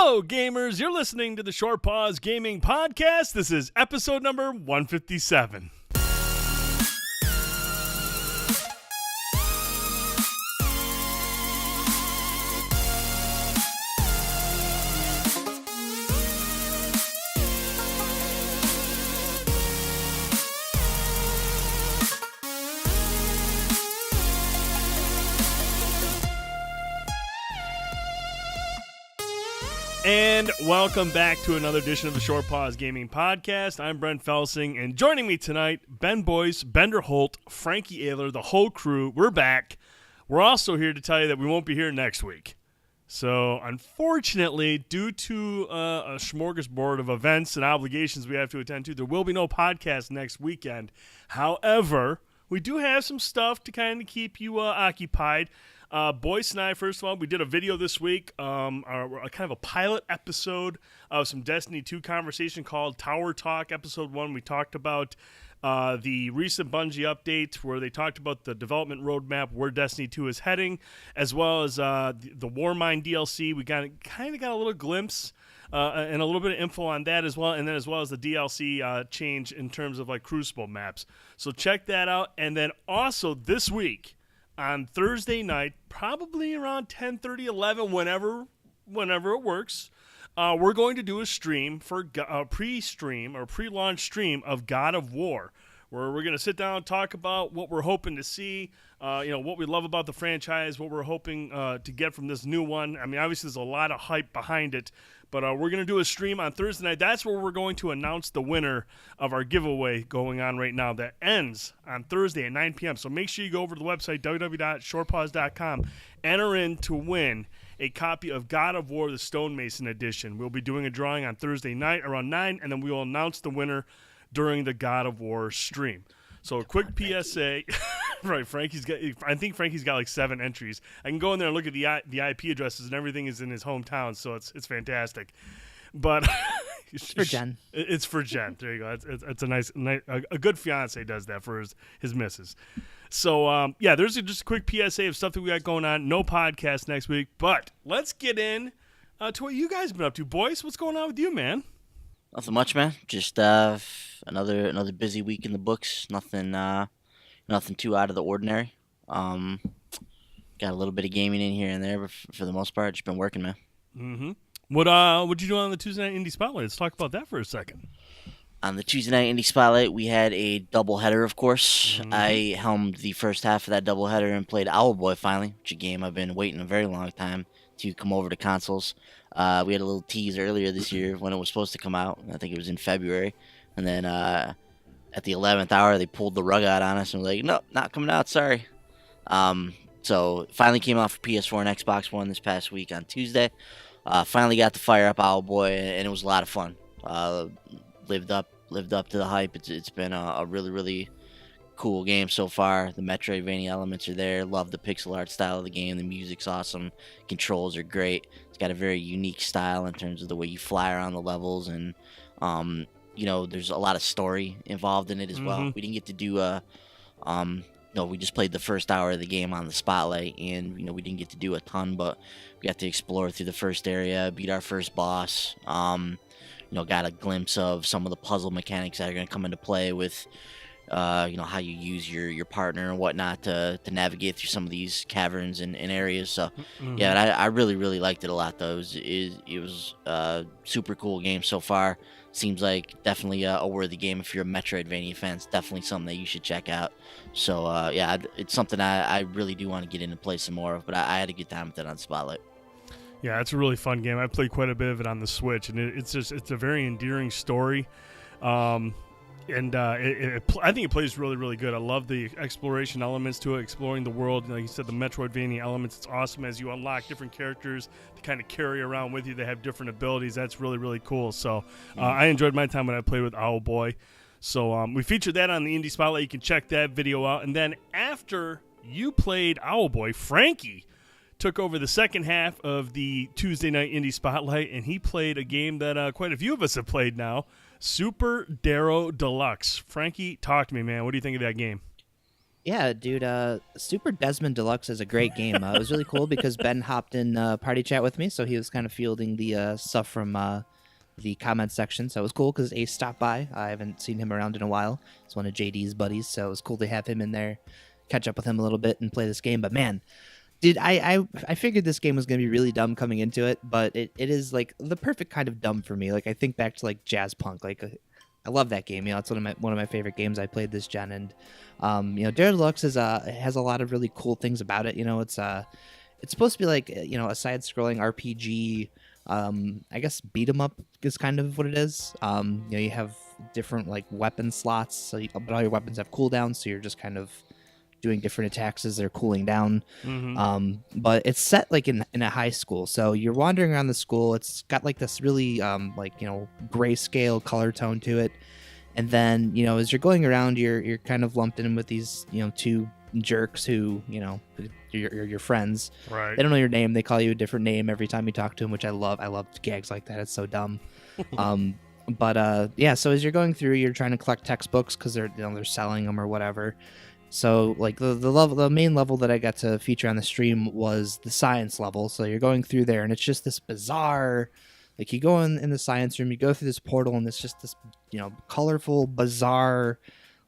Hello, gamers. You're listening to the Short Pause Gaming Podcast. This is episode number 157. And welcome back to another edition of the Short Pause Gaming Podcast. I'm Brent Felsing, and joining me tonight, Ben Boyce, Bender Holt, Frankie Ayler, the whole crew. We're back. We're also here to tell you that we won't be here next week. So, unfortunately, due to a smorgasbord of events and obligations we have to attend to, there will be no podcast next weekend. However, we do have some stuff to kind of keep you occupied. Boyce and I, first of all, we did a video this week, kind of a pilot episode of some Destiny 2 conversation called Tower Talk. Episode 1, we talked about the recent Bungie update where they talked about the development roadmap, where Destiny 2 is heading, as well as the Warmind DLC. We got a little glimpse and a little bit of info on that as well, and then as well as the DLC change in terms of like Crucible maps. So check that out. And then also this week, on Thursday night, probably around 10:30, 11, whenever it works, we're going to do a stream for a pre-launch stream of God of War, where we're going to sit down and talk about what we're hoping to see, what we love about the franchise, what we're hoping to get from this new one. I mean, obviously there's a lot of hype behind it, but we're going to do a stream on Thursday night. That's where we're going to announce the winner of our giveaway going on right now that ends on Thursday at 9 p.m. So make sure you go over to the website, www.shortpause.com, enter in to win a copy of God of War, the Stonemason Edition. We'll be doing a drawing on Thursday night around 9, and then we will announce the winner during the God of War stream. So a quick PSA. Right, I think Frankie's got like 7 entries. I can go in there and look at the IP addresses, and everything is in his hometown, so it's fantastic. But it's for Jen. It's for Jen. There you go. It's a nice, a good fiance does that for his missus. So there's just a quick PSA of stuff that we got going on. No podcast next week, but let's get in to what you guys have been up to. Boyce, what's going on with you, man? Nothing much, man. Just another busy week in the books. Nothing too out of the ordinary. Got a little bit of gaming in here and there, but for the most part, just been working, man. Mm-hmm. What'd you do on the Tuesday Night Indie Spotlight? Let's talk about that for a second. On the Tuesday Night Indie Spotlight, we had a doubleheader, of course. Mm-hmm. I helmed the first half of that doubleheader and played Owlboy finally, which is a game I've been waiting a very long time to come over to consoles. We had a little tease earlier this year when it was supposed to come out. I think it was in February. And then at the 11th hour, they pulled the rug out on us and were like, nope, not coming out, sorry. So it finally came out for PS4 and Xbox One this past week on Tuesday. Finally got to fire up Owlboy, and it was a lot of fun. Lived up to the hype. It's been a really, really cool game so far. The Metroidvania elements are there. Love the pixel art style of the game. The music's awesome. Controls are great. It's got a very unique style in terms of the way you fly around the levels, and there's a lot of story involved in it as well. We didn't get to do we just played the first hour of the game on the Spotlight, and we didn't get to do a ton, but we got to explore through the first area, beat our first boss. Got a glimpse of some of the puzzle mechanics that are going to come into play with how you use your partner and whatnot to navigate through some of these caverns and areas. So I really, really liked it a lot, though. It was a super cool game so far. Seems like definitely a worthy game if you're a Metroidvania fan. It's definitely something that you should check out. So it's something I really do want to get in and play some more of, but I had a good time with it on Spotlight. Yeah, it's a really fun game. I played quite a bit of it on the Switch, and it's a very endearing story. I think it plays really, really good. I love the exploration elements to it, exploring the world. Like you said, the Metroidvania elements, it's awesome as you unlock different characters to kind of carry around with you. They have different abilities. That's really, really cool. So I enjoyed my time when I played with Owlboy. So we featured that on the Indie Spotlight. You can check that video out. And then after you played Owlboy, Frankie took over the second half of the Tuesday Night Indie Spotlight, and he played a game that quite a few of us have played now, Super Darrow Deluxe. Frankie, talk to me, man. What do you think of that game? Yeah, dude. Super Desmond Deluxe is a great game. It was really cool because Ben hopped in party chat with me, so he was kind of fielding the stuff from the comment section. So it was cool because Ace stopped by. I haven't seen him around in a while. It's one of JD's buddies, so it was cool to have him in there, catch up with him a little bit, and play this game. But man, dude, I figured this game was gonna be really dumb coming into it, but it is like the perfect kind of dumb for me. Like I think back to like Jazz Punk, like. I love that game. You know, it's one of my favorite games I played this gen, and you know, Darrow Deluxe has a lot of really cool things about it. You know, it's supposed to be like you know a side-scrolling RPG. I guess beat 'em up is kind of what it is. You know, you have different like weapon slots, but all your weapons have cooldowns, so you're just kind of doing different attacks as they're cooling down. But it's set like in a high school, so you're wandering around the school. It's got like this really like you know grayscale color tone to it, and then you know as you're going around, you're kind of lumped in with these you know two jerks who you know your friends. Right. They don't know your name. They call you a different name every time you talk to them, which I love. I love gags like that. It's so dumb. But yeah. So as you're going through, you're trying to collect textbooks because they're selling them or whatever. So like the main level that I got to feature on the stream was the science level. So you're going through there and it's just this bizarre, like you go in the science room, you go through this portal and it's just this, you know, colorful, bizarre,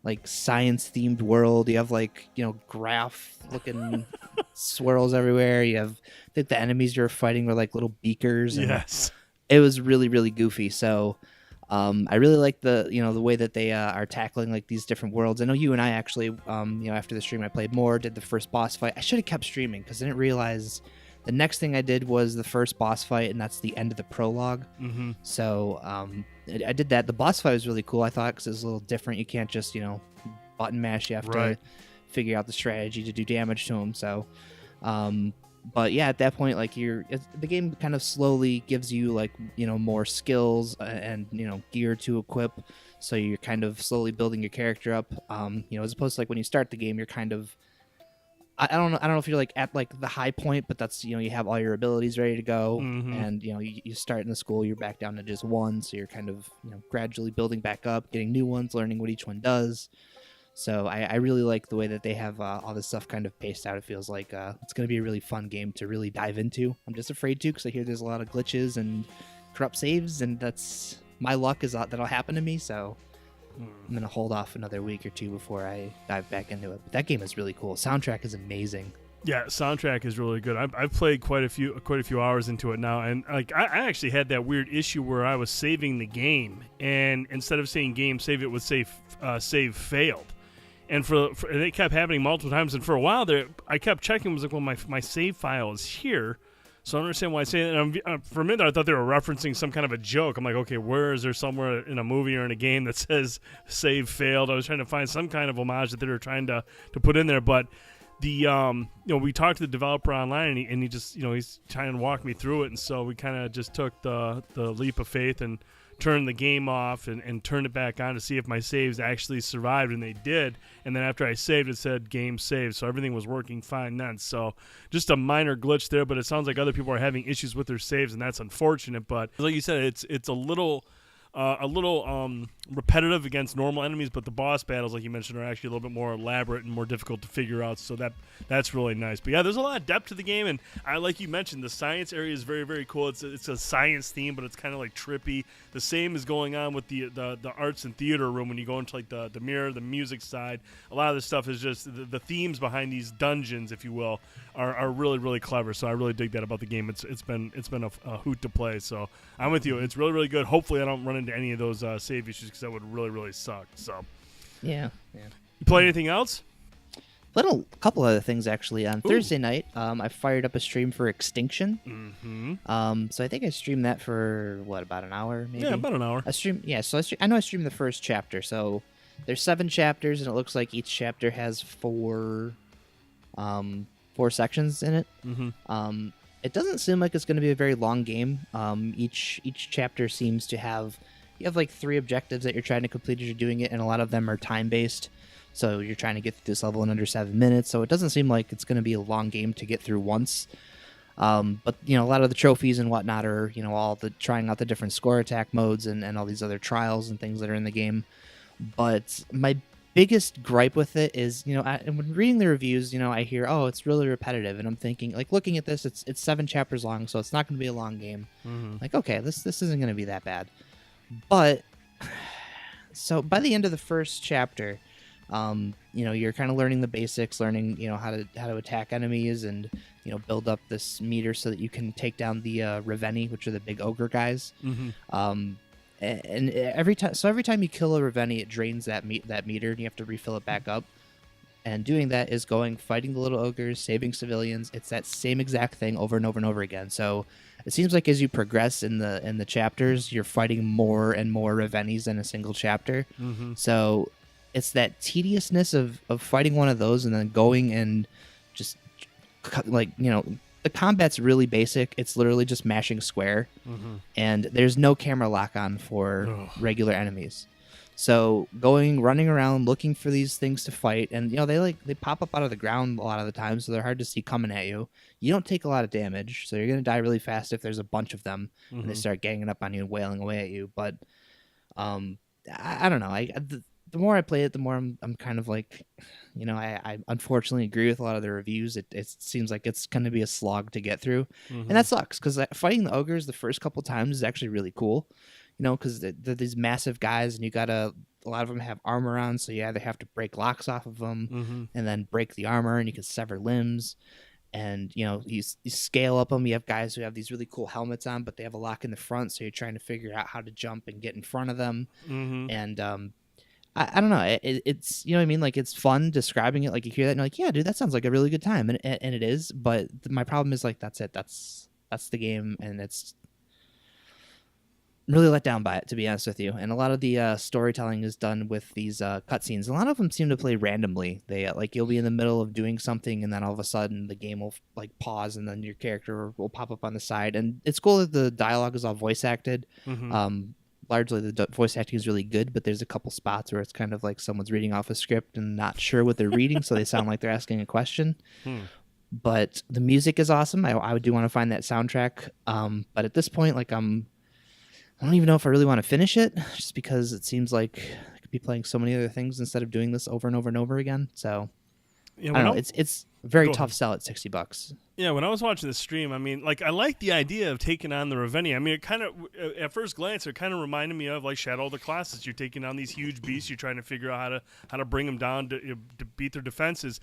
like science themed world. You have like, you know, graph looking swirls everywhere. You have, I think the enemies you're fighting were like little beakers. And Yes. It was really, really goofy. So I really like the way that they are tackling like these different worlds. I know you and I actually, you know, after the stream I played more, did the first boss fight. I should have kept streaming because I didn't realize the next thing I did was the first boss fight, and that's the end of the prologue. So I did that. The boss fight was really cool, I thought, because it was a little different. You can't just, you know, button mash. You have to figure out the strategy to do damage to him. So but yeah, at that point, like the game kind of slowly gives you like, you know, more skills and, you know, gear to equip. So you're kind of slowly building your character up. You know, as opposed to like when you start the game, you're kind of, I don't know if you're like at like the high point, but that's, you know, you have all your abilities ready to go. And, you know, you start in the school, you're back down to just one. So you're kind of, you know, gradually building back up, getting new ones, learning what each one does. So I really like the way that they have all this stuff kind of paced out. It feels like it's going to be a really fun game to really dive into. I'm just afraid to because I hear there's a lot of glitches and corrupt saves, and that's my luck is that'll happen to me. So I'm going to hold off another week or two before I dive back into it. But that game is really cool. Soundtrack is amazing. Yeah, soundtrack is really good. I've played quite a few hours into it now, and like I actually had that weird issue where I was saving the game, and instead of saying game save, it would say save failed. And and it kept happening multiple times. And for a while there, I kept checking. I was like, well, my save file is here. So I don't understand why I say it. And for a minute, I thought they were referencing some kind of a joke. I'm like, okay, where is there somewhere in a movie or in a game that says save failed? I was trying to find some kind of homage that they were trying to put in there. But the, you know, we talked to the developer online, and he just, you know, he's trying to walk me through it. And so we kind of just took the leap of faith and turned the game off and turned it back on to see if my saves actually survived, and they did. And then after I saved, it said game saved, so everything was working fine then. So just a minor glitch there, but it sounds like other people are having issues with their saves, and that's unfortunate. But like you said, it's a little repetitive against normal enemies, but the boss battles, like you mentioned, are actually a little bit more elaborate and more difficult to figure out, so that's really nice. But yeah, there's a lot of depth to the game, and like you mentioned, the science area is very, very cool. It's a science theme, but it's kind of like trippy. The same is going on with the arts and theater room when you go into like the mirror, the music side. A lot of this stuff is just the themes behind these dungeons, if you will, are really, really clever. So I really dig that about the game. It's been a hoot to play. So I'm with you. It's really, really good. Hopefully I don't run into any of those save issues, because that would really, really suck. So yeah. You play anything else? Played a couple other things actually. On Thursday night, I fired up a stream for Extinction. So I think I streamed that for about an hour, maybe. Yeah, about an hour. I know I streamed the first chapter. So there's 7 chapters, and it looks like each chapter has 4 sections in it. It doesn't seem like it's going to be a very long game. Each chapter seems to have like 3 objectives that you're trying to complete as you're doing it, and a lot of them are time based. So you're trying to get through this level in under 7 minutes. So it doesn't seem like it's going to be a long game to get through once. But you know, a lot of the trophies and whatnot are, you know, all the trying out the different score attack modes and all these other trials and things that are in the game. But my biggest gripe with it is, and when reading the reviews, I hear, oh, it's really repetitive, and I'm thinking, like, looking at this, it's 7 chapters long, so it's not going to be a long game. Like, okay, this isn't going to be that bad. But so by the end of the first chapter, you're kind of learning the basics, learning, how to attack enemies, and build up this meter so that you can take down the Reveni, which are the big ogre guys. And every time you kill a Reveni, it drains that meter, and you have to refill it back up. And doing that is fighting the little ogres, saving civilians. It's that same exact thing over and over and over again. So it seems like as you progress in the chapters, you're fighting more and more Revenis in a single chapter. So it's that tediousness of fighting one of those and then going and just the combat's really basic. It's literally just mashing square, and there's no camera lock on for regular enemies. So running around looking for these things to fight, and they pop up out of the ground a lot of the time, so they're hard to see coming at you. You don't take a lot of damage, so you're gonna die really fast if there's a bunch of them and they start ganging up on you and wailing away at you. But I don't know. The more I play it, the more I'm kind of like, I unfortunately agree with a lot of the reviews. It seems like it's going to be a slog to get through, and that sucks because fighting the ogres the first couple times is actually really cool, because they're these massive guys, and a lot of them have armor on, so you either have to break locks off of them and then break the armor, and you can sever limbs. And you scale up them. You have guys who have these really cool helmets on, but they have a lock in the front, so you're trying to figure out how to jump and get in front of them. And I don't know. It's what I mean. Like, it's fun describing it. Like, you hear that and you're like, yeah, dude, that sounds like a really good time, and it is. But my problem is, like, that's it. That's the game, and it's really let down by it, to be honest with you. And a lot of the storytelling is done with these cutscenes. A lot of them seem to play randomly. They you'll be in the middle of doing something, and then all of a sudden the game will pause, and then your character will pop up on the side. And it's cool that the dialogue is all voice acted. Largely the voice acting is really good, but there's a couple spots where it's kind of like someone's reading off a script and not sure what they're reading, so they sound like they're asking a question. But the music is awesome. I do want to find that soundtrack. But at this point, I don't even know if I really want to finish it, just because it seems like I could be playing so many other things instead of doing this over and over and over again. So I don't know. It's a very tough sell at $60. Yeah, when I was watching the stream, I mean, I like the idea of taking on the Reveni. I mean, it kind of, at first glance, it kind of reminded me of Shadow of the Colossus. You're taking on these huge beasts. You're trying to figure out how to bring them down to beat their defenses.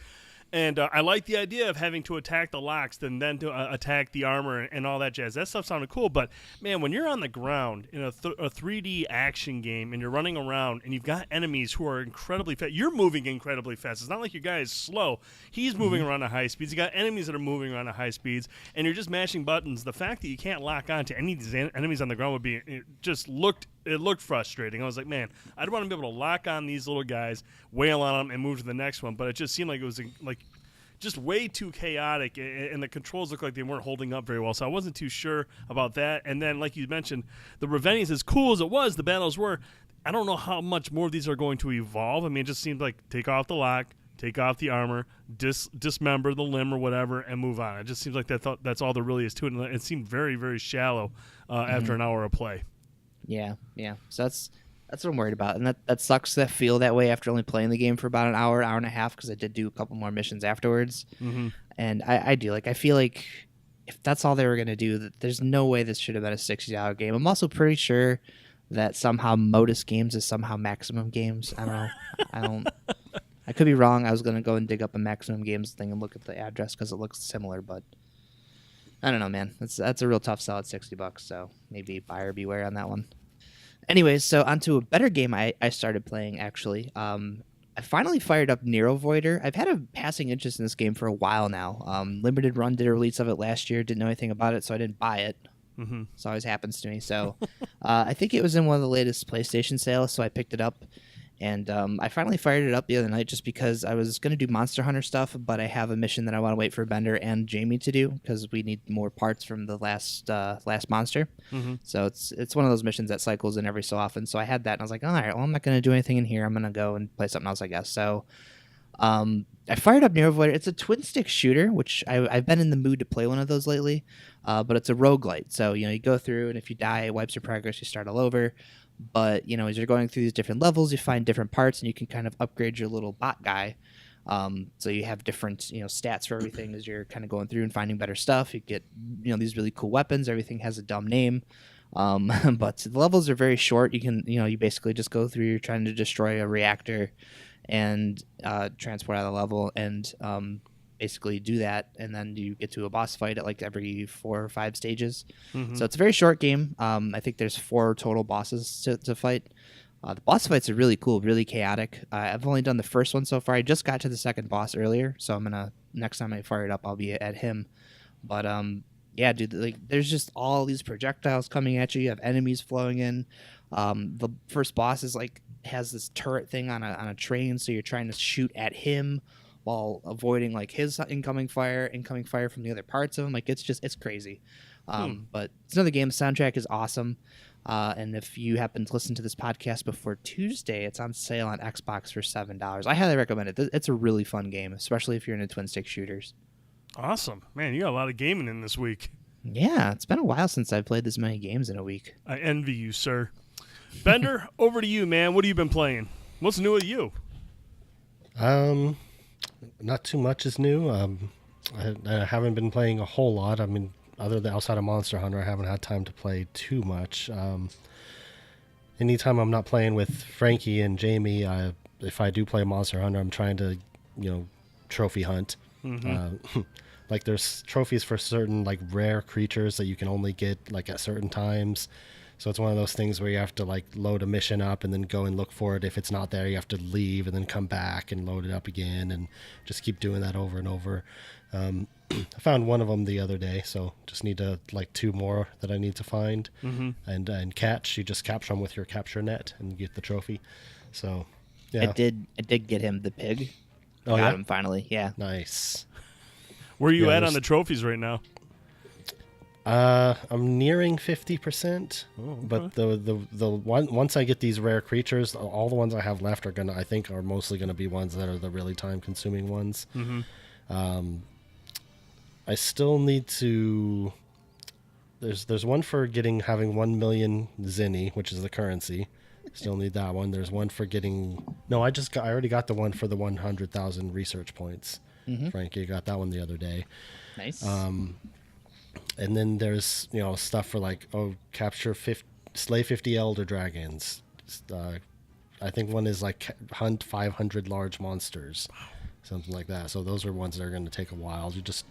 And I like the idea of having to attack the locks, then to attack the armor and all that jazz. That stuff sounded cool. But, man, when you're on the ground in a 3D action game and you're running around and you've got enemies who are incredibly fast, you're moving incredibly fast. It's not like your guy is slow. He's moving around at high speeds. You got enemies that are moving around at high speeds, and you're just mashing buttons. The fact that you can't lock on to any of these enemies on the ground it looked frustrating. I was like, man, I'd want to be able to lock on these little guys, wail on them, and move to the next one. But it just seemed like it was just way too chaotic, and the controls looked like they weren't holding up very well. So I wasn't too sure about that. And then, like you mentioned, the Revenis, as cool as it was, the battles were, I don't know how much more of these are going to evolve. I mean, it just seems like take off the lock, take off the armor, dismember the limb or whatever, and move on. It just seems like that's all there really is to it. And it seemed very, very shallow after an hour of play. Yeah. So that's what I'm worried about, and that sucks to feel that way after only playing the game for about an hour and a half, because I did do a couple more missions afterwards. And I do I feel like if that's all they were gonna do, that there's no way this should have been a $60 game. I'm also pretty sure that somehow Modus Games is somehow Maximum Games. I don't know. I don't. I could be wrong. I was gonna go and dig up a Maximum Games thing and look at the address because it looks similar, but I don't know, man. That's a real tough sell at $60, so maybe buyer beware on that one. Anyways, so onto a better game I started playing, actually. I finally fired up Nero Voider. I've had a passing interest in this game for a while now. Limited Run did a release of it last year. Didn't know anything about it, so I didn't buy it. This always happens to me. So I think it was in one of the latest PlayStation sales, so I picked it up. And I finally fired it up the other night just because I was going to do Monster Hunter stuff, but I have a mission that I want to wait for Bender and Jamie to do because we need more parts from the last monster. So it's one of those missions that cycles in every so often. So I had that, and I was like, all right, well, I'm not going to do anything in here. I'm going to go and play something else, I guess. So I fired up Near Void. It's a twin stick shooter, which I've been in the mood to play one of those lately. But it's a roguelite. So, you go through, and if you die, it wipes your progress, you start all over. But, as you're going through these different levels, you find different parts, and you can kind of upgrade your little bot guy. So you have different, stats for everything as you're kind of going through and finding better stuff. You get, these really cool weapons. Everything has a dumb name. But the levels are very short. You can, you basically just go through, you're trying to destroy a reactor and transport out of the level and basically do that, and then you get to a boss fight at like every 4 or 5 stages. So it's a very short game. I think there's 4 total bosses to fight. The boss fights are really cool, really chaotic. I've only done the first one so far. I just got to the second boss earlier, so next time I fire it up, I'll be at him. But yeah, dude, like there's just all these projectiles coming at you. You have enemies flowing in. The first boss is like has this turret thing on a train, so you're trying to shoot at him while avoiding like his incoming fire from the other parts of him. Like it's crazy. But it's another game. Soundtrack is awesome. And if you happen to listen to this podcast before Tuesday, it's on sale on Xbox for $7. I highly recommend it. It's a really fun game, especially if you're into twin stick shooters. Awesome. Man, you got a lot of gaming in this week. Yeah, it's been a while since I've played this many games in a week. I envy you, sir. Bender, over to you, man. What have you been playing? What's new with you? Not too much is new. I haven't been playing a whole lot. I mean, other than outside of Monster Hunter, I haven't had time to play too much. Anytime I'm not playing with Frankie and Jamie, if I do play Monster Hunter, I'm trying to, trophy hunt. Like there's trophies for certain like rare creatures that you can only get like at certain times. So it's one of those things where you have to like load a mission up and then go and look for it. If it's not there, you have to leave and then come back and load it up again and just keep doing that over and over. I found one of them the other day, so just need to like 2 more that I need to find and catch. You just capture them with your capture net and you get the trophy. So yeah, I did get him the pig. Oh, Got him finally. Yeah, nice. Where are you at on the trophies right now? I'm nearing 50%, but the one once I get these rare creatures, all the ones I have left I think are mostly gonna be ones that are the really time consuming ones. I still need to. There's one for having 1 million zenny, which is the currency. Still need that one. There's one for getting. No, I already got the one for the 100,000 research points. Frankie got that one the other day. nice. And then there's stuff for like slay 50 elder dragons. I think one is like hunt 500 large monsters, something like that. So those are ones that are going to take a while. You just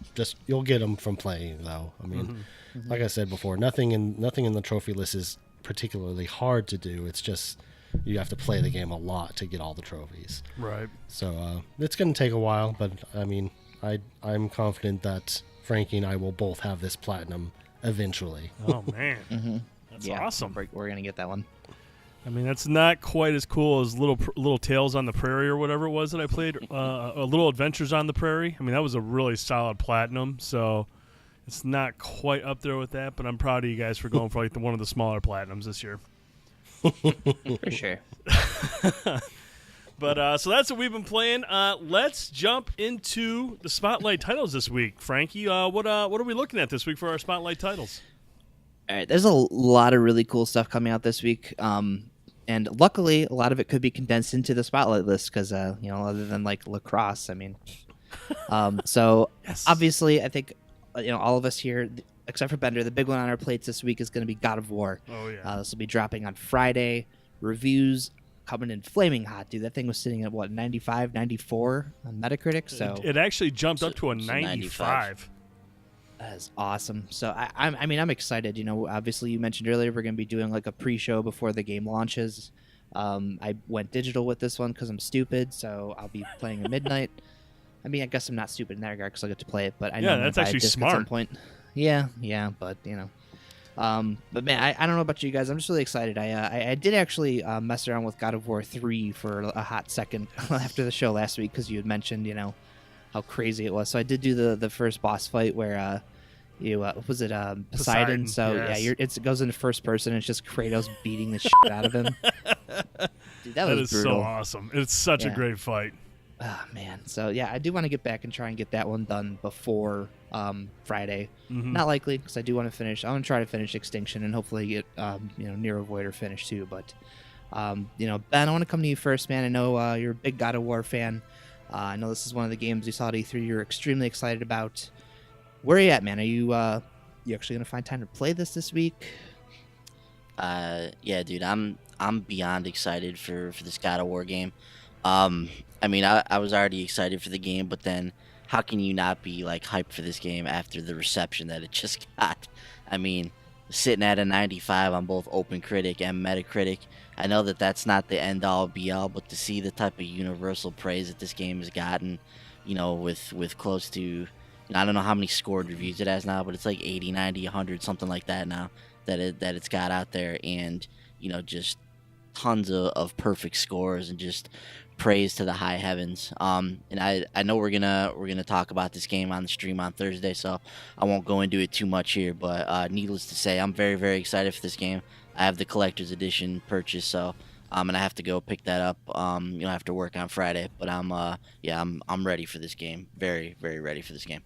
you'll get them from playing though. I mean, like I said before, nothing in the trophy list is particularly hard to do. It's just you have to play the game a lot to get all the trophies. Right. So it's going to take a while, but I mean, I'm confident that Frankie and I will both have this platinum eventually. Oh, man. That's awesome. We're going to get that one. I mean, that's not quite as cool as Little Tales on the Prairie or whatever it was that I played. Little Adventures on the Prairie. I mean, that was a really solid platinum, so it's not quite up there with that, but I'm proud of you guys for going for like one of the smaller platinums this year. For sure. But so that's what we've been playing. Let's jump into the Spotlight titles this week. Frankie, what are we looking at this week for our Spotlight titles? All right, there's a lot of really cool stuff coming out this week. And luckily, a lot of it could be condensed into the Spotlight list because, other than like lacrosse, I mean. So Yes. obviously, I think, all of us here, except for Bender, the big one on our plates this week is going to be God of War. Oh, yeah. This will be dropping on Friday. Reviews coming in flaming hot, dude. That thing was sitting at, 95, 94 on Metacritic? So It actually jumped up to a It's a 95. that is awesome. So I'm excited. Obviously you mentioned earlier we're going to be doing like a pre-show before the game launches. I went digital with this one because I'm stupid, so I'll be playing at midnight. I mean, I guess I'm not stupid in that regard because I get to play it, but I know I'm that's gonna buy a actually disc at some smart. point. Yeah, but but man, I don't know about you guys. I'm just really excited. I did actually mess around with God of War 3 for a hot second after the show last week because you had mentioned, how crazy it was. So I did do the first boss fight where was it Poseidon? So yes. yeah, it goes into first person. And it's just Kratos beating the shit out of him. Dude, that was is brutal. so awesome. It's such a Yeah. great fight. Oh, man. So, yeah, I do want to get back and try and get that one done before Friday. Not likely, because I do want to finish. I want to try to finish Extinction and hopefully get, Nero Voider finished too. But, Ben, I want to come to you first, man. I know you're a big God of War fan. I know this is one of the games you saw at E3 you're extremely excited about. Where are you at, man? Are you actually going to find time to play this week? Yeah, dude, I'm beyond excited for this God of War game. I mean, I was already excited for the game, but then how can you not be like hyped for this game after the reception that it just got? I mean, sitting at a 95 on both OpenCritic and Metacritic. I know that that's not the end all be all, but to see the type of universal praise that this game has gotten, with close to, I don't know how many scored reviews it has now, but it's like 80, 90, 100, something like that now that it's got out there, and just tons of perfect scores and just praise to the high heavens. And I know we're gonna talk about this game on the stream on Thursday, so I won't go into it too much here, but needless to say, I'm very, very excited for this game. I have the collector's edition purchase, so and I have to go pick that up after work on Friday, but I'm ready for this game. Very, very ready for this game.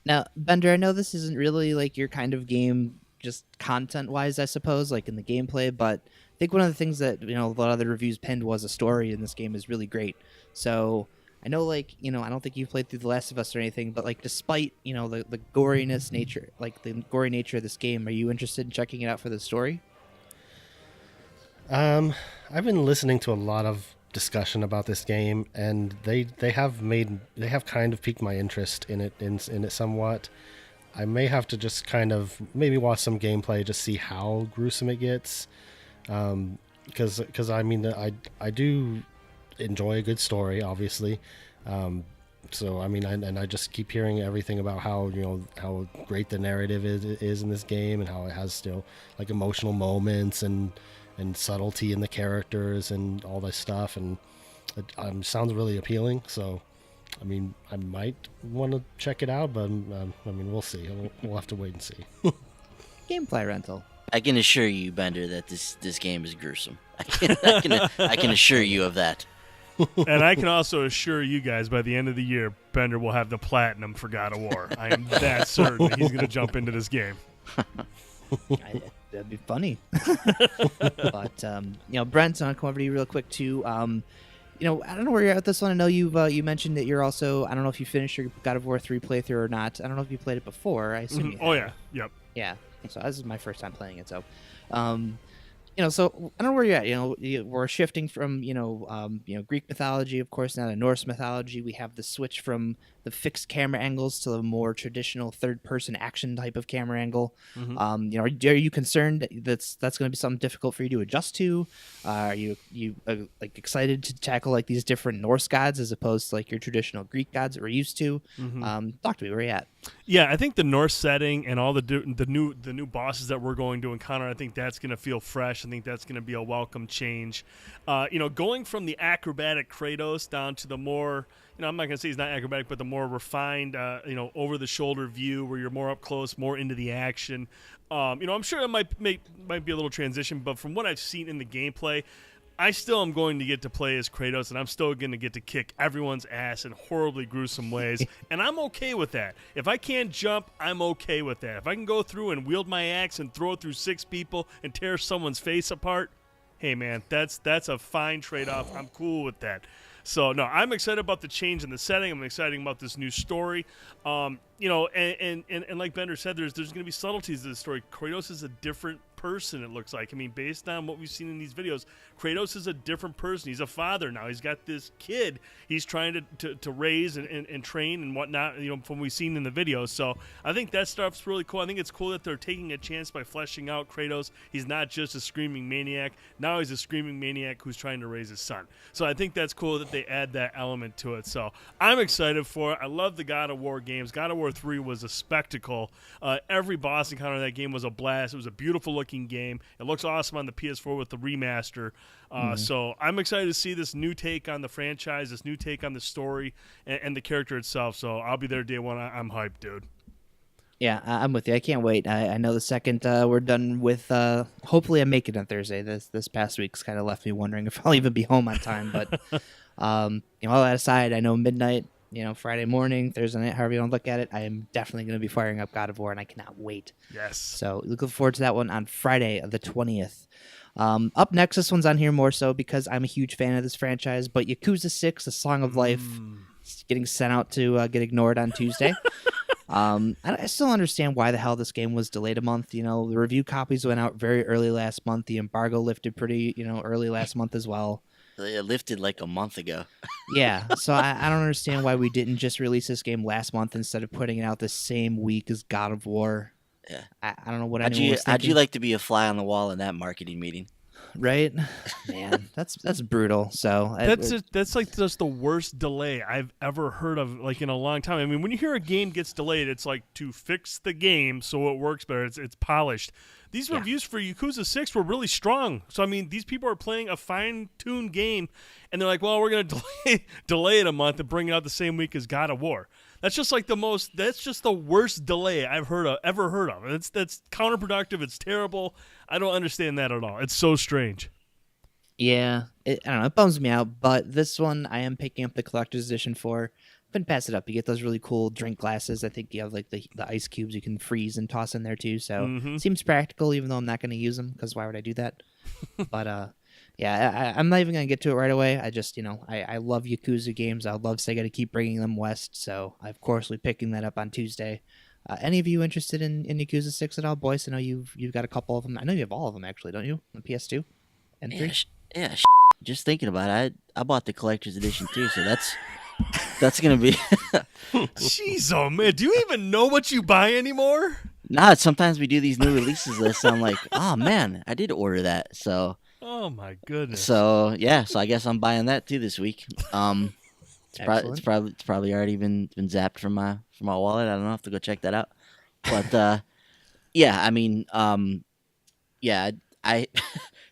Now, Bender, I know this isn't really like your kind of game, just content-wise, I suppose, like in the gameplay, but I think one of the things that, a lot of the reviews pinned was a story in this game is really great. So I know, I don't think you've played through The Last of Us or anything, but despite, the goriness nature, the gory nature of this game, are you interested in checking it out for the story? I've been listening to a lot of discussion about this game, and they have kind of piqued my interest in it somewhat. I may have to just kind of maybe watch some gameplay to see how gruesome it gets, because I mean I do enjoy a good story, obviously. So I mean, I just keep hearing everything about how how great the narrative is in this game, and how it has still emotional moments and subtlety in the characters and all this stuff, and it sounds really appealing. So I mean, I might want to check it out, but I mean, we'll see. We'll have to wait and see. Gameplay rental. I can assure you, Bender, that this game is gruesome. I can assure you of that. And I can also assure you guys, by the end of the year, Bender will have the platinum for God of War. I am that certain that he's going to jump into this game. That'd be funny. But Brent, I want to come over to you real quick too. I don't know where you're at with this one. I know you mentioned that you're also, I don't know if you finished your God of War 3 playthrough or not. I don't know if you played it before. I assume you have. Oh yeah, yep. Yeah. So this is my first time playing it. So, so I don't know where you're at. We're shifting from Greek mythology, of course, now to Norse mythology. We have the switch from the fixed camera angles to the more traditional third-person action type of camera angle. Are you concerned that's going to be something difficult for you to adjust to? Are you excited to tackle these different Norse gods as opposed to your traditional Greek gods that we're used to? Talk to me. Where are you at? Yeah, I think the Norse setting and all the new bosses that we're going to encounter, I think that's going to feel fresh. I think that's going to be a welcome change. Going from the acrobatic Kratos down to the more, I'm not going to say he's not acrobatic, but the more refined, over-the-shoulder view where you're more up close, more into the action. I'm sure it might be a little transition, but from what I've seen in the gameplay, I still am going to get to play as Kratos, and I'm still going to get to kick everyone's ass in horribly gruesome ways, and I'm okay with that. If I can't jump, I'm okay with that. If I can go through and wield my axe and throw it through 6 people and tear someone's face apart, hey, man, that's a fine trade-off. I'm cool with that. So, no, I'm excited about the change in the setting. I'm excited about this new story. And like Bender said, there's going to be subtleties to the story. Kratos is a different person, it looks like. I mean, based on what we've seen in these videos, Kratos is a different person. He's a father now. He's got this kid he's trying to raise and train and whatnot, from what we've seen in the videos. So I think that stuff's really cool. I think it's cool that they're taking a chance by fleshing out Kratos. He's not just a screaming maniac. Now he's a screaming maniac who's trying to raise his son. So I think that's cool that they add that element to it. So I'm excited for it. I love the God of War games. God of War 3 was a spectacle. Every boss encounter in that game was a blast. It was a beautiful looking game. It looks awesome on the PS4 with the remaster. So I'm excited to see this new take on the franchise, this new take on the story and the character itself. So I'll be there day one. I'm hyped, dude. Yeah, I'm with you. I can't wait. I know the second we're done with, hopefully I make it on Thursday. This past week's kind of left me wondering if I'll even be home on time. But All that aside, I know midnight, Friday morning, Thursday night, however you want to look at it, I am definitely going to be firing up God of War, and I cannot wait. Yes. So looking forward to that one on Friday the 20th. Up next, this one's on here more so because I'm a huge fan of this franchise, but Yakuza 6, The Song of Life, is getting sent out to get ignored on Tuesday. I still don't understand why the hell this game was delayed a month. The review copies went out very early last month. The embargo lifted pretty, early last month as well. It lifted like a month ago. Yeah, so I don't understand why we didn't just release this game last month instead of putting it out the same week as God of War. Yeah, I don't know what anyone was thinking. How'd you like to be a fly on the wall in that marketing meeting? Right, man, that's brutal. So that's like just the worst delay I've ever heard of, like in a long time. I mean, when you hear a game gets delayed, it's like to fix the game so it works better. It's polished. These reviews for Yakuza 6 were really strong. So I mean, these people are playing a fine-tuned game, and they're like, "Well, we're gonna delay it a month and bring it out the same week as God of War." That's just like that's just the worst delay I've ever heard of. That's counterproductive. It's terrible. I don't understand that at all. It's so strange. Yeah, I don't know. It bums me out, but this one I am picking up the collector's edition for. Couldn't pass it up. You get those really cool drink glasses. I think you have like the ice cubes you can freeze and toss in there too. So seems practical, even though I'm not going to use them because why would I do that? But yeah, I'm not even going to get to it right away. I just, I love Yakuza games. I would love Sega to keep bringing them west. So I, of course, will be picking that up on Tuesday. Any of you interested in Yakuza 6 at all, boys? I know you've got a couple of them. I know you have all of them, actually, don't you? On PS2 and 3? Yeah. Just thinking about it, I bought the collector's edition too, so that's going to be... Jeez, oh man, do you even know what you buy anymore? Nah, sometimes we do these new releases lists. I'm like, oh man, I did order that. So... Oh my goodness. So yeah, I guess I'm buying that too this week. It's probably already been zapped from my wallet. I don't know. I have to go check that out. But yeah, I mean, yeah, I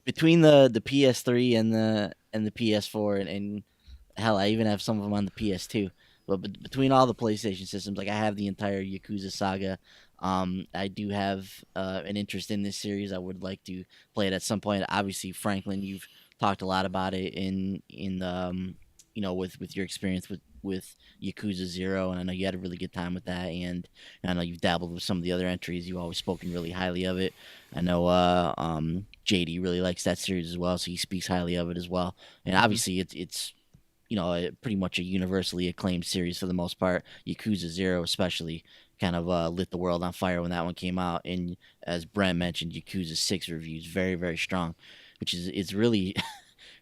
between the PS3 and the PS4 and hell, I even have some of them on the PS2. But between all the PlayStation systems, like I have the entire Yakuza saga. I do have an interest in this series. I would like to play it at some point. Obviously, Franklin, you've talked a lot about it in with your experience with Yakuza 0, and I know you had a really good time with that. And I know you've dabbled with some of the other entries. You've always spoken really highly of it. I know JD really likes that series as well, so he speaks highly of it as well. And obviously, it's pretty much a universally acclaimed series for the most part. Yakuza 0 especially kind of lit the world on fire when that one came out. And as Brent mentioned, Yakuza 6 reviews very, very strong, which is really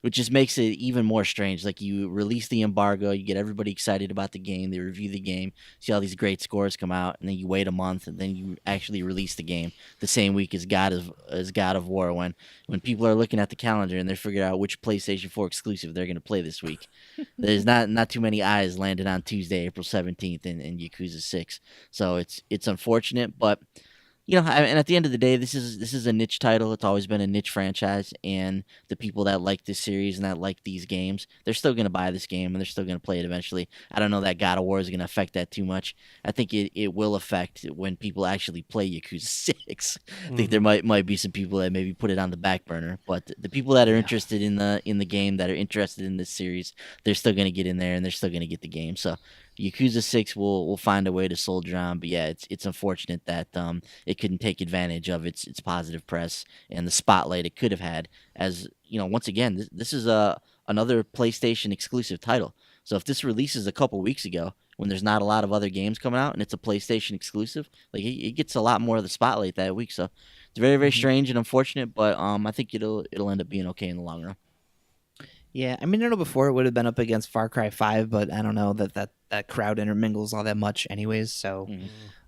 which just makes it even more strange. Like, you release the embargo, you get everybody excited about the game, they review the game, see all these great scores come out, and then you wait a month, and then you actually release the game the same week as God of War. When people are looking at the calendar and they're figuring out which PlayStation 4 exclusive they're going to play this week, there's not too many eyes landed on Tuesday, April 17th in Yakuza 6. So it's unfortunate, but and at the end of the day, this is a niche title. It's always been a niche franchise, and the people that like this series and that like these games, they're still going to buy this game, and they're still going to play it eventually. I don't know that God of War is going to affect that too much. I think it will affect when people actually play Yakuza 6. I think there might be some people that maybe put it on the back burner, but the people that are interested in the game, that are interested in this series, they're still going to get in there, and they're still going to get the game. So Yakuza 6 will find a way to soldier on, but yeah, it's unfortunate that it couldn't take advantage of its positive press and the spotlight it could have had. As once again, this is another PlayStation exclusive title. So if this releases a couple weeks ago, when there's not a lot of other games coming out and it's a PlayStation exclusive, like it gets a lot more of the spotlight that week. So it's very, very strange and unfortunate, but I think it'll end up being okay in the long run. Yeah, I mean, I know before it would have been up against Far Cry 5, but I don't know that crowd intermingles all that much anyways, so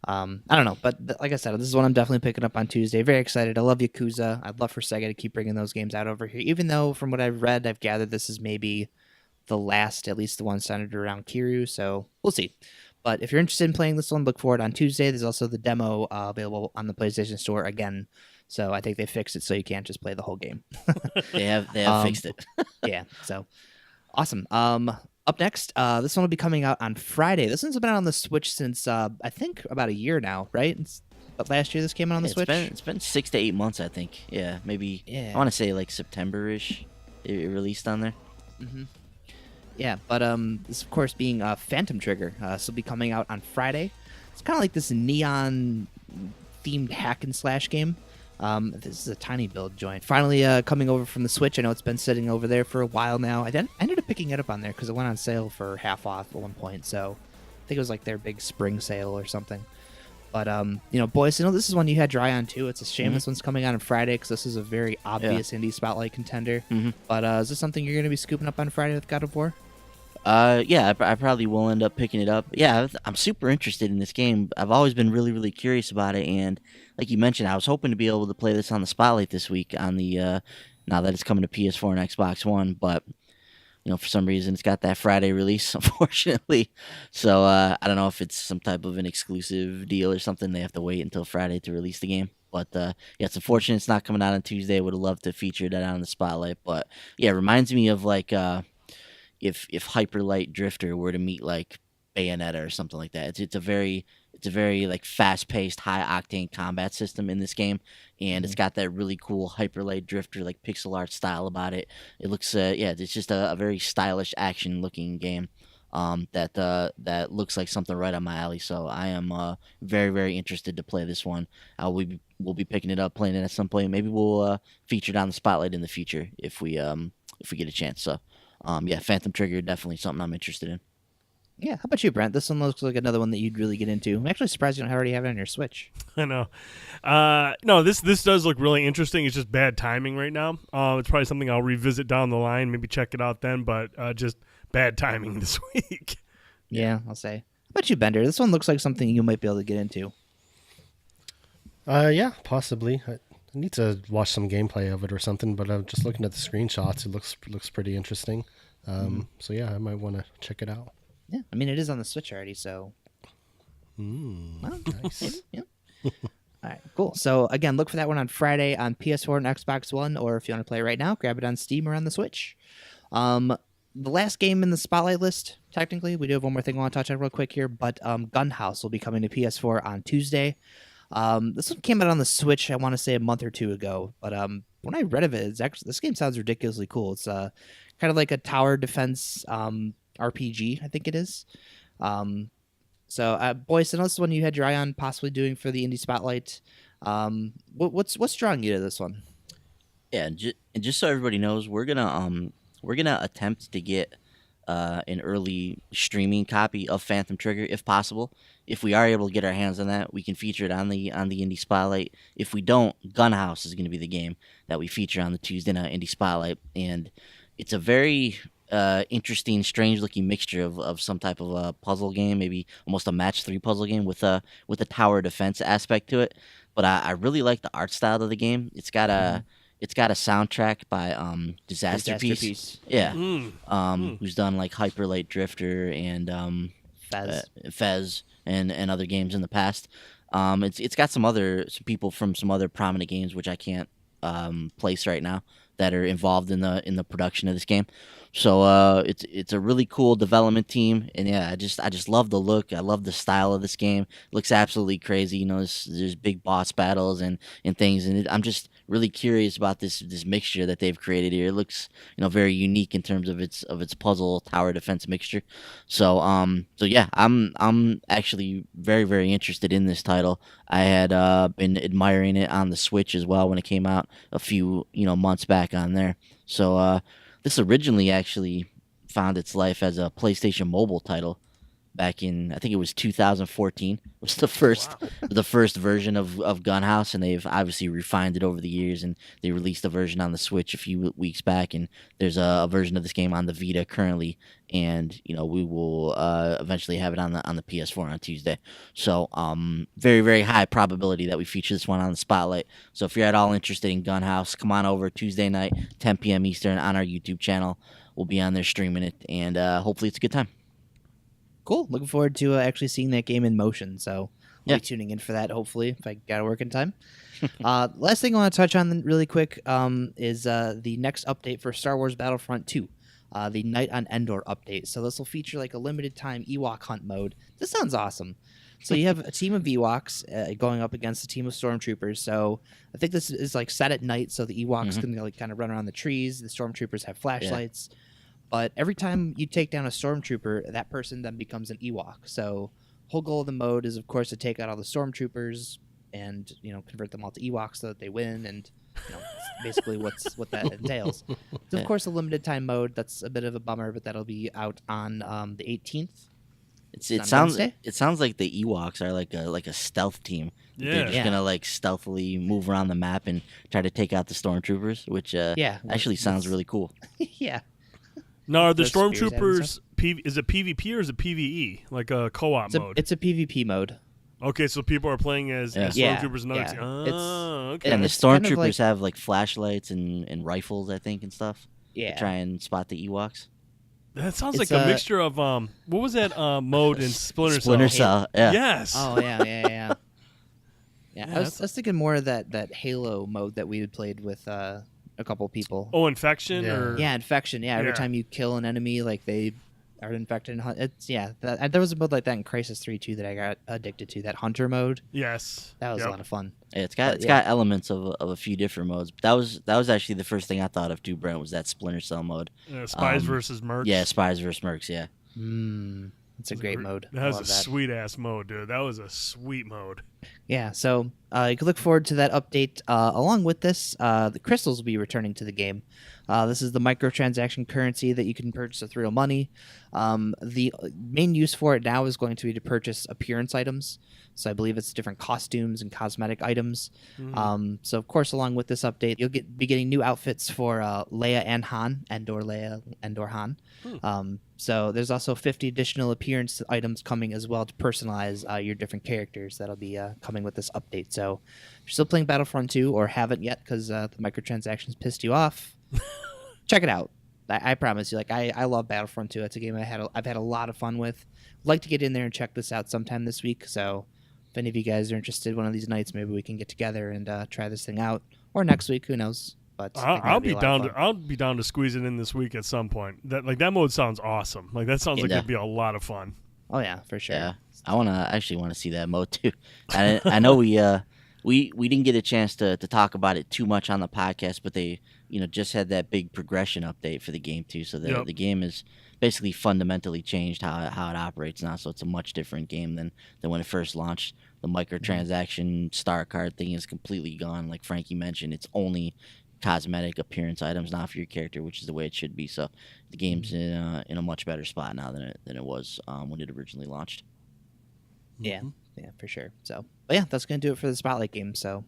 I don't know. But like I said, this is one I'm definitely picking up on Tuesday. Very excited. I love Yakuza. I'd love for Sega to keep bringing those games out over here, even though from what I've read, I've gathered this is maybe the last, at least the one centered around Kiryu, so we'll see. But if you're interested in playing this one, look for it on Tuesday. There's also the demo available on the PlayStation Store again. So I think they fixed it so you can't just play the whole game. They have fixed it. Yeah, so awesome. Up next, this one will be coming out on Friday. This one's been on the Switch since I think about a year now, right? But last year this came out on the Switch. It's been 6 to 8 months, I think. Yeah, maybe. Yeah. I want to say like September-ish. It released on there. Yeah, but this of course being Phantom Trigger. This will be coming out on Friday. It's kind of like this neon themed hack and slash game. This is a tiny build joint. Finally coming over from the Switch. I know it's been sitting over there for a while now. I ended up picking it up on there because it went on sale for half off at one point. So I think it was like their big spring sale or something. But, boys, this is one you had your eye on, too. It's a shame this one's coming out on Friday because this is a very obvious indie spotlight contender. But is this something you're going to be scooping up on Friday with God of War? Yeah, I probably will end up picking it up. Yeah, I'm super interested in this game. I've always been really, really curious about it. And like you mentioned, I was hoping to be able to play this on the Spotlight this week on the now that it's coming to PS4 and Xbox One. But for some reason, it's got that Friday release, unfortunately. So I don't know if it's some type of an exclusive deal or something. They have to wait until Friday to release the game. But yeah, it's unfortunate it's not coming out on Tuesday. I would have loved to feature that on the Spotlight. But yeah, it reminds me of like if Hyper Light Drifter were to meet like Bayonetta or something like that. It's a very like fast-paced, high-octane combat system in this game, and it's got that really cool Hyper Light Drifter like pixel art style about it. It looks it's just a very stylish action-looking game that looks like something right on my alley. So I am very, very interested to play this one. We'll be picking it up, playing it at some point. Maybe we'll feature it on the Spotlight in the future if we get a chance. So yeah, Phantom Trigger, definitely something I'm interested in. Yeah, how about you, Brent? This one looks like another one that you'd really get into. I'm actually surprised you don't already have it on your Switch. I know. No, this does look really interesting. It's just bad timing right now. It's probably something I'll revisit down the line, maybe check it out then, but just bad timing this week. Yeah, I'll say. How about you, Bender? This one looks like something you might be able to get into. Yeah, possibly. I need to watch some gameplay of it or something, but I'm just looking at the screenshots. It looks pretty interesting. So yeah, I might want to check it out. Yeah, I mean, it is on the Switch already, so. Well, nice. Yeah. All right, cool. So, again, look for that one on Friday on PS4 and Xbox One, or if you want to play it right now, grab it on Steam or on the Switch. The last game in the Spotlight list, technically, we do have one more thing I want to touch on real quick here, but Gunhouse will be coming to PS4 on Tuesday. This one came out on the Switch, I want to say, a month or two ago, but when I read of it, this game sounds ridiculously cool. It's kind of like a tower defense RPG, I think it is. So, boys, and this is one you had your eye on possibly doing for the Indie Spotlight. What's drawing you to this one? Yeah, and just so everybody knows, we're gonna attempt to get an early streaming copy of Phantom Trigger if possible. If we are able to get our hands on that, we can feature it on the Indie Spotlight. If we don't, Gunhouse is going to be the game that we feature on the Tuesday night Indie Spotlight, and it's a very interesting, strange-looking mixture of some type of a puzzle game, maybe almost a match 3 puzzle game with a tower defense aspect to it. But I really like the art style of the game. It's got a soundtrack by Disaster Piece. Yeah. Who's done like Hyper Light Drifter and Fez and other games in the past. It's got some people from some other prominent games which I can't place right now that are involved in the production of this game. So it's a really cool development team, and yeah, I just love the look. I love the style of this game. It looks absolutely crazy. There's big boss battles and things, and I'm just really curious about this mixture that they've created here. It looks very unique in terms of its puzzle tower defense mixture. So yeah, I'm actually very, very interested in this title. I had been admiring it on the Switch as well when it came out a few months back on there. So this originally actually found its life as a PlayStation Mobile title back in, I think it was 2014. It was the first version of Gunhouse, and they've obviously refined it over the years, and they released a version on the Switch a few weeks back, and there's a version of this game on the Vita currently, and we will eventually have it on the PS4 on Tuesday. So very, very high probability that we feature this one on the Spotlight. So if you're at all interested in Gunhouse, come on over Tuesday night, 10 p.m. Eastern on our YouTube channel. We'll be on there streaming it, and hopefully it's a good time. Cool. Looking forward to actually seeing that game in motion. So I'll be tuning in for that, hopefully, if I got to work in time. Last thing I want to touch on really quick is the next update for Star Wars Battlefront 2, the Night on Endor update. So this will feature like a limited time Ewok hunt mode. This sounds awesome. So you have a team of Ewoks going up against a team of Stormtroopers. So I think this is like set at night, so the Ewoks can like kind of run around the trees. The Stormtroopers have flashlights. But every time you take down a stormtrooper, that person then becomes an Ewok. So whole goal of the mode is, of course, to take out all the stormtroopers and convert them all to Ewoks so that they win, and basically what that entails. It's of course a limited time mode. That's a bit of a bummer, but that'll be out on the 18th. It sounds like the Ewoks are like a stealth team. Yeah. They're just gonna like stealthily move around the map and try to take out the stormtroopers, which actually sounds really cool. Yeah. Now, are the Those spears stormtroopers is it PvP or is it PvE, like a co-op mode? It's a PvP mode. Okay, so people are playing as stormtroopers and other team. Okay. And the It's kind of stormtroopers like- have like flashlights and rifles, I think, and stuff. Yeah. To try and spot the Ewoks. That sounds It's like a mixture of what was that mode in Splinter Cell? Splinter Cell, yeah. Yes. Oh yeah. Yeah, I was thinking more of that Halo mode that we had played with a couple people. Oh, infection or Yeah, infection. Yeah, every Yeah. time you kill an enemy, like they are infected. There was a mode like that in Crisis 3 too that I got addicted to. That hunter mode. yes. That was Yep. a lot of fun. Yeah, it's got elements of a few different modes. But that was actually the first thing I thought of too, Brent, was that Splinter Cell mode. Spies versus Mercs. Yeah, Spies versus Mercs. Yeah. It's a great mode. That I was love a that. sweet ass mode, dude. That was a sweet mode. Yeah, so you can look forward to that update. Along with this, the crystals will be returning to the game. This is the microtransaction currency that you can purchase with real money. The main use for it now is going to be to purchase appearance items. So I believe it's different costumes and cosmetic items. So of course, along with this update, you'll be getting new outfits for Leia and Han, Endor Leia, Endor Han. So there's also 50 additional appearance items coming as well to personalize your different characters. That'll be coming with this update. So if you're still playing Battlefront 2 or haven't yet because the microtransactions pissed you off, check it out. I promise you, like I love Battlefront 2. It's a game I've had a lot of fun with. I'd like to get in there and check this out sometime this week. So if any of you guys are interested, one of these nights, maybe we can get together and try this thing out, or next week. Who knows? But I'll be down to squeeze it in this week at some point. That mode sounds awesome. Like that sounds like it'd be a lot of fun. Oh yeah, for sure. Yeah, I actually want to see that mode too. I know we didn't get a chance to talk about it too much on the podcast, but they just had that big progression update for the game too. So the game is basically fundamentally changed how it operates now. So it's a much different game than when it first launched. The microtransaction star card thing is completely gone. Like Frankie mentioned, it's only cosmetic appearance items now for your character, which is the way it should be. So the game's in a much better spot now than it was when it originally launched. Yeah, for sure. So, but yeah, that's gonna do it for the Spotlight game. So,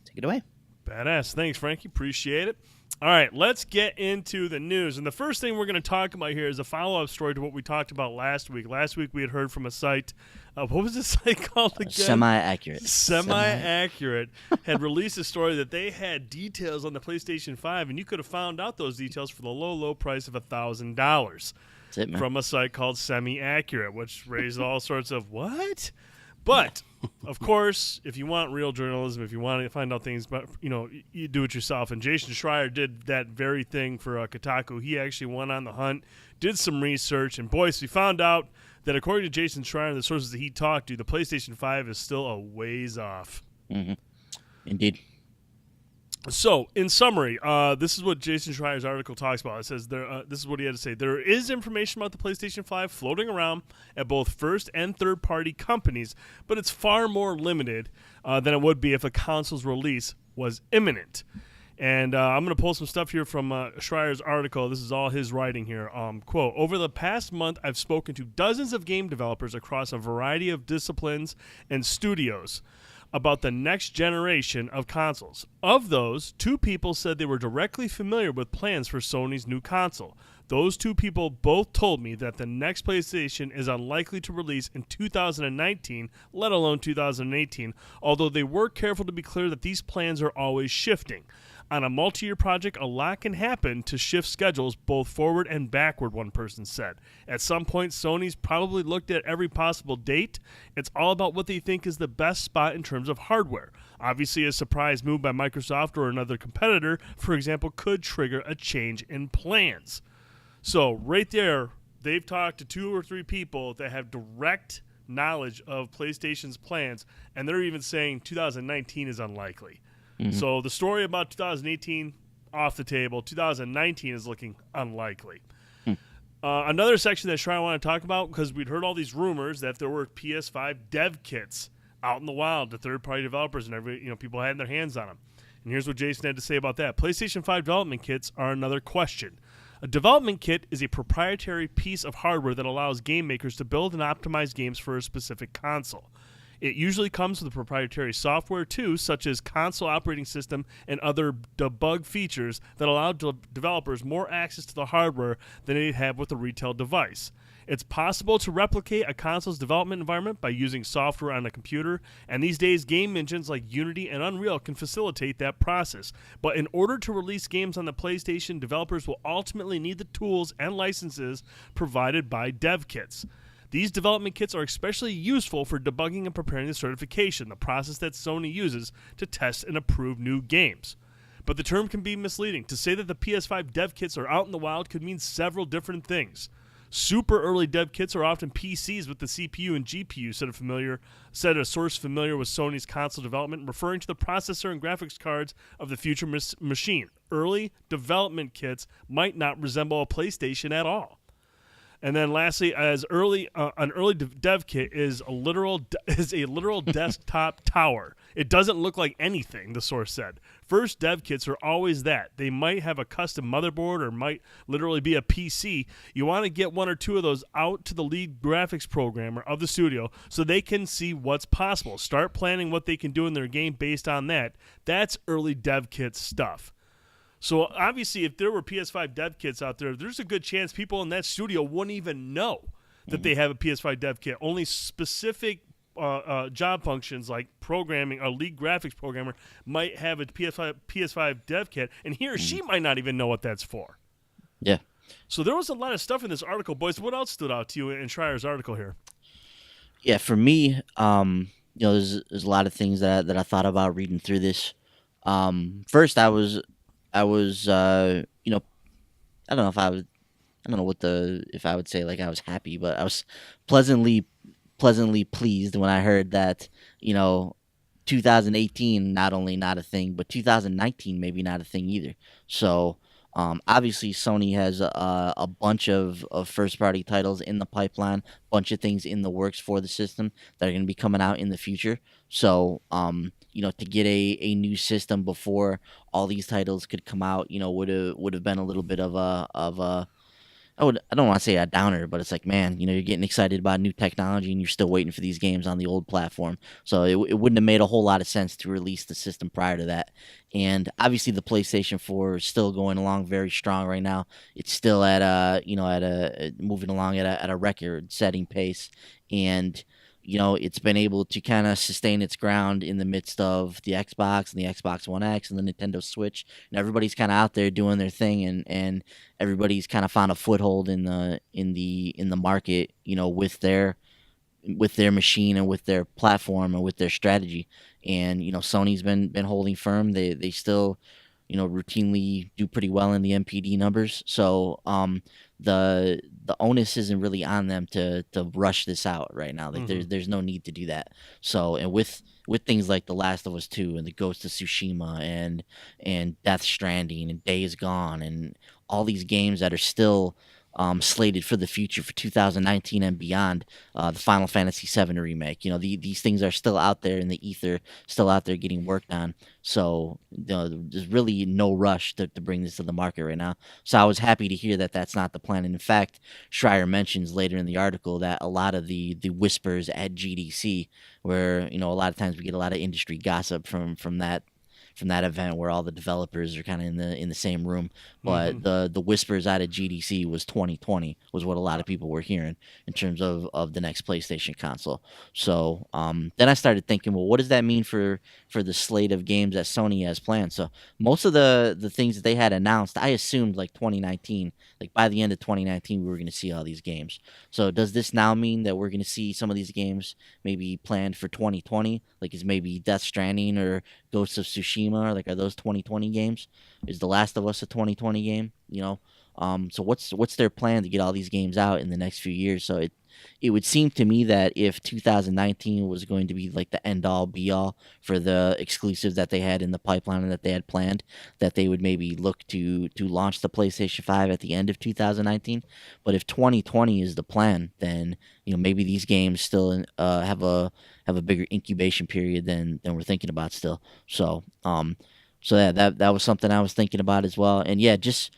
take it away. Badass. Thanks, Frankie. Appreciate it. All right, let's get into the news. And the first thing we're going to talk about here is a follow-up story to what we talked about last week. Last week we had heard from a site. What was the site called again? Semi-accurate. Semi-accurate had released a story that they had details on the PlayStation 5, and you could have found out those details for the low, low price of $1,000. That's it, man. From a site called Semi-Accurate, which raised all sorts of what? But, of course, if you want real journalism, if you want to find out things, but you do it yourself. And Jason Schreier did that very thing for Kotaku. He actually went on the hunt, did some research, and boys, we found out that according to Jason Schreier and the sources that he talked to, the PlayStation 5 is still a ways off. Mm-hmm. Indeed. So, in summary, this is what Jason Schreier's article talks about. It says this is what he had to say. There is information about the PlayStation 5 floating around at both first and third-party companies, but it's far more limited than it would be if a console's release was imminent. And I'm going to pull some stuff here from Schreier's article. This is all his writing here. Quote, over the past month, I've spoken to dozens of game developers across a variety of disciplines and studios about the next generation of consoles. Of those, 2 people said they were directly familiar with plans for Sony's new console. Those 2 people both told me that the next PlayStation is unlikely to release in 2019, let alone 2018, although they were careful to be clear that these plans are always shifting. On a multi-year project, a lot can happen to shift schedules both forward and backward, one person said. At some point, Sony's probably looked at every possible date. It's all about what they think is the best spot in terms of hardware. Obviously, a surprise move by Microsoft or another competitor, for example, could trigger a change in plans. So, right there, they've talked to 2 or 3 people that have direct knowledge of PlayStation's plans, and they're even saying 2019 is unlikely. So the story about 2018, off the table. 2019 is looking unlikely. Another section that I want to talk about, because we'd heard all these rumors that there were PS5 dev kits out in the wild to third-party developers and people had their hands on them. And here's what Jason had to say about that. PlayStation 5 development kits are another question. A development kit is a proprietary piece of hardware that allows game makers to build and optimize games for a specific console. It usually comes with proprietary software too, such as console operating system and other debug features that allow developers more access to the hardware than they'd have with a retail device. It's possible to replicate a console's development environment by using software on a computer, and these days game engines like Unity and Unreal can facilitate that process. But in order to release games on the PlayStation, developers will ultimately need the tools and licenses provided by dev kits. These development kits are especially useful for debugging and preparing the certification, the process that Sony uses to test and approve new games. But the term can be misleading. To say that the PS5 dev kits are out in the wild could mean several different things. Super early dev kits are often PCs with the CPU and GPU, said a source familiar with Sony's console development, referring to the processor and graphics cards of the future machine. Early development kits might not resemble a PlayStation at all. And then lastly, an early dev kit is a literal desktop tower. It doesn't look like anything, the source said. First dev kits are always that. They might have a custom motherboard or might literally be a PC. You want to get one or two of those out to the lead graphics programmer of the studio so they can see what's possible. Start planning what they can do in their game based on that. That's early dev kit stuff. So obviously, if there were PS5 dev kits out there, there's a good chance people in that studio wouldn't even know that they have a PS5 dev kit. Only specific job functions like programming, a lead graphics programmer might have a PS5 dev kit, and he or she might not even know what that's for. Yeah. So there was a lot of stuff in this article, boys. What else stood out to you in Schreier's article here? Yeah, for me, there's a lot of things that I thought about reading through this. First, I was I don't know if I would say like I was happy, but I was pleasantly pleased when I heard that, 2018 not only not a thing, but 2019 maybe not a thing either. So obviously Sony has a bunch of first party titles in the pipeline, bunch of things in the works for the system that are going to be coming out in the future. So to get a new system before all these titles could come out, would have been a little bit of a I don't want to say a downer, but it's like, man, you're getting excited about new technology and you're still waiting for these games on the old platform. So it wouldn't have made a whole lot of sense to release the system prior to that. And obviously the PlayStation 4 is still going along very strong right now. It's still at moving along at a record-setting pace, and it's been able to kind of sustain its ground in the midst of the Xbox and the Xbox One X and the Nintendo Switch. And everybody's kind of out there doing their thing, and everybody's kind of found a foothold in the market, with their machine and with their platform and with their strategy. And Sony's been holding firm. They still routinely do pretty well in the MPD numbers. So the onus isn't really on them to rush this out right now. Like there's no need to do that. So, and with things like The Last of Us 2 and the Ghost of Tsushima and Death Stranding and Days Gone and all these games that are still slated for the future for 2019 and beyond, the Final Fantasy VII remake. These things are still out there in the ether, still out there getting worked on. So there's really no rush to bring this to the market right now. So I was happy to hear that that's not the plan. And in fact, Schreier mentions later in the article that a lot of the whispers at GDC, where a lot of times we get a lot of industry gossip from that event where all the developers are kind of in the same room, but the whispers out of GDC was 2020 was what a lot of people were hearing in terms of the next PlayStation console. So then I started thinking, well, what does that mean for the slate of games that Sony has planned? So most of the things that they had announced, I assumed like 2019, like by the end of 2019 we were going to see all these games. So does this now mean that we're going to see some of these games maybe planned for 2020, like is maybe Death Stranding or Ghosts of Tsushima? Like, are those 2020 games? Is The Last of Us a 2020 game? So what's their plan to get all these games out in the next few years? So it would seem to me that if 2019 was going to be like the end all be all for the exclusives that they had in the pipeline and that they had planned, that they would maybe look to launch the PlayStation 5 at the end of 2019. But if 2020 is the plan, then maybe these games still have a bigger incubation period than we're thinking about still. So that was something I was thinking about as well. And yeah, just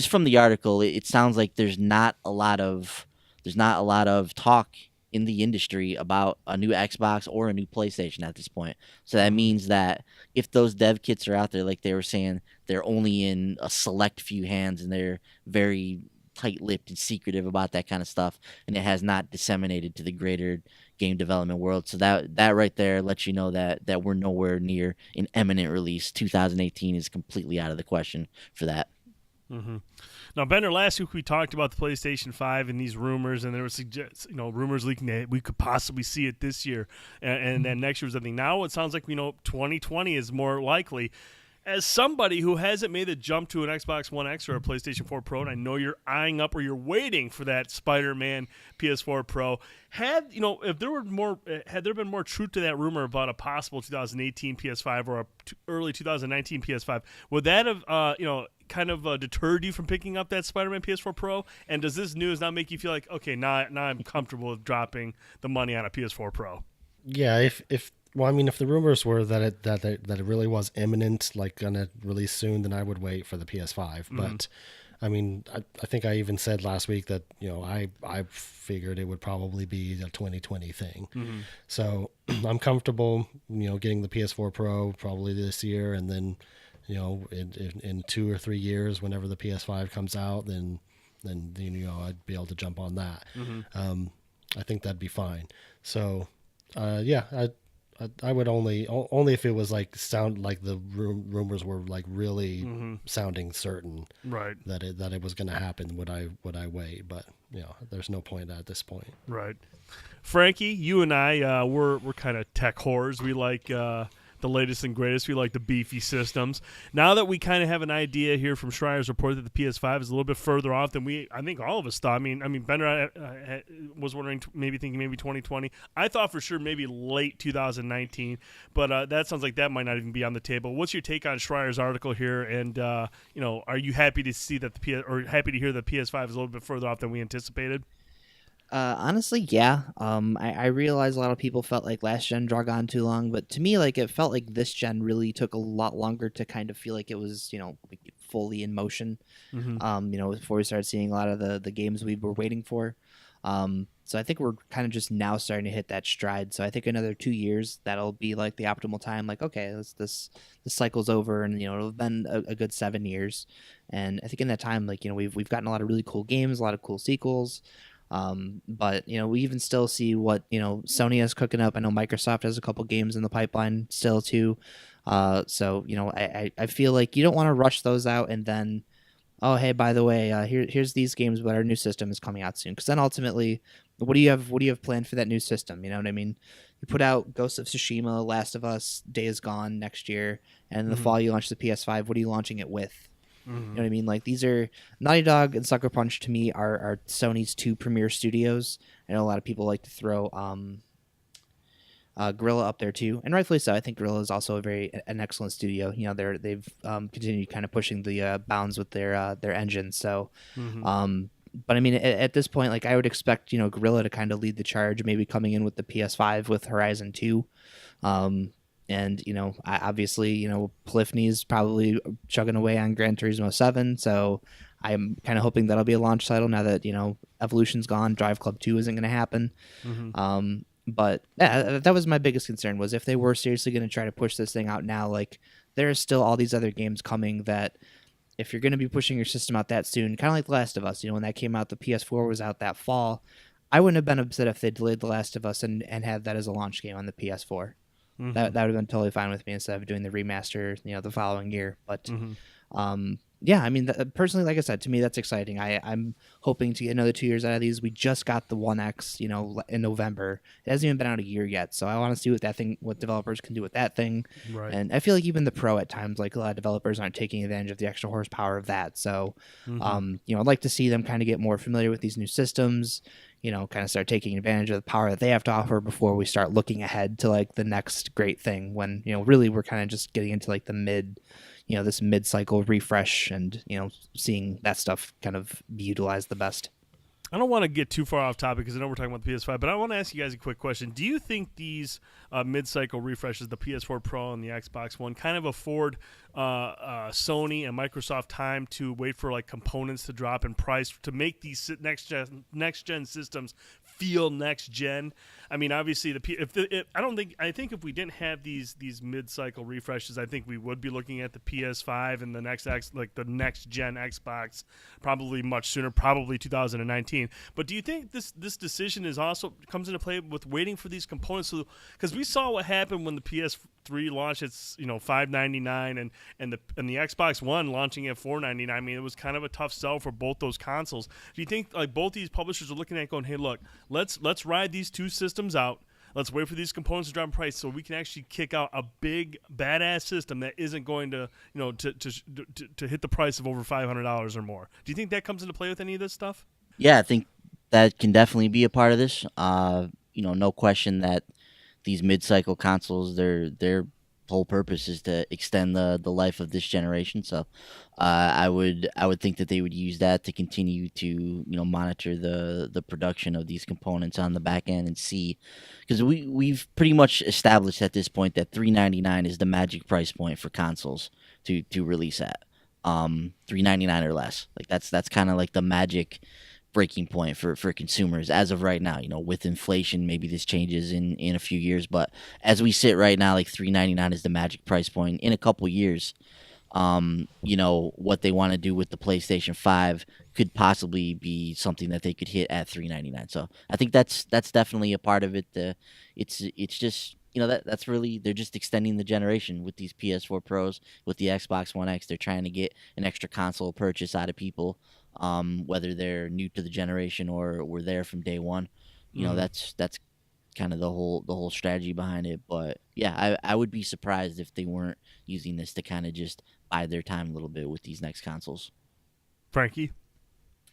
from the article, it sounds like there's not a lot of talk in the industry about a new Xbox or a new PlayStation at this point. So that means that if those dev kits are out there, like they were saying, they're only in a select few hands and they're very tight-lipped and secretive about that kind of stuff, and it has not disseminated to the greater game development world. So that right there lets you know that we're nowhere near an imminent release. 2018 is completely out of the question for that. Mm-hmm. Now, Bender, last week we talked about the PlayStation 5 and these rumors, and there were rumors leaking that we could possibly see it this year, and then next year was something. Now it sounds like 2020 is more likely. As somebody who hasn't made the jump to an Xbox One X or a PlayStation 4 Pro, and I know you're eyeing up or you're waiting for that Spider-Man PS4 Pro, had there been more truth to that rumor about a possible 2018 PS5 or a early 2019 PS5, would that have kind of deterred you from picking up that Spider-Man PS4 Pro? And does this news now make you feel like, okay, now I'm comfortable with dropping the money on a PS4 Pro? Yeah, if the rumors were that it really was imminent, like gonna release soon, then I would wait for the PS5. Mm-hmm. But I think I even said last week that I figured it would probably be a 2020 thing. Mm-hmm. So I'm comfortable, getting the PS4 Pro probably this year, and then in 2 or 3 years, whenever the PS5 comes out, then I'd be able to jump on that. Mm-hmm. I think that'd be fine. So I would only if it was like sound like the rumors were like really mm-hmm. sounding certain, right? That it was going to happen. Would I wait? But there's no point at this point, right? Frankie, you and I, we're kind of tech whores. We like the latest and greatest. We like the beefy systems. Now that we kind of have an idea here from Schreier's report that the PS5 is a little bit further off than I think all of us thought. I mean, Bender was wondering, thinking maybe 2020. I thought for sure maybe late 2019, but that sounds like that might not even be on the table. What's your take on Schreier's article here? And are you happy to see that happy to hear that PS5 is a little bit further off than we anticipated? Honestly, yeah. I realize a lot of people felt like last gen drug on too long, but to me, like, it felt like this gen really took a lot longer to kind of feel like it was, like fully in motion. Mm-hmm. Before we started seeing a lot of the games we were waiting for. So I think we're kind of just now starting to hit that stride. So I think another 2 years, that'll be like the optimal time. Like, okay, this cycle's over, and it'll have been a good 7 years. And I think in that time, like, we've gotten a lot of really cool games, a lot of cool sequels. But we even still see what Sony is cooking up. I know Microsoft has a couple games in the pipeline still too. So I feel like you don't want to rush those out and then, oh hey, by the way, here's these games, but our new system is coming out soon. Because then ultimately, what do you have planned for that new system? You know what I mean? You put out Ghost of Tsushima, Last of Us, Days Gone next year, and in the fall you launch the PS5. What are you launching it with? You know what I mean? Like, these are Naughty Dog and Sucker Punch to me are Sony's two premier studios. I know a lot of people like to throw Guerrilla up there too, and rightfully so. I think Guerrilla is also an excellent studio. They've continued kind of pushing the bounds with their engine. So, but I mean, at this point, like, I would expect Guerrilla to kind of lead the charge, maybe coming in with the PS5 with Horizon 2. And, obviously, Polyphony's probably chugging away on Gran Turismo 7. So I'm kind of hoping that'll be a launch title now that, Evolution's gone. Drive Club 2 isn't going to happen. Mm-hmm. But yeah, that was my biggest concern, was if they were seriously going to try to push this thing out now, like, there are still all these other games coming that if you're going to be pushing your system out that soon, kind of like The Last of Us, when that came out, the PS4 was out that fall. I wouldn't have been upset if they delayed The Last of Us and had that as a launch game on the PS4. Mm-hmm. That would have been totally fine with me instead of doing the remaster, the following year. But yeah, I mean, personally, like I said, to me, that's exciting. I'm hoping to get another 2 years out of these. We just got the One X, in November. It hasn't even been out a year yet, so I want to see what developers can do with that thing. Right. And I feel like even the Pro at times, like, a lot of developers aren't taking advantage of the extra horsepower of that. So, I'd like to see them kind of get more familiar with these new systems. kind of start taking advantage of the power that they have to offer before we start looking ahead to like the next great thing when, really we're kind of just getting into like the this mid-cycle refresh and, seeing that stuff kind of be utilized the best. I don't want to get too far off topic because I know we're talking about the PS5, but I want to ask you guys a quick question. Do you think these mid-cycle refreshes, the PS4 Pro and the Xbox One, kind of afford Sony and Microsoft time to wait for like components to drop in price to make these next gen systems feel next gen? I mean, obviously, I think if we didn't have these mid-cycle refreshes, I think we would be looking at the PS5 and the next gen Xbox probably much sooner, probably 2019. But do you think this decision is also comes into play with waiting for these components? Because we saw what happened when the PS3 launched its $599 and the Xbox One launching at $499. I mean, it was kind of a tough sell for both those consoles. Do you think like both these publishers are looking at it going, hey, look, let's ride these two systems out. Let's wait for these components to drop in price so we can actually kick out a big badass system that isn't going to to hit the price of over $500 or more. Do you think that comes into play with any of this stuff? Yeah, I think that can definitely be a part of this. No question that these mid-cycle consoles, their whole purpose is to extend the life of this generation. So, I would think that they would use that to continue to monitor the production of these components on the back end and see, because we've pretty much established at this point that $399 is the magic price point for consoles to release at. $399 or less. Like that's kind of like the magic breaking point for consumers as of right now. With inflation, maybe this changes in a few years, but as we sit right now, like $399 is the magic price point. In a couple years, what they want to do with the PlayStation 5 could possibly be something that they could hit at $399. So I think that's definitely a part of it. It's just that's really, they're just extending the generation with these PS4 Pros, with the Xbox One X. They're trying to get an extra console purchase out of people, whether they're new to the generation or were there from day one. That's kind of the whole strategy behind it. But yeah, I would be surprised if they weren't using this to kind of just bide their time a little bit with these next consoles. Frankie?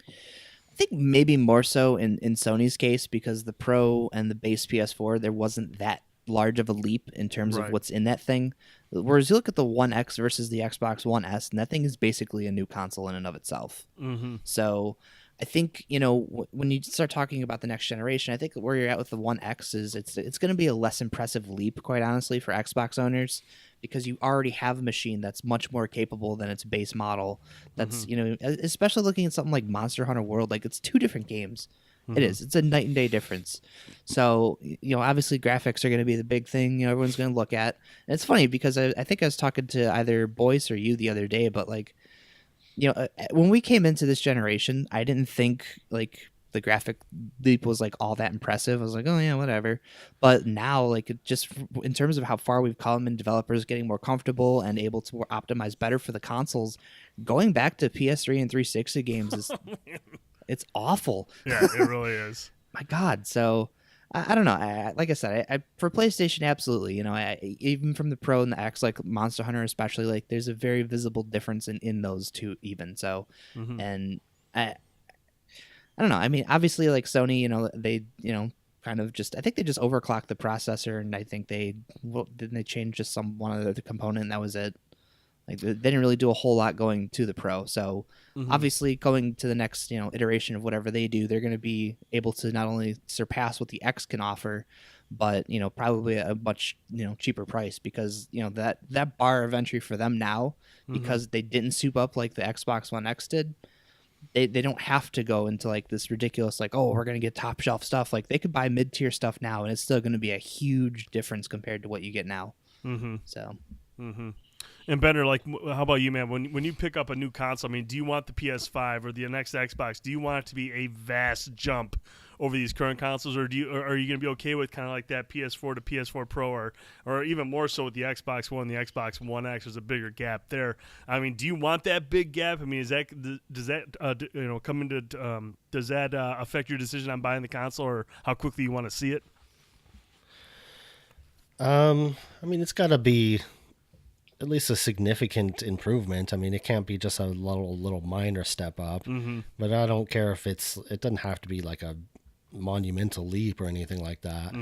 I think maybe more so in Sony's case, because the Pro and the base PS4, there wasn't that large of a leap in terms of what's in that thing. Whereas you look at the One X versus the Xbox One S, and that thing is basically a new console in and of itself. Mm-hmm. So I think, when you start talking about the next generation, I think where you're at with the One X is it's going to be a less impressive leap, quite honestly, for Xbox owners, because you already have a machine that's much more capable than its base model. That's, especially looking at something like Monster Hunter World, like it's two different games. Mm-hmm. It is. It's a night and day difference. So, obviously graphics are going to be the big thing, everyone's going to look at. And it's funny because I think I was talking to either Boyce or you the other day, but like, when we came into this generation, I didn't think like the graphic leap was like all that impressive. I was like, oh yeah, whatever. But now, like, it just in terms of how far we've come and developers getting more comfortable and able to optimize better for the consoles, going back to PS3 and 360 games is it's awful. Yeah, it really is. My God. So I don't know. Like I said, I for PlayStation, absolutely. Even from the Pro and the X, like Monster Hunter especially, like there's a very visible difference in those two even. So, and I don't know. I mean, obviously, like Sony, they, kind of just, I think they just overclocked the processor, and I think didn't they change just one other component, and that was it. Like they didn't really do a whole lot going to the Pro. So obviously going to the next, iteration of whatever they do, they're going to be able to not only surpass what the X can offer, but, probably a much, cheaper price, because, that bar of entry for them now, because they didn't soup up like the Xbox One X did, they don't have to go into like this ridiculous, like, oh, we're going to get top shelf stuff. Like they could buy mid-tier stuff now and it's still going to be a huge difference compared to what you get now. So. And Banner, like, how about you, man? When you pick up a new console, I mean, do you want the PS5 or the next Xbox? Do you want it to be a vast jump over these current consoles, or are you going to be okay with kind of like that PS4 to PS4 Pro, or even more so with the Xbox One, the Xbox One X? There's a bigger gap there. I mean, do you want that big gap? I mean, does that come into does that affect your decision on buying the console, or how quickly you want to see it? I mean, it's got to be at least a significant improvement. I mean, it can't be just a little minor step up. But I don't care if it doesn't have to be like a monumental leap or anything like that.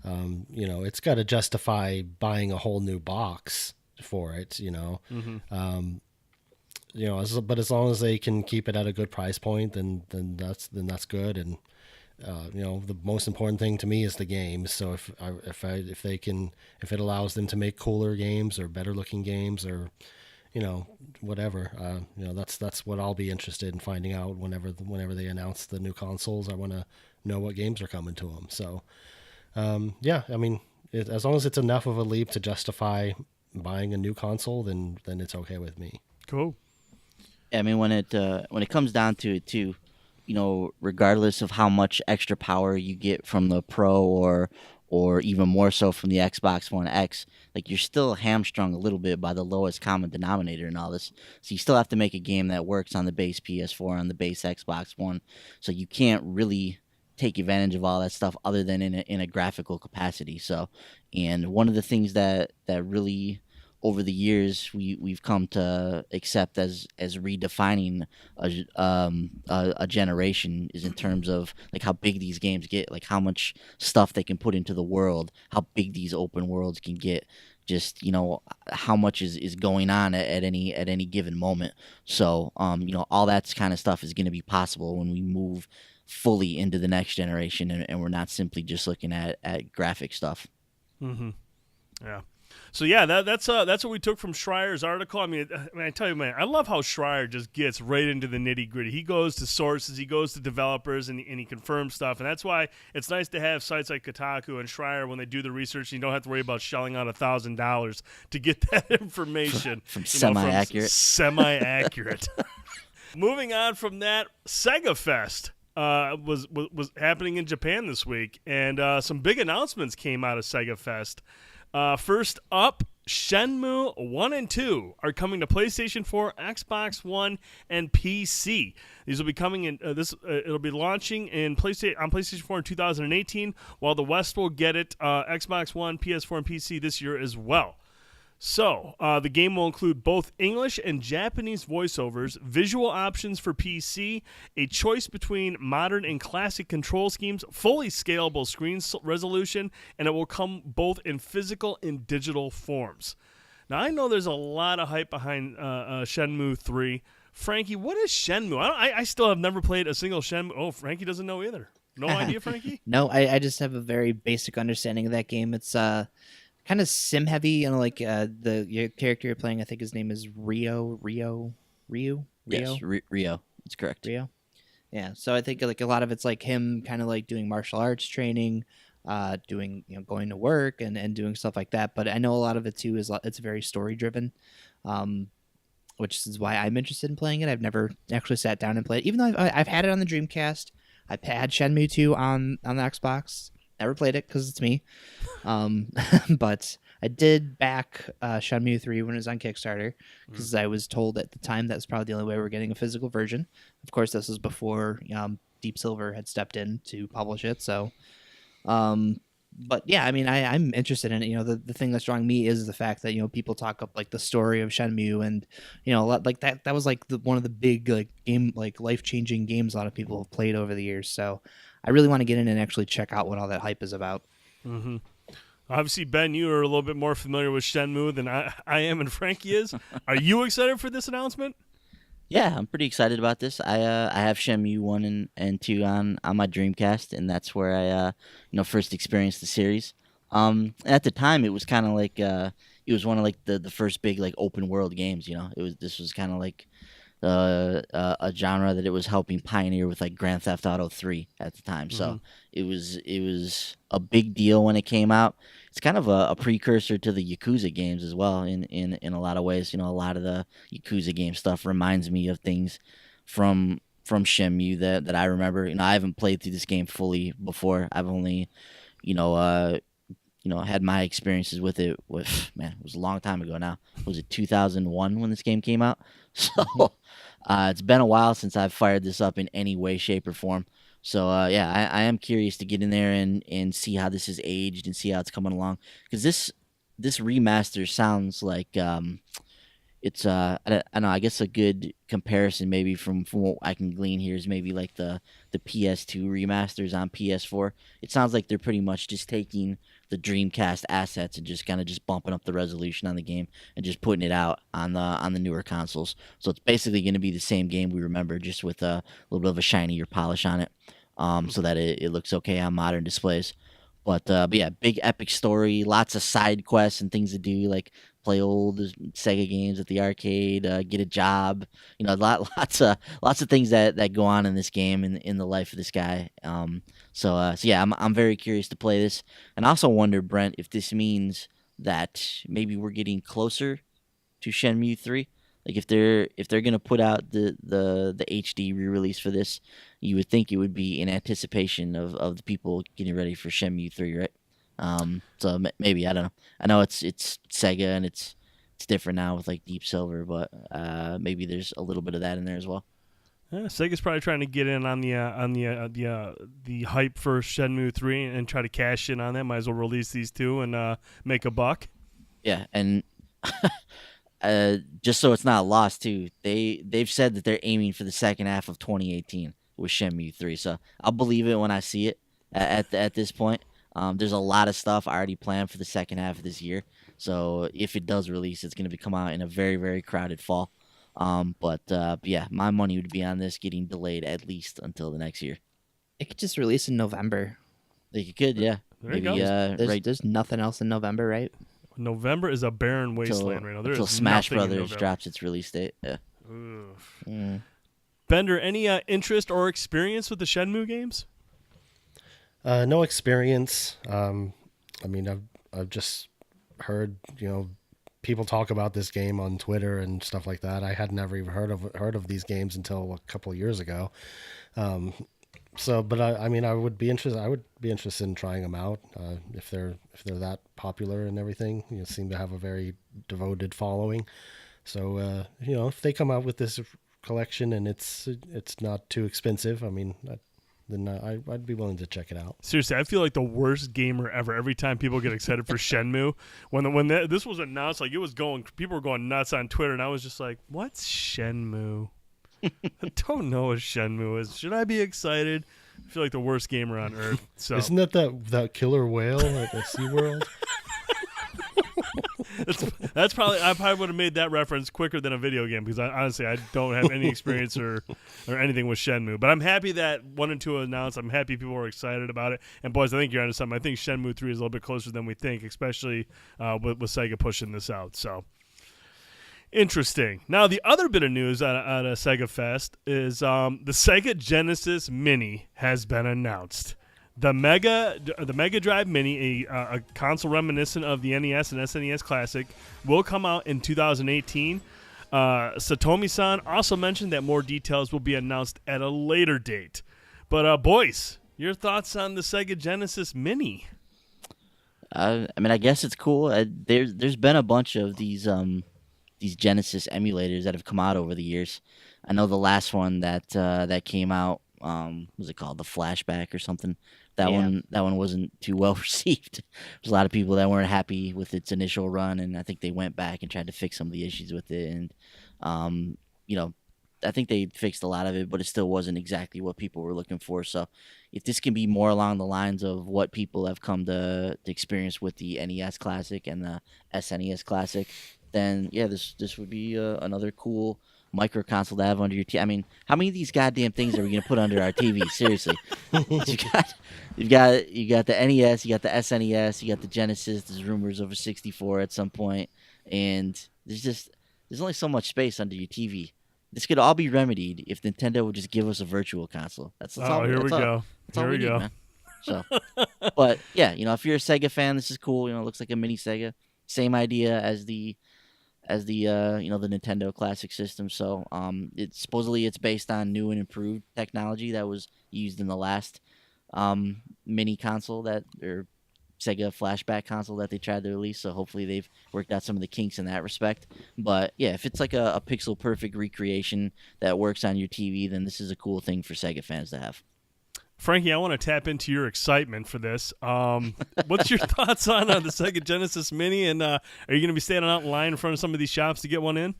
It's got to justify buying a whole new box for it. But as long as they can keep it at a good price point, then that's good. And the most important thing to me is the games. So if it allows them to make cooler games or better looking games or whatever, that's what I'll be interested in finding out whenever they announce the new consoles. I want to know what games are coming to them. So as long as it's enough of a leap to justify buying a new console, then it's okay with me. Cool. I mean, when it comes down to it too, regardless of how much extra power you get from the Pro or even more so from the Xbox One X, like you're still hamstrung a little bit by the lowest common denominator and all this. So you still have to make a game that works on the base PS4, on the base Xbox One. So you can't really take advantage of all that stuff other than in a graphical capacity. So, and one of the things that really over the years we've come to accept as redefining a generation is in terms of like how big these games get, like how much stuff they can put into the world, how big these open worlds can get, just how much is going on at any given moment. So all that kind of stuff is going to be possible when we move fully into the next generation and we're not simply just looking at graphic stuff. Yeah. So yeah, that's what we took from Schreier's article. I mean, I tell you, man, I love how Schreier just gets right into the nitty gritty. He goes to sources, he goes to developers, and he confirms stuff. And that's why it's nice to have sites like Kotaku and Schreier when they do the research. You don't have to worry about shelling out $1,000 to get that information from semi-accurate. Semi-accurate. Moving on from that, Sega Fest was happening in Japan this week, and some big announcements came out of Sega Fest. First up, Shenmue I and II are coming to PlayStation 4, Xbox One, and PC. These will be coming in. It'll be launching on PlayStation 4 in 2018, while the West will get it Xbox One, PS4, and PC this year as well. So, the game will include both English and Japanese voiceovers, visual options for PC, a choice between modern and classic control schemes, fully scalable screen resolution, and it will come both in physical and digital forms. Now, I know there's a lot of hype behind Shenmue 3. Frankie, what is Shenmue? I still have never played a single Shenmue. Oh, Frankie doesn't know either. No idea, Frankie? No, I just have a very basic understanding of that game. It's kind of sim heavy, your character you're playing, I think his name is Ryu. Yes, Rio. That's correct. Rio. Yeah. So I think like a lot of it's like him kind of like doing martial arts training, doing going to work and doing stuff like that. But I know a lot of it too is it's very story driven, which is why I'm interested in playing it. I've never actually sat down and played it, even though I've had it on the Dreamcast. I've had Shenmue II on the Xbox. Never played it because it's me. But I did back Shenmue 3 when it was on Kickstarter because I was told at the time that's probably the only way we're getting a physical version. Of course, this was before Deep Silver had stepped in to publish it. So, but yeah, I mean, I'm interested in it. The thing that's drawing me is the fact that, people talk up like the story of Shenmue and, a lot like that was like one of the big like game, like life-changing games a lot of people have played over the years. So I really want to get in and actually check out what all that hype is about. Mm-hmm. Obviously, Ben, you are a little bit more familiar with Shenmue than I am and Frankie is. Are you excited for this announcement? Yeah, I'm pretty excited about this. I have Shenmue 1 and 2 on my Dreamcast, and that's where I first experienced the series. At the time, it was kind of like it was one of like the first big like open world games. This was kind of like a genre that it was helping pioneer with like Grand Theft Auto 3 at the time. So it was a big deal when it came out. It's kind of a precursor to the Yakuza games as well in a lot of ways. A lot of the Yakuza game stuff reminds me of things from Shenmue that I remember. I haven't played through this game fully before. I've only had my experiences with it it was a long time ago now. Was it 2001 when this game came out? So it's been a while since I've fired this up in any way, shape, or form. So yeah, I am curious to get in there and see how this is aged and see how it's coming along. Because this remaster sounds like it's I don't know, I guess a good comparison maybe from what I can glean here is maybe like the PS2 remasters on PS4. It sounds like they're pretty much just taking the Dreamcast assets and just kind of just bumping up the resolution on the game and just putting it out on the newer consoles. So it's basically going to be the same game we remember, just with a little bit of a shinier polish on it, so that it looks okay on modern displays. But yeah, big epic story, lots of side quests and things to do, like play old Sega games at the arcade, get a job, lots of things that go on in this game in the life of this guy. So yeah, I'm very curious to play this, and I also wonder, Brent, if this means that maybe we're getting closer to Shenmue 3. Like if they're gonna put out the HD re-release for this, you would think it would be in anticipation of the people getting ready for Shenmue 3, right? So maybe, I don't know. I know it's Sega and it's different now with like Deep Silver, but maybe there's a little bit of that in there as well. Yeah, Sega's probably trying to get in on the hype for Shenmue 3 and try to cash in on that. Might as well release these two and make a buck. Yeah, and just so it's not lost too, they've said that they're aiming for the second half of 2018 with Shenmue 3. So I'll believe it when I see it at this point. There's a lot of stuff already planned for the second half of this year. So if it does release, it's going to come out in a very, very crowded fall. But yeah, my money would be on this getting delayed at least until the next year. It could just release in November. They could, yeah. There you Maybe, go. There's nothing else in November, right? November is a barren wasteland right now. There Until is Smash nothing in Brothers November. drops its release date. Yeah. Bender, any interest or experience with the Shenmue games? No experience. I mean, I've just heard people talk about this game on Twitter and stuff like that. I had never even heard of these games until a couple of years ago. But I mean, I would be interested in trying them out if they're that popular and everything. Seem to have a very devoted following. So if they come out with this collection and it's not too expensive, I mean, then I'd be willing to check it out. Seriously, I feel like the worst gamer ever. Every time people get excited for Shenmue, when this was announced, like people were going nuts on Twitter, and I was just like, "What's Shenmue? I don't know what Shenmue is. Should I be excited?" I feel like the worst gamer on earth. So isn't that killer whale at SeaWorld? I probably would have made that reference quicker than a video game because honestly I don't have any experience or anything with Shenmue. But I'm happy that 1 and 2 announced. I'm happy people are excited about it. And boys, I think you're onto something. I think Shenmue 3 is a little bit closer than we think, especially with Sega pushing this out. So interesting. Now the other bit of news out of Sega Fest is the Sega Genesis Mini has been announced. The Mega Drive Mini, a console reminiscent of the NES and SNES Classic, will come out in 2018. Satomi-san also mentioned that more details will be announced at a later date. But boys, your thoughts on the Sega Genesis Mini? I mean, I guess it's cool. There's been a bunch of these Genesis emulators that have come out over the years. I know the last one that came out, was it called the Flashback or something? That one wasn't too well received. There's a lot of people that weren't happy with its initial run, and I think they went back and tried to fix some of the issues with it. And I think they fixed a lot of it, but it still wasn't exactly what people were looking for. So if this can be more along the lines of what people have come to experience with the NES Classic and the SNES Classic, then yeah, this would be another cool micro console to have under your TV. I mean, how many of these goddamn things are we gonna put under our TV? Seriously, you've got the NES, you got the SNES, you got the Genesis. There's rumors of a 64 at some point, and there's only so much space under your TV. This could all be remedied if Nintendo would just give us a virtual console. That's all. Here we go. That's all we need, man. So, but yeah, if you're a Sega fan, this is cool. It looks like a mini Sega. Same idea as the the Nintendo Classic System. So it's supposedly based on new and improved technology that was used in the last mini console or Sega Flashback console that they tried to release. So hopefully they've worked out some of the kinks in that respect. But yeah, if it's like a pixel perfect recreation that works on your TV, then this is a cool thing for Sega fans to have. Frankie, I want to tap into your excitement for this. What's your thoughts on the Sega Genesis Mini? And are you going to be standing out in line in front of some of these shops to get one in?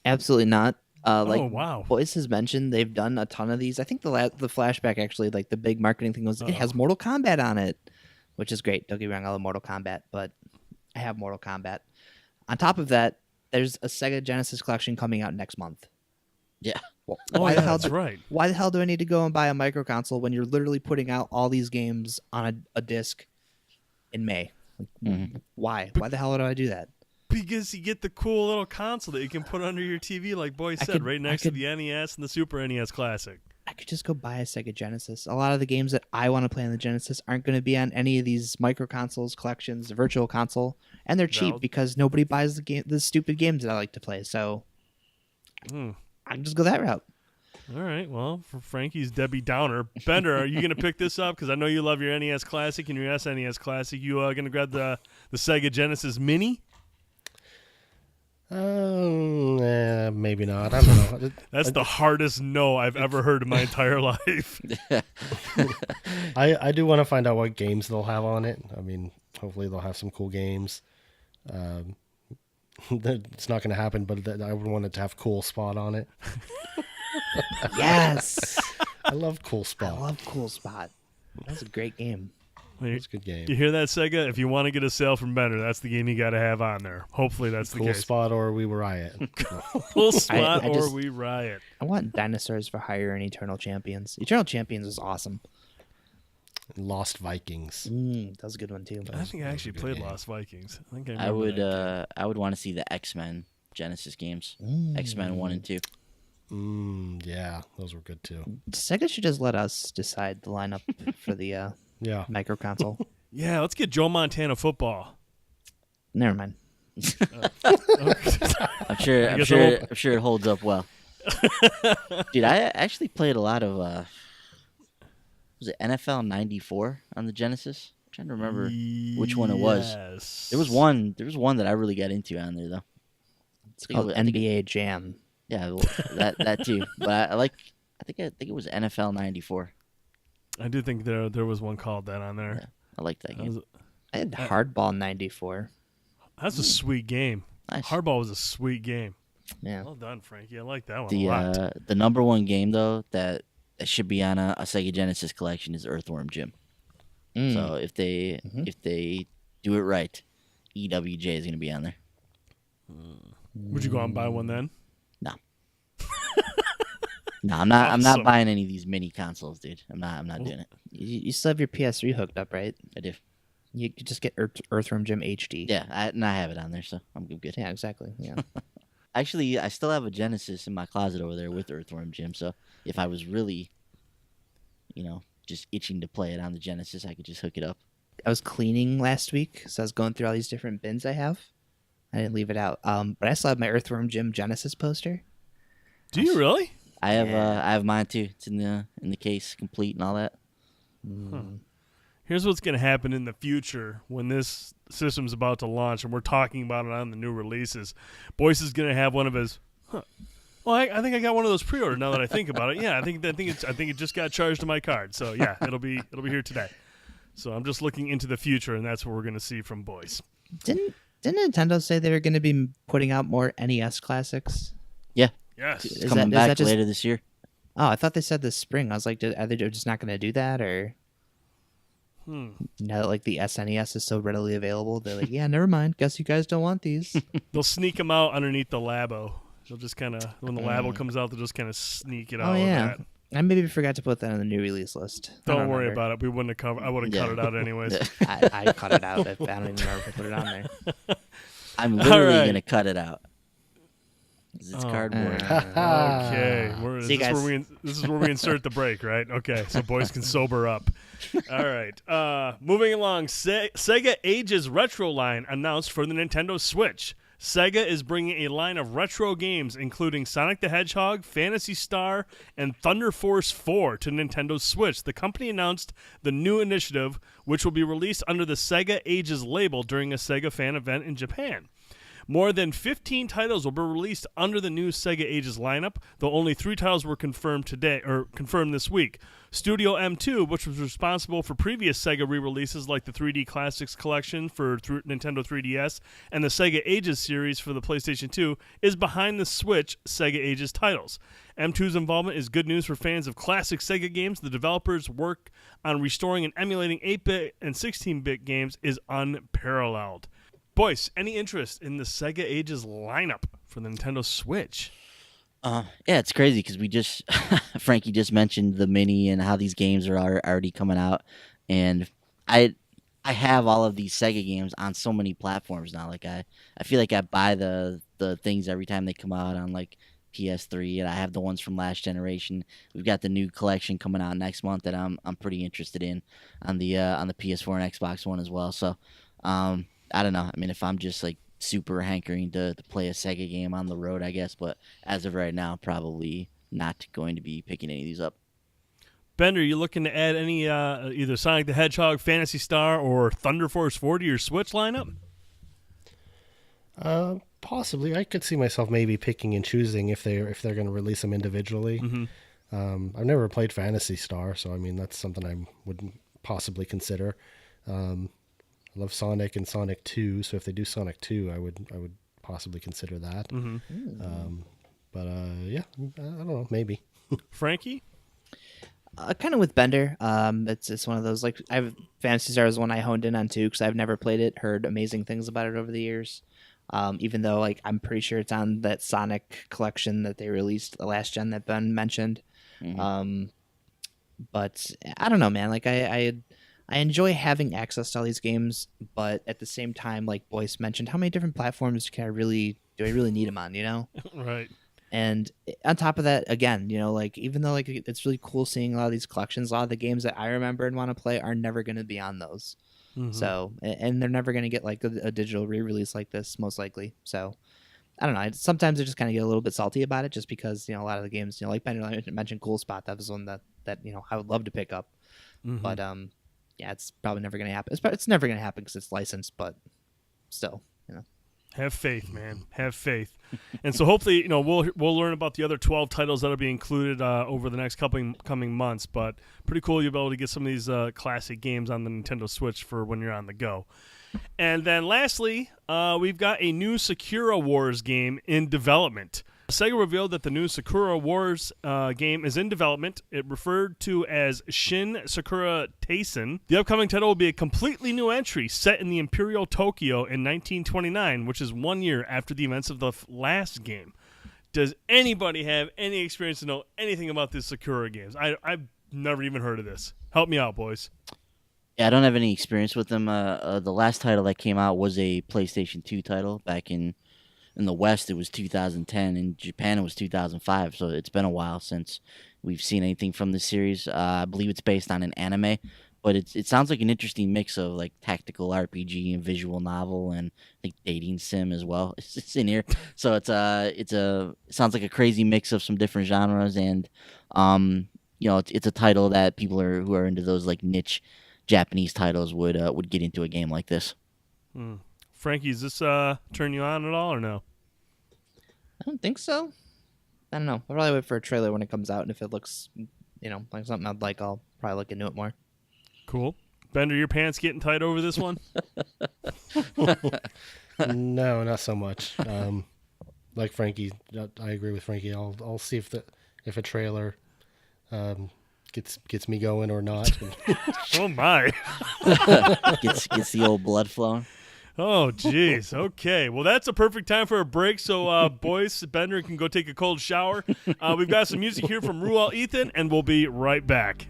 Absolutely not. Like Oh, wow. Boyce has mentioned, they've done a ton of these. I think the flashback actually, like the big marketing thing was it has Mortal Kombat on it, which is great. Don't get me wrong, I love Mortal Kombat, but I have Mortal Kombat. On top of that, there's a Sega Genesis collection coming out next month. Yeah. Oh, Why yeah, the hell that's right. Why the hell do I need to go and buy a micro console when you're literally putting out all these games on a disc in May? Like, Why? Why the hell do I do that? Because you get the cool little console that you can put under your TV, like Boy said, right next to the NES and the Super NES Classic. I could just go buy a Sega Genesis. A lot of the games that I want to play on the Genesis aren't going to be on any of these micro consoles collections, the virtual console, and they're cheap because nobody buys the stupid games that I like to play. So I can just go that route. All right. Well, for Frankie's Debbie Downer, Bender, are you going to pick this up? Because I know you love your NES Classic and your SNES Classic. You going to grab the Sega Genesis Mini? Maybe not. I don't know. That's the hardest no I've ever heard in my entire life. I do want to find out what games they'll have on it. I mean, hopefully they'll have some cool games. It's not going to happen, but I would want it to have Cool Spot on it. Yes. I love Cool Spot. I love Cool Spot. That's a great game. It's a good game. You hear that, Sega? If you want to get a sale from Bender, that's the game you got to have on there. Hopefully that's the Cool case. Spot or We Were Riot. Cool Spot I or just- We Riot. I want Dinosaurs for Hire and Eternal Champions. Eternal Champions is awesome. Lost Vikings. That was a good one too. I think I actually a good played game. Lost Vikings. I think I would that. I would want to see the X-Men Genesis games. X-Men 1 and 2. Yeah, those were good too. Sega should just let us decide the lineup for the Yeah. micro console. Yeah, let's get Joe Montana football. Never mind. I'm sure it holds up well. Dude, I actually played a lot of was it NFL 94 on the Genesis? I'm trying to remember which one it was. Yes. There was one that I really got into on there though. It's called I think NBA Jam. Yeah, well, that too. But I think it was NFL 94. I do think there was one called that on there. Yeah, I like that game. I had Hardball 94. That's a sweet game. Nice. Hardball was a sweet game. Yeah. Well done, Frankie. I like that one a lot. The number one game though that should be on a Sega Genesis collection is Earthworm Jim. So if they do it right, EWJ is going to be on there. Would you go out and buy one then? No. No, I'm not. I'm Awesome. not buying any of these mini consoles, dude. I'm not doing it. You still have your PS3 hooked up, right? I do. You could just get Earthworm Jim HD. Yeah, I have it on there, so I'm good. Yeah, exactly. Yeah. Actually, I still have a Genesis in my closet over there with Earthworm Jim. So if I was really, just itching to play it on the Genesis, I could just hook it up. I was cleaning last week, so I was going through all these different bins I have. I didn't leave it out. But I still have my Earthworm Jim Genesis poster. Do you really? I have mine too. It's in the case, complete and all that. Here's what's going to happen in the future when this system's about to launch and we're talking about it on the new releases. Boyce is going to have one of his. Well, I think I got one of those pre-ordered. Now that I think about it, yeah, I think it just got charged to my card. So yeah, it'll be here today. So I'm just looking into the future, and that's what we're going to see from Boyce. Didn't Nintendo say they were going to be putting out more NES classics? Yeah, Yes. it's Is coming that back just- later this year. Oh, I thought they said this spring. I was like, are they just not going to do that, or now that like the SNES is so readily available, they're like, yeah, never mind. Guess you guys don't want these. They'll sneak them out underneath the Labo. They'll just kind of, when the Labo comes out, they'll just kind of sneak it out. Oh with yeah, that. I maybe forgot to put that on the new release list. Don't worry about it. We wouldn't have covered. I would have cut it out anyways. I cut it out. I don't even remember if I put it on there. I'm literally right. gonna cut it out. 'Cause it's cardboard. Okay. See you guys. This is where we insert the break, right? Okay, so boys can sober up. All right. Moving along, Sega Ages Retro line announced for the Nintendo Switch. Sega is bringing a line of retro games, including Sonic the Hedgehog, Phantasy Star, and Thunder Force 4 to Nintendo Switch. The company announced the new initiative, which will be released under the Sega Ages label during a Sega fan event in Japan. More than 15 titles will be released under the new Sega Ages lineup, though only 3 titles were confirmed this week. Studio M2, which was responsible for previous Sega re-releases like the 3D Classics Collection for Nintendo 3DS and the Sega Ages series for the PlayStation 2, is behind the Switch Sega Ages titles. M2's involvement is good news for fans of classic Sega games. The developers' work on restoring and emulating 8-bit and 16-bit games is unparalleled. Boys, any interest in the Sega Ages lineup for the Nintendo Switch? Yeah, it's crazy because Frankie just mentioned the Mini and how these games are already coming out, and I have all of these Sega games on so many platforms now. Like I feel like I buy the things every time they come out on like PS3, and I have the ones from last generation. We've got the new collection coming out next month that I'm pretty interested in on the PS4 and Xbox One as well. So I don't know. I mean, if I'm just like super hankering to play a Sega game on the road, I guess, but as of right now, probably not going to be picking any of these up. Bender, you looking to add any either Sonic the Hedgehog, Phantasy Star, or Thunder Force 4 to your Switch lineup? Possibly. I could see myself maybe picking and choosing if they're going to release them individually. Mm-hmm. I've never played Phantasy Star, so I mean that's something I would possibly consider. I love Sonic and Sonic 2, so if they do Sonic 2, I would possibly consider that. Mm-hmm. Yeah, I don't know, maybe. Frankie? Kind of with Bender. It's one of those, like, Phantasy Star is one I honed in on too because I've never played it, heard amazing things about it over the years. Even though like I'm pretty sure it's on that Sonic collection that they released the last gen that Ben mentioned. Mm-hmm. But I don't know, man. Like I enjoy having access to all these games, but at the same time, like Boyce mentioned, how many different platforms do I really need them on? You know, Right. And on top of that, again, you know, like even though like it's really cool seeing a lot of these collections, a lot of the games that I remember and want to play are never going to be on those. Mm-hmm. So, and they're never going to get like a digital re-release like this, most likely. So, I don't know. Sometimes I just kind of get a little bit salty about it, just because you know a lot of the games, you know, like Ben mentioned, Cool Spot. That was one that you know I would love to pick up, Mm-hmm. but yeah, it's probably never going to happen. It's never going to happen because it's licensed, but still, you know. Have faith, man. Have faith. And so hopefully, you know, we'll learn about the other 12 titles that'll be included over the next coming months. But pretty cool you'll be able to get some of these classic games on the Nintendo Switch for when you're on the go. And then lastly, we've got a new Sakura Wars game in development. Sega revealed that the new Sakura Wars game is in development. It referred to as Shin Sakura Taisen. The upcoming title will be a completely new entry set in the Imperial Tokyo in 1929, which is 1 year after the events of the last game. Does anybody have any experience to know anything about these Sakura games? I've never even heard of this. Help me out, boys. Yeah, I don't have any experience with them. The last title that came out was a PlayStation 2 title back in the West. It was 2010. In Japan, it was 2005. So it's been a while since we've seen anything from this series. I believe it's based on an anime, but it sounds like an interesting mix of like tactical RPG and visual novel and like dating sim as well. It's in here, so it sounds like a crazy mix of some different genres, and you know, it's a title that people who are into those like niche Japanese titles would get into a game like this. Frankie, does this turn you on at all or no? I don't think so. I don't know. I'll probably wait for a trailer when it comes out, and if it looks, you know, like something I'd like, I'll probably look into it more. Cool. Bender, your pants getting tight over this one? No, not so much. Like Frankie, I agree with Frankie. I'll see if a trailer gets me going or not. Oh my! gets the old blood flowing. Oh, jeez. Okay. Well, that's a perfect time for a break. So, boys, Bender can go take a cold shower. We've got some music here from Ruel Ethan, and we'll be right back.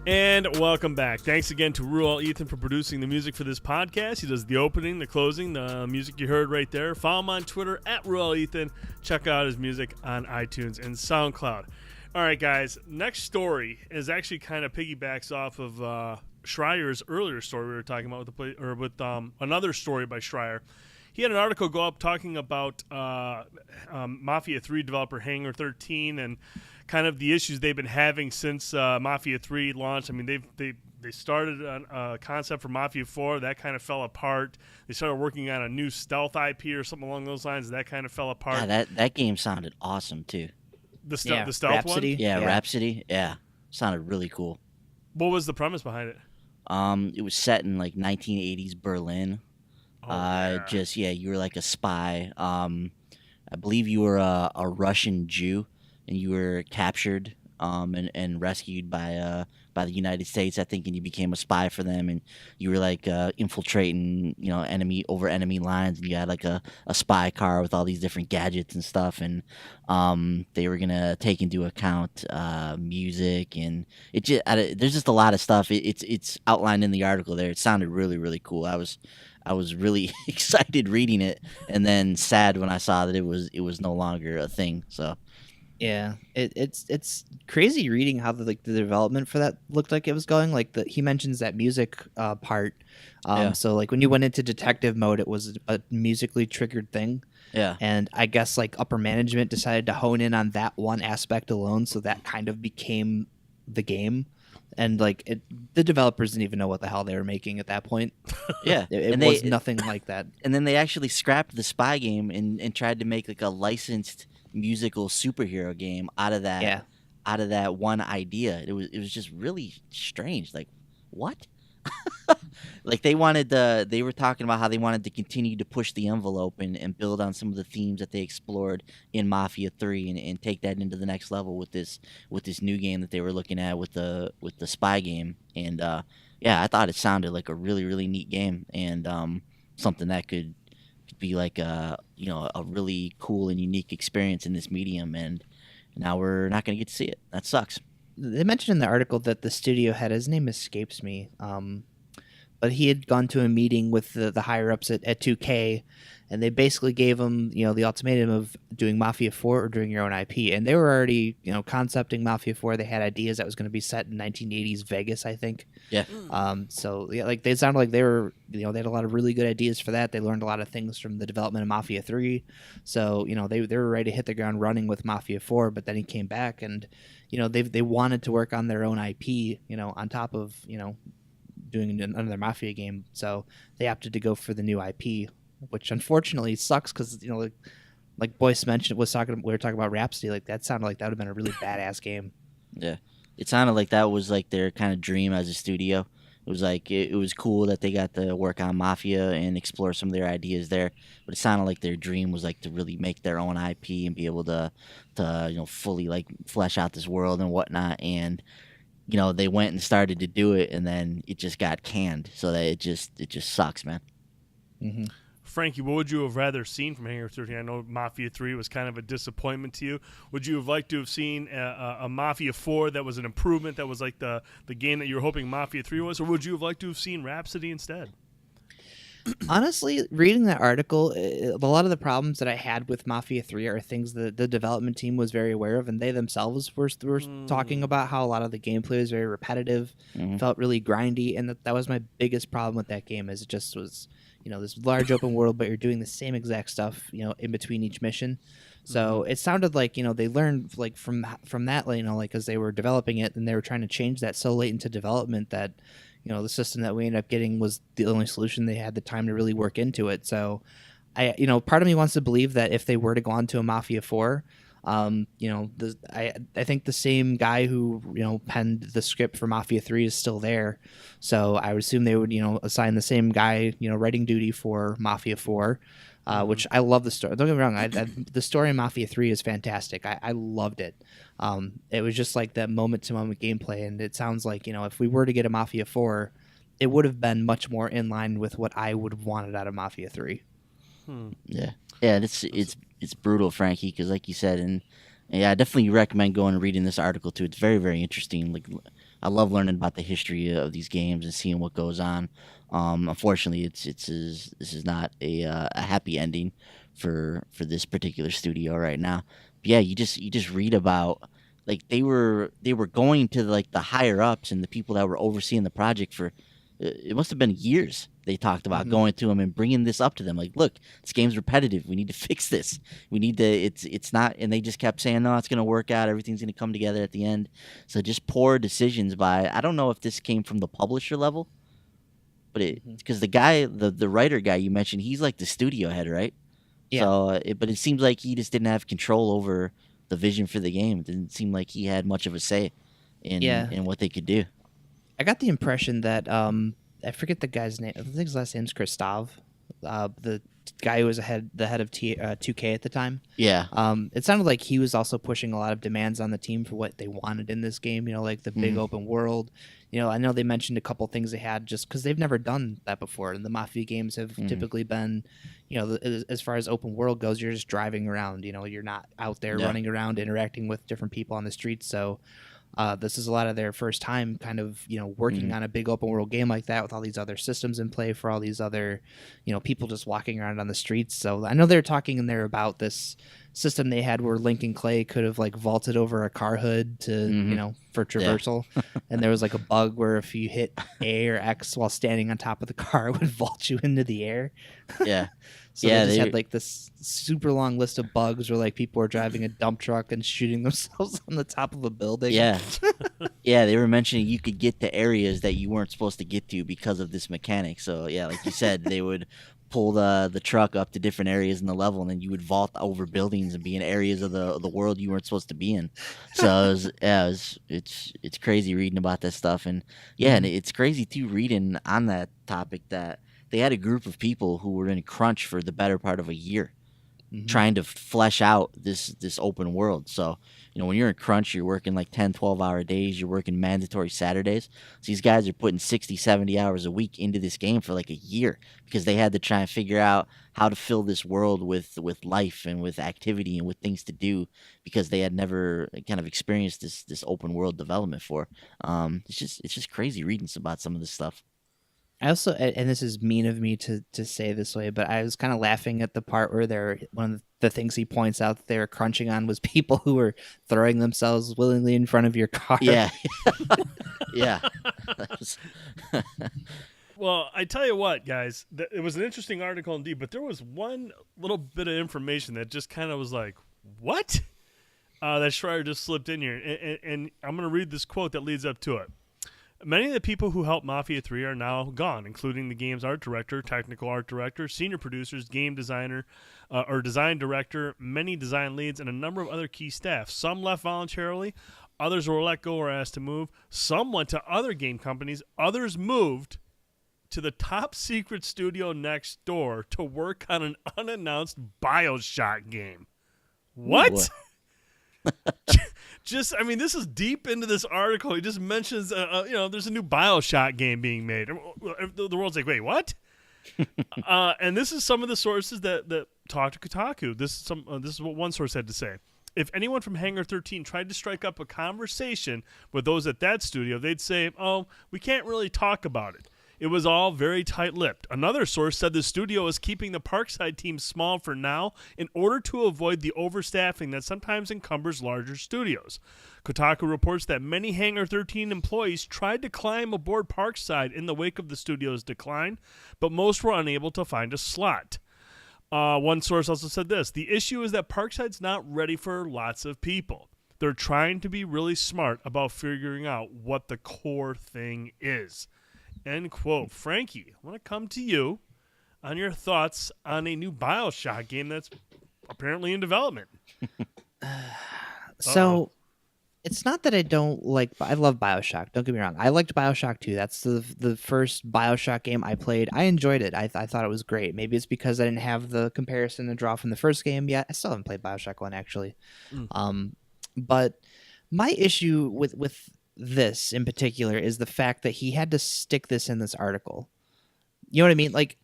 And welcome back. Thanks again to Ruel Ethan for producing the music for this podcast. He does the opening, the closing, the music you heard right there. Follow him on Twitter at Ruel Ethan. Check out his music on iTunes and SoundCloud. All right, guys. Next story is actually kind of piggybacks off of Schreier's earlier story we were talking about with another story by Schreier. He had an article go up talking about Mafia 3 developer Hangar 13 and kind of the issues they've been having since Mafia 3 launched. I mean, they started a concept for Mafia 4 that kind of fell apart. They started working on a new stealth IP or something along those lines. That kind of fell apart. Yeah, that game sounded awesome too. The stealth Rhapsody. one. Yeah, Rhapsody. Yeah, sounded really cool. What was the premise behind it? It was set in like 1980s Berlin. You were like a spy. I believe you were a Russian Jew, and you were captured and rescued by the United States, I think, and you became a spy for them, and you were like infiltrating, enemy lines, and you had like a spy car with all these different gadgets and stuff, and they were gonna take into account music, and there's just a lot of stuff. It's outlined in the article there. It sounded really, really cool. I was really excited reading it, and then sad when I saw that it was no longer a thing. So. Yeah, it's crazy reading how the development for that looked like it was going. Like he mentions that music part. So like when you went into detective mode, it was a musically triggered thing. Yeah. And I guess like upper management decided to hone in on that one aspect alone, so that kind of became the game. And like the developers didn't even know what the hell they were making at that point. Yeah, it was nothing like that. And then they actually scrapped the spy game and tried to make like a licensed musical superhero game out of that one idea. It was just really strange. Like, what? Like they were talking about how they wanted to continue to push the envelope and build on some of the themes that they explored in Mafia 3 and take that into the next level with this new game that they were looking at with the spy game. And I thought it sounded like a really, really neat game, and something that could be like a really cool and unique experience in this medium, and now we're not going to get to see it. That sucks. They mentioned in the article that the studio head, his name escapes me, but he had gone to a meeting with the higher ups at 2K, and they basically gave him the ultimatum of doing Mafia 4 or doing your own IP, and they were already concepting Mafia 4. They had ideas that was going to be set in 1980s Vegas, I think. Yeah. So yeah, like they sounded like they were they had a lot of really good ideas for that. They learned a lot of things from the development of Mafia 3, so they were ready to hit the ground running with Mafia 4. But then he came back, and they wanted to work on their own IP, on top of doing another Mafia game. So they opted to go for the new IP, which unfortunately sucks because like Boyce mentioned, we were talking about Rhapsody. Like that sounded like that would have been a really badass game. Yeah, it sounded like that was like their kind of dream as a studio. It was like it was cool that they got to work on Mafia and explore some of their ideas there, but it sounded like their dream was like to really make their own IP and be able to fully like flesh out this world and whatnot. And they went and started to do it, and then it just got canned. So that it just sucks, man. Mm-hmm. Frankie, what would you have rather seen from Hangar 13? I know Mafia 3 was kind of a disappointment to you. Would you have liked to have seen a Mafia 4 that was an improvement, that was like the game that you were hoping Mafia 3 was? Or would you have liked to have seen Rhapsody instead? Honestly, reading that article, a lot of the problems that I had with Mafia 3 are things that the development team was very aware of, and they themselves were talking about how a lot of the gameplay was very repetitive, felt really grindy, and that was my biggest problem with that game. Is it just was this large open world, but you're doing the same exact stuff in between each mission. So it sounded like they learned like from that, like as they were developing it, and they were trying to change that so late into development that the system that we ended up getting was the only solution. They had the time to really work into it. So I part of me wants to believe that if they were to go on to a Mafia 4, I think the same guy who penned the script for Mafia 3 is still there. So I would assume they would assign the same guy writing duty for Mafia 4. Which I love the story. Don't get me wrong. The story in Mafia 3 is fantastic. I loved it. It was just like that moment-to-moment gameplay, and it sounds like if we were to get a Mafia 4, it would have been much more in line with what I would have wanted out of Mafia 3. Yeah. It's brutal, Frankie, because like you said, and yeah, I definitely recommend going and reading this article too. It's very, very interesting. Like I love learning about the history of these games and seeing what goes on. Unfortunately, this is not a happy ending for this particular studio right now. But yeah, you just read about like they were going to like the higher ups and the people that were overseeing the project for it must have been years. They talked about going to them and bringing this up to them. Like, look, this game's repetitive. We need to fix this. We need to. It's not. And they just kept saying, no, it's going to work out. Everything's going to come together at the end. So just poor decisions by. I don't know if this came from the publisher level, but because the guy, the writer guy you mentioned, he's like the studio head, right? Yeah. So, but it seems like he just didn't have control over the vision for the game. It didn't seem like he had much of a say in what they could do. I got the impression that I forget the guy's name. I think his last name's Christov, the guy who was the head of 2K at the time. Yeah. It sounded like he was also pushing a lot of demands on the team for what they wanted in this game. You know, like the big open world. You know, I know they mentioned a couple things they had just because they've never done that before. And the Mafia games have typically been, you know, as far as open world goes, you're just driving around. You know, you're not out there running around interacting with different people on the streets. So. This is a lot of their first time kind of, you know, working on a big open world game like that with all these other systems in play for all these other, you know, people just walking around on the streets. So I know they're talking in there about this system they had where Link and Clay could have like vaulted over a car hood to, you know, for traversal. And there was like a bug where if you hit A or X while standing on top of the car, it would vault you into the air. Yeah. So they just had like this super long list of bugs where like people were driving a dump truck and shooting themselves on the top of a building. Yeah. Yeah, they were mentioning you could get to areas that you weren't supposed to get to because of this mechanic. So yeah, like you said, they would pull the truck up to different areas in the level, and then you would vault over buildings and be in areas of the world you weren't supposed to be in. So it's crazy reading about that stuff, and and it's crazy too reading on that topic that they had a group of people who were in crunch for the better part of a year trying to flesh out this open world. So, you know, when you're in crunch, you're working like 10, 12-hour days, you're working mandatory Saturdays. So these guys are putting 60, 70 hours a week into this game for like a year because they had to try and figure out how to fill this world with life and with activity and with things to do because they had never kind of experienced this open world development for. It's just crazy reading about some of this stuff. I also, and this is mean of me to say this way, but I was kind of laughing at the part where one of the things he points out that they were crunching on was people who were throwing themselves willingly in front of your car. Yeah. Yeah. Well, I tell you what, guys, it was an interesting article indeed, but there was one little bit of information that just kind of was like, what? That Schreier just slipped in here. And I'm going to read this quote that leads up to it. Many of the people who helped Mafia 3 are now gone, including the game's art director, technical art director, senior producers, game designer, or design director, many design leads, and a number of other key staff. Some left voluntarily, others were let go or asked to move. Some went to other game companies, others moved to the top secret studio next door to work on an unannounced Bioshock game. What? I mean, this is deep into this article. He just mentions, there's a new Bioshock game being made. The world's like, wait, what? And this is some of the sources that talk to Kotaku. This is what one source had to say. If anyone from Hangar 13 tried to strike up a conversation with those at that studio, they'd say, oh, we can't really talk about it. It was all very tight-lipped. Another source said the studio is keeping the Parkside team small for now in order to avoid the overstaffing that sometimes encumbers larger studios. Kotaku reports that many Hangar 13 employees tried to climb aboard Parkside in the wake of the studio's decline, but most were unable to find a slot. One source also said this: the issue is that Parkside's not ready for lots of people. They're trying to be really smart about figuring out what the core thing is. End quote. Frankie, I want to come to you on your thoughts on a new Bioshock game that's apparently in development. So it's not that I don't like. I love Bioshock. Don't get me wrong. I liked Bioshock 2. That's the first Bioshock game I played. I enjoyed it. I thought it was great. Maybe it's because I didn't have the comparison to draw from the first game yet. I still haven't played Bioshock 1 actually. But my issue with this in particular is the fact that he had to stick this in this article. You know what I mean? Like,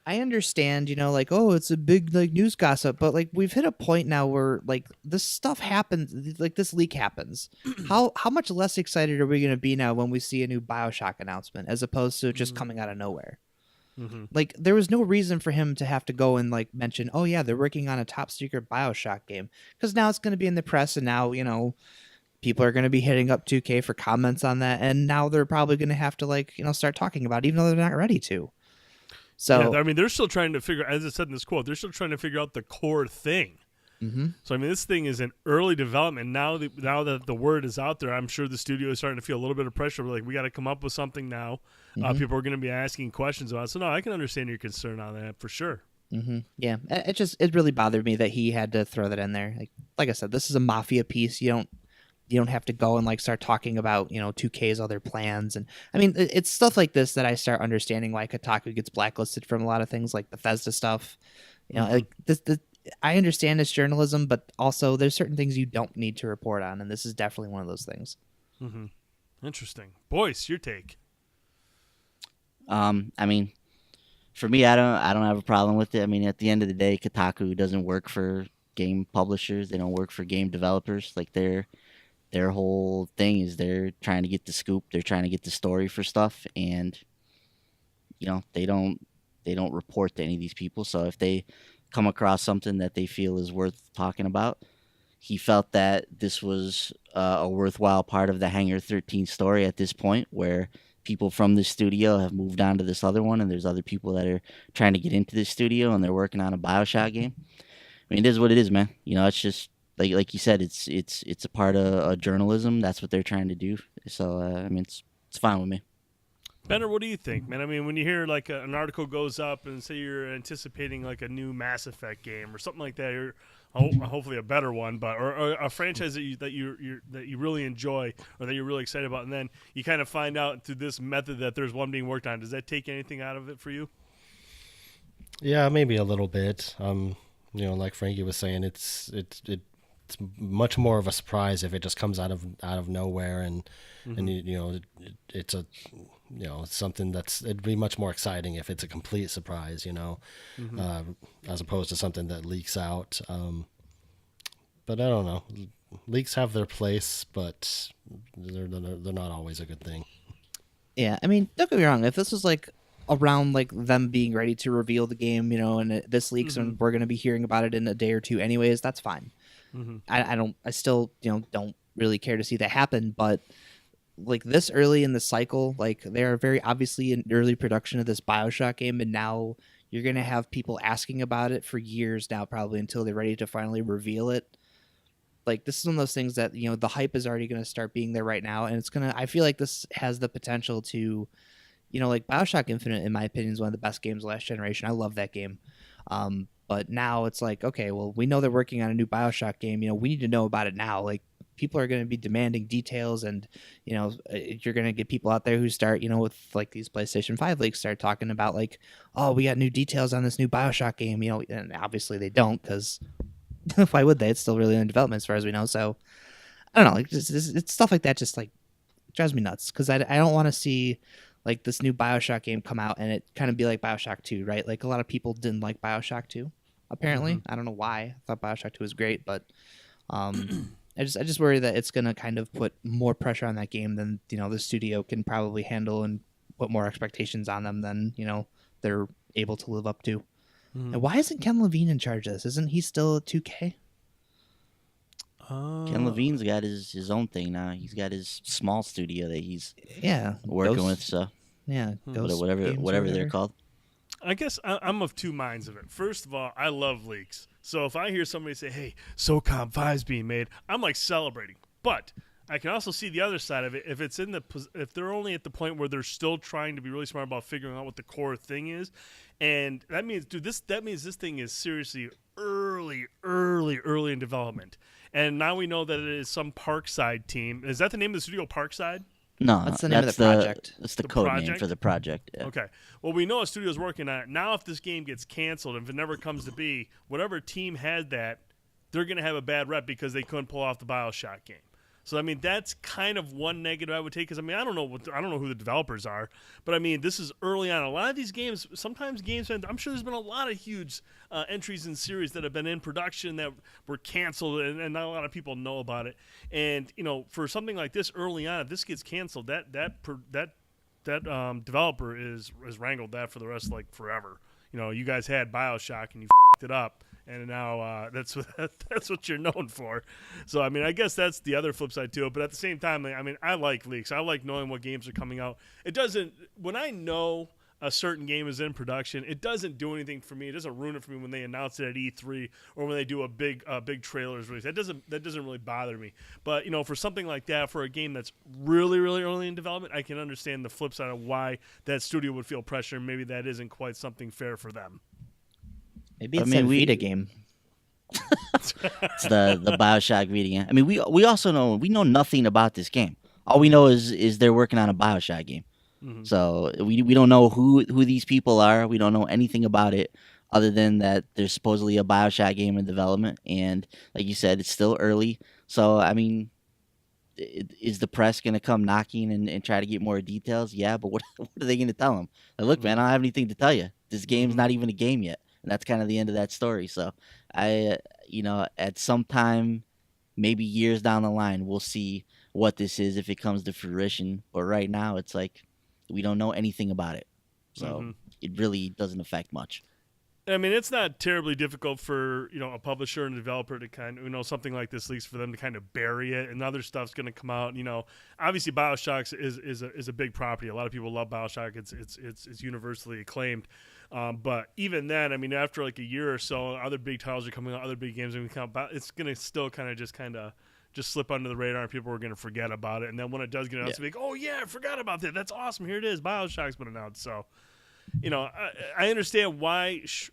I understand, like, oh, it's a big like news gossip, but like we've hit a point now where like this stuff happens, like this leak happens. How much less excited are we going to be now when we see a new BioShock announcement as opposed to just coming out of nowhere? Like there was no reason for him to have to go and like mention, oh yeah, they're working on a top secret BioShock game, because now it's going to be in the press, and now people are going to be hitting up 2K for comments on that, and now they're probably going to have to like start talking about it, even though they're not ready to. So yeah, I mean, they're still trying to figure, as I said in this quote, they're still trying to figure out the core thing. So I mean, this thing is in early development now. Now that the word is out there, I'm sure the studio is starting to feel a little bit of pressure. Like, we got to come up with something now. People are going to be asking questions about it. So no, I can understand your concern on that for sure. Yeah, it really bothered me that he had to throw that in there. Like I said, this is a Mafia piece. You don't have to go and like start talking about 2K's other plans. And I mean, it's stuff like this that I start understanding why Kotaku gets blacklisted from a lot of things, like Bethesda stuff. Like this. I understand it's journalism, but also there's certain things you don't need to report on, and this is definitely one of those things. Interesting. Boyce, your take. I mean, for me, I don't have a problem with it. I mean, at the end of the day, Kotaku doesn't work for game publishers. They don't work for game developers. Like their whole thing is they're trying to get the scoop. They're trying to get the story for stuff, and they don't report to any of these people. So if they come across something that they feel is worth talking about, he felt that this was a worthwhile part of the Hangar 13 story at this point, where people from this studio have moved on to this other one, and there's other people that are trying to get into this studio, and they're working on a BioShock game. I mean, it is what it is, man. It's just like you said, it's a part of journalism. That's what they're trying to do. So I mean, it's fine with me. Banner, what do you think, man? I mean, when you hear like an article goes up and say you're anticipating like a new Mass Effect game or something like that, or hopefully a better one, but or a franchise that you really enjoy or that you're really excited about, and then you kind of find out through this method that there's one being worked on, does that take anything out of it for you? Yeah, maybe a little bit. Like Frankie was saying, it's much more of a surprise if it just comes out of nowhere, and it's a it's something it'd be much more exciting if it's a complete surprise, as opposed to something that leaks out. But I don't know. Leaks have their place, but they're not always a good thing. Yeah, I mean, don't get me wrong. If this was like around like them being ready to reveal the game, and this leaks and we're going to be hearing about it in a day or two anyways, that's fine. I still don't really care to see that happen, but like this early in the cycle, like they are very obviously in early production of this BioShock game, and now you're going to have people asking about it for years now, probably until they're ready to finally reveal it. Like, this is one of those things that, the hype is already going to start being there right now, and I feel like this has the potential to, like BioShock Infinite, in my opinion, is one of the best games of last generation. I love that game. But now it's like, okay, well, we know they're working on a new BioShock game. We need to know about it now. Like, people are going to be demanding details, and you're going to get people out there who start with like these PlayStation 5 leaks start talking about like, oh, we got new details on this new BioShock game, and obviously they don't, because why would they? It's still really in development as far as we know. So I don't know, like it's stuff like that just like drives me nuts, because I don't want to see like this new BioShock game come out and it kind of be like BioShock 2, right? Like a lot of people didn't like BioShock 2 apparently. I don't know why. I thought BioShock 2 was great, but I just worry that it's going to kind of put more pressure on that game than, the studio can probably handle, and put more expectations on them than, they're able to live up to. And why isn't Ken Levine in charge of this? Isn't he still at 2K? Ken Levine's got his own thing now. He's got his small studio that he's working with. So whatever they're called. I guess I'm of two minds of it. First of all, I love leaks. So if I hear somebody say, hey, SOCOM 5's being made, I'm like celebrating. But I can also see the other side of it. If they're only at the point where they're still trying to be really smart about figuring out what the core thing is, and that means, this thing is seriously early in development. And now we know that it is some Parkside team. Is that the name of the studio, Parkside? No, that's the name of the project. That's the code name for the project. Yeah. Okay. Well, we know a studio's working on it. Now, if this game gets canceled, and if it never comes to be, whatever team had that, they're going to have a bad rep because they couldn't pull off the BioShock game. So I mean, that's kind of one negative I would take, because I mean, I don't know who the developers are, but I mean, this is early on. A lot of these games, sometimes games, I'm sure there's been a lot of huge entries in series that have been in production that were canceled, and not a lot of people know about it. And for something like this early on, if this gets canceled, that developer is wrangled that for the rest of forever. You guys had Bioshock and you f***ed it up, and now that's what you're known for. So I mean, I guess that's the other flip side to it. But at the same time, I mean, I like leaks. I like knowing what games are coming out. It doesn't, when I know a certain game is in production, it doesn't do anything for me. It doesn't ruin it for me when they announce it at E3 or when they do a big trailers release. That doesn't really bother me. But for something like that, for a game that's really, really early in development, I can understand the flip side of why that studio would feel pressure, and maybe that isn't quite something fair for them. Maybe it's a Vita game. It's the Bioshock Vita game. I mean, we also know nothing about this game. All we know is they're working on a Bioshock game. Mm-hmm. So we don't know who these people are. We don't know anything about it other than that there's supposedly a Bioshock game in development, and like you said, it's still early. So I mean, is the press going to come knocking and try to get more details? Yeah, but what are they going to tell them? Like, look, man, I don't have anything to tell you. This game's not even a game yet, and that's kind of the end of that story. So at some time, maybe years down the line, we'll see what this is if it comes to fruition. But right now, it's like, we don't know anything about it, so it really doesn't affect much. I mean, it's not terribly difficult for a publisher and a developer to kind of something like this leaks for them to kind of bury it, and other stuff's going to come out. Obviously Bioshock is a big property. A lot of people love Bioshock. It's universally acclaimed. But even then, I mean, after a year or so, other big titles are coming out, other big games are going to come out. It's going to still kind of slip under the radar, and people are going to forget about it. And then when it does get announced, they'll be like, oh yeah, I forgot about that. That's awesome. Here it is. Bioshock's been announced. So, I understand why, Jason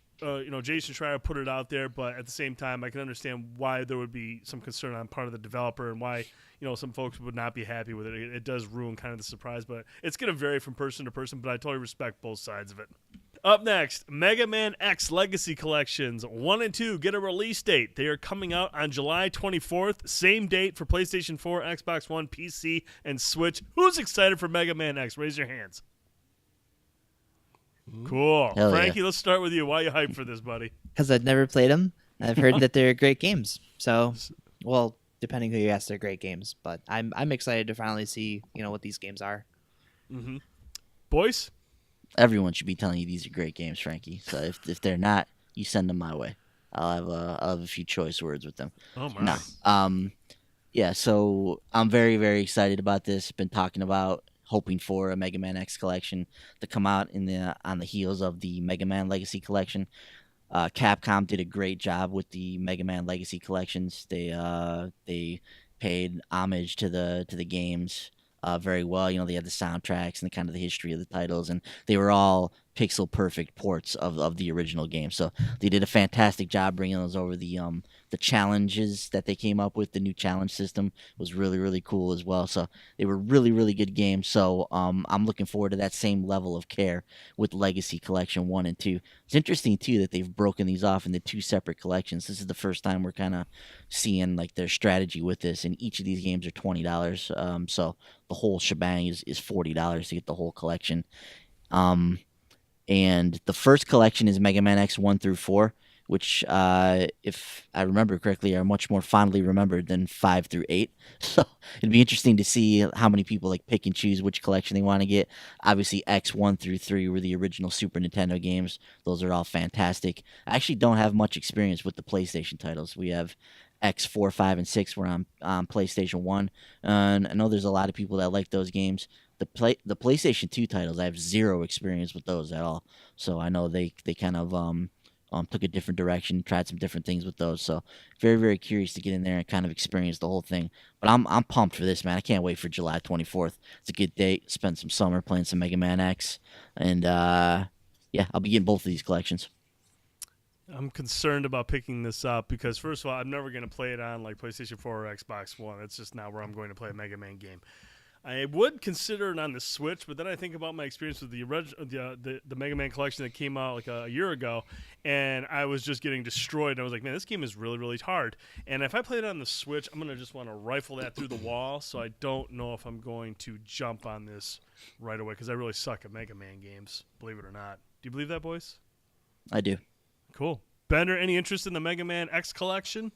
Schreier put it out there, but at the same time, I can understand why there would be some concern on part of the developer, and why, some folks would not be happy with it. It does ruin kind of the surprise, but it's going to vary from person to person, but I totally respect both sides of it. Up next, Mega Man X Legacy Collections 1 and 2 get a release date. They are coming out on July 24th. Same date for PlayStation 4, Xbox One, PC, and Switch. Who's excited for Mega Man X? Raise your hands. Cool. Hell Frankie, yeah. let's start with you. Why are you hyped for this, buddy? Because I've never played them. I've heard that they're great games. So, well, depending who you ask, they're great games. But I'm excited to finally see what these games are. Mm-hmm. Boys? Everyone should be telling you these are great games, Frankie. So if they're not, you send them my way. I'll have a few choice words with them. Oh my. No. Yeah. So I'm very, very excited about this. Been talking about hoping for a Mega Man X collection to come out on the heels of the Mega Man Legacy Collection. Capcom did a great job with the Mega Man Legacy collections. They paid homage to the games very well. They had the soundtracks and the kind of the history of the titles, and they were all pixel perfect ports of the original game. So they did a fantastic job bringing those over. The challenges that they came up with, the new challenge system, was really, really cool as well. So they were really, really good games. So I'm looking forward to that same level of care with Legacy Collection 1 and 2. It's interesting too that they've broken these off into two separate collections. This is the first time we're kind of seeing their strategy with this, and each of these games are $20. So the whole shebang is $40 to get the whole collection. And the first collection is Mega Man X 1 through 4, which, if I remember correctly, are much more fondly remembered than 5 through 8. So it'd be interesting to see how many people pick and choose which collection they want to get. Obviously, X 1 through 3 were the original Super Nintendo games. Those are all fantastic. I actually don't have much experience with the PlayStation titles. We have X 4, 5, and 6 were on PlayStation 1. And I know there's a lot of people that like those games. The PlayStation 2 titles, I have zero experience with those at all. So I know they kind of took a different direction, tried some different things with those. So very, very curious to get in there and kind of experience the whole thing. But I'm pumped for this, man. I can't wait for July 24th. It's a good date. Spend some summer playing some Mega Man X. And yeah, I'll be getting both of these collections. I'm concerned about picking this up because, first of all, I'm never going to play it on PlayStation 4 or Xbox One. It's just not where I'm going to play a Mega Man game. I would consider it on the Switch, but then I think about my experience with the Mega Man collection that came out like a year ago, and I was just getting destroyed. I was like, man, this game is really, really hard. And if I play it on the Switch, I'm going to just want to rifle that through the wall, so I don't know if I'm going to jump on this right away, because I really suck at Mega Man games, believe it or not. Do you believe that, boys? I do. Cool. Bender, any interest in the Mega Man X collection?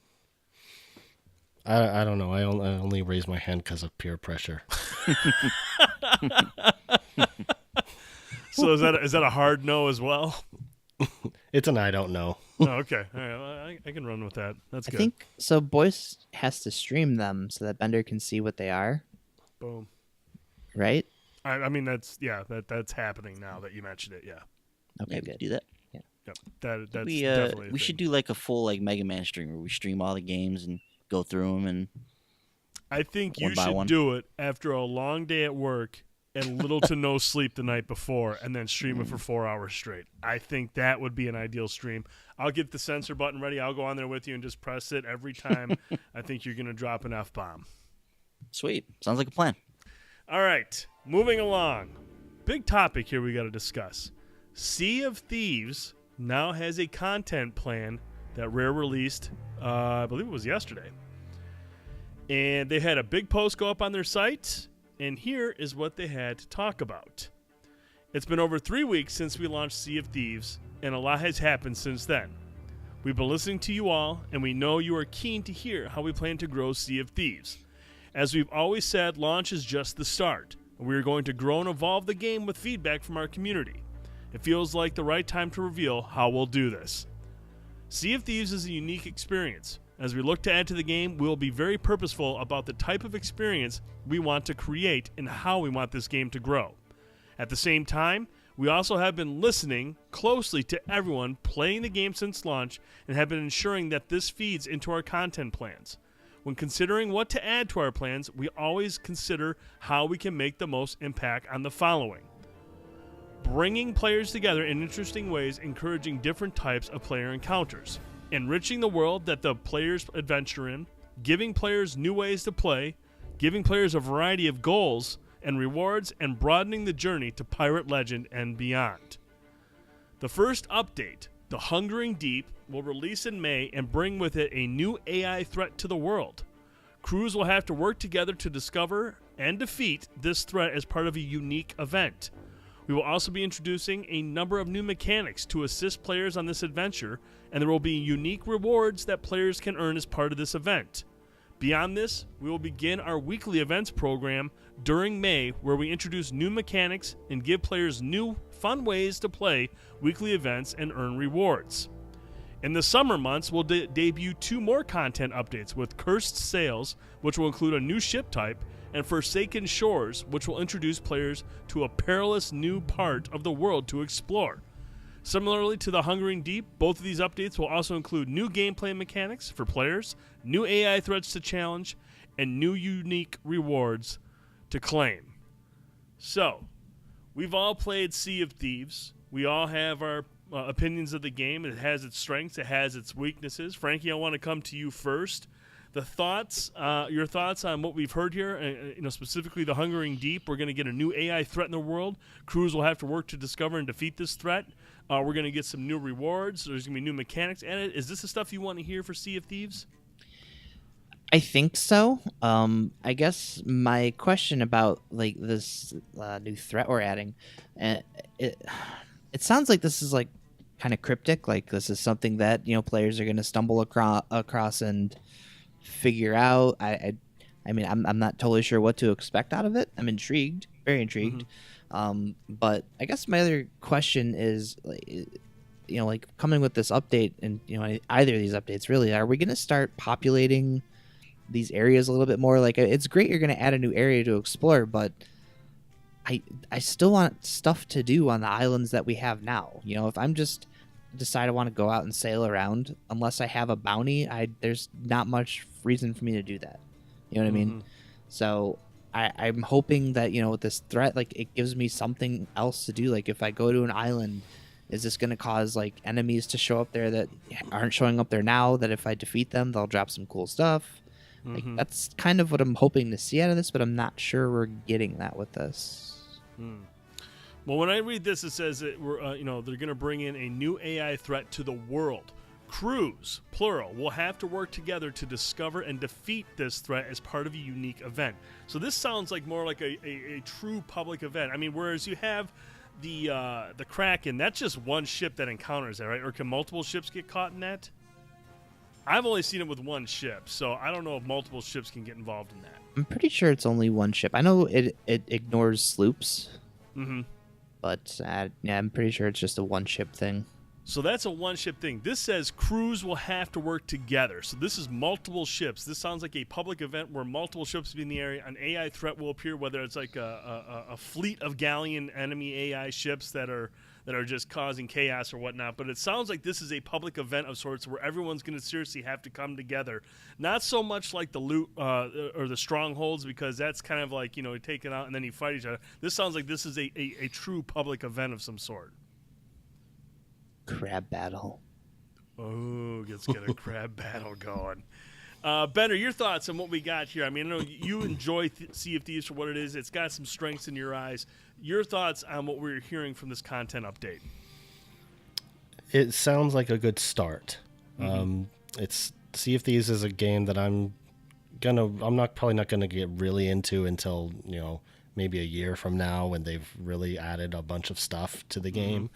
I don't know. I only raise my hand because of peer pressure. So is that a hard no as well? It's an I don't know. Oh, okay. All right. Well, I can run with that. That's good. I think so. Boyce has to stream them so that Bender can see what they are. Boom. Right? I mean, that's happening now that you mentioned it. Yeah. Okay, Yeah, we good. could do that. Yep. That's We definitely. A we should thing. do like a full like Mega Man stream where we stream all the games and go through them and. I think you one by should one. do it after a long day at work and little to no sleep the night before, and then stream it for 4 hours straight. I think that would be an ideal stream. I'll get the censor button ready. I'll go on there with you and just press it every time I think you're going to drop an F-bomb. Sweet. Sounds like a plan. All right, moving along. Big topic here we got to discuss. Sea of Thieves now has a content plan that Rare released, I believe it was yesterday. And they had a big post go up on their site, and here is what they had to talk about. It's been over 3 weeks since we launched Sea of Thieves, and a lot has happened since then. We've been listening to you all, and we know you are keen to hear how we plan to grow Sea of Thieves. As we've always said, launch is just the start, and we are going to grow and evolve the game with feedback from our community. It feels like the right time to reveal how we'll do this. Sea of Thieves is a unique experience. As we look to add to the game, we will be very purposeful about the type of experience we want to create and how we want this game to grow. At the same time, we also have been listening closely to everyone playing the game since launch and have been ensuring that this feeds into our content plans. When considering what to add to our plans, we always consider how we can make the most impact on the following. Bringing players together in interesting ways, encouraging different types of player encounters. Enriching the world that the players adventure in, giving players new ways to play, giving players a variety of goals and rewards, and broadening the journey to Pirate Legend and beyond. The first update, The Hungering Deep, will release in May and bring with it a new AI threat to the world. Crews will have to work together to discover and defeat this threat as part of a unique event. We will also be introducing a number of new mechanics to assist players on this adventure, and there will be unique rewards that players can earn as part of this event. Beyond this, we will begin our weekly events program during May, where we introduce new mechanics and give players new, fun ways to play weekly events and earn rewards. In the summer months, we'll debut 2 more content updates with Cursed Sails, which will include a new ship type, and Forsaken Shores, which will introduce players to a perilous new part of the world to explore. Similarly to The Hungering Deep, both of these updates will also include new gameplay mechanics for players, new AI threats to challenge, and new unique rewards to claim. So, we've all played Sea of Thieves. We all have our opinions of the game. It has its strengths, it has its weaknesses. Frankie, I want to come to you first. Your thoughts on what we've heard here, specifically The Hungering Deep. We're going to get a new AI threat in the world. Crews will have to work to discover and defeat this threat. We're going to get some new rewards. There's going to be new mechanics added. Is this the stuff you want to hear for Sea of Thieves? I think so. I guess my question about like this new threat we're adding, it sounds like this is like kind of cryptic. Like this is something that players are going to stumble across and figure out. I mean, I'm not totally sure what to expect out of it. I'm intrigued, very intrigued. But I guess my other question is, like coming with this update, and either of these updates really, are we going to start populating these areas a little bit more? Like, it's great you're going to add a new area to explore, but I still want stuff to do on the islands that we have now. If I'm just decide I want to go out and sail around, unless I have a bounty, there's not much reason for me to do that. You know what I mean? So I'm hoping that with this threat, like, it gives me something else to do. Like, if I go to an island, is this going to cause like enemies to show up there that aren't showing up there now, that if I defeat them they'll drop some cool stuff? Like, that's kind of what I'm hoping to see out of this, but I'm not sure we're getting that with this. Well, when I read this, it says that they're going to bring in a new AI threat to the world. Crews, plural, will have to work together to discover and defeat this threat as part of a unique event. So this sounds like more like a true public event. I mean, whereas you have the Kraken, that's just one ship that encounters that, right? Or can multiple ships get caught in that? I've only seen it with one ship, so I don't know if multiple ships can get involved in that. I'm pretty sure it's only one ship. I know it ignores sloops, but I'm pretty sure it's just a one-ship thing. So that's a one-ship thing. This says crews will have to work together. So this is multiple ships. This sounds like a public event where multiple ships will be in the area. An AI threat will appear, whether it's like a fleet of galleon enemy AI ships that are just causing chaos or whatnot. But it sounds like this is a public event of sorts where everyone's going to seriously have to come together. Not so much like the loot or the strongholds, because that's kind of like, you take it out and then you fight each other. This sounds like this is a true public event of some sort. Crab battle. Oh, let's get a crab battle going. Benner, your thoughts on what we got here? I mean, I know you enjoy Sea of Thieves for what it is. It's got some strengths in your eyes. Your thoughts on what we're hearing from this content update? It sounds like a good start. It's Sea of Thieves is a game that I'm probably not gonna get really into until maybe a year from now when they've really added a bunch of stuff to the game.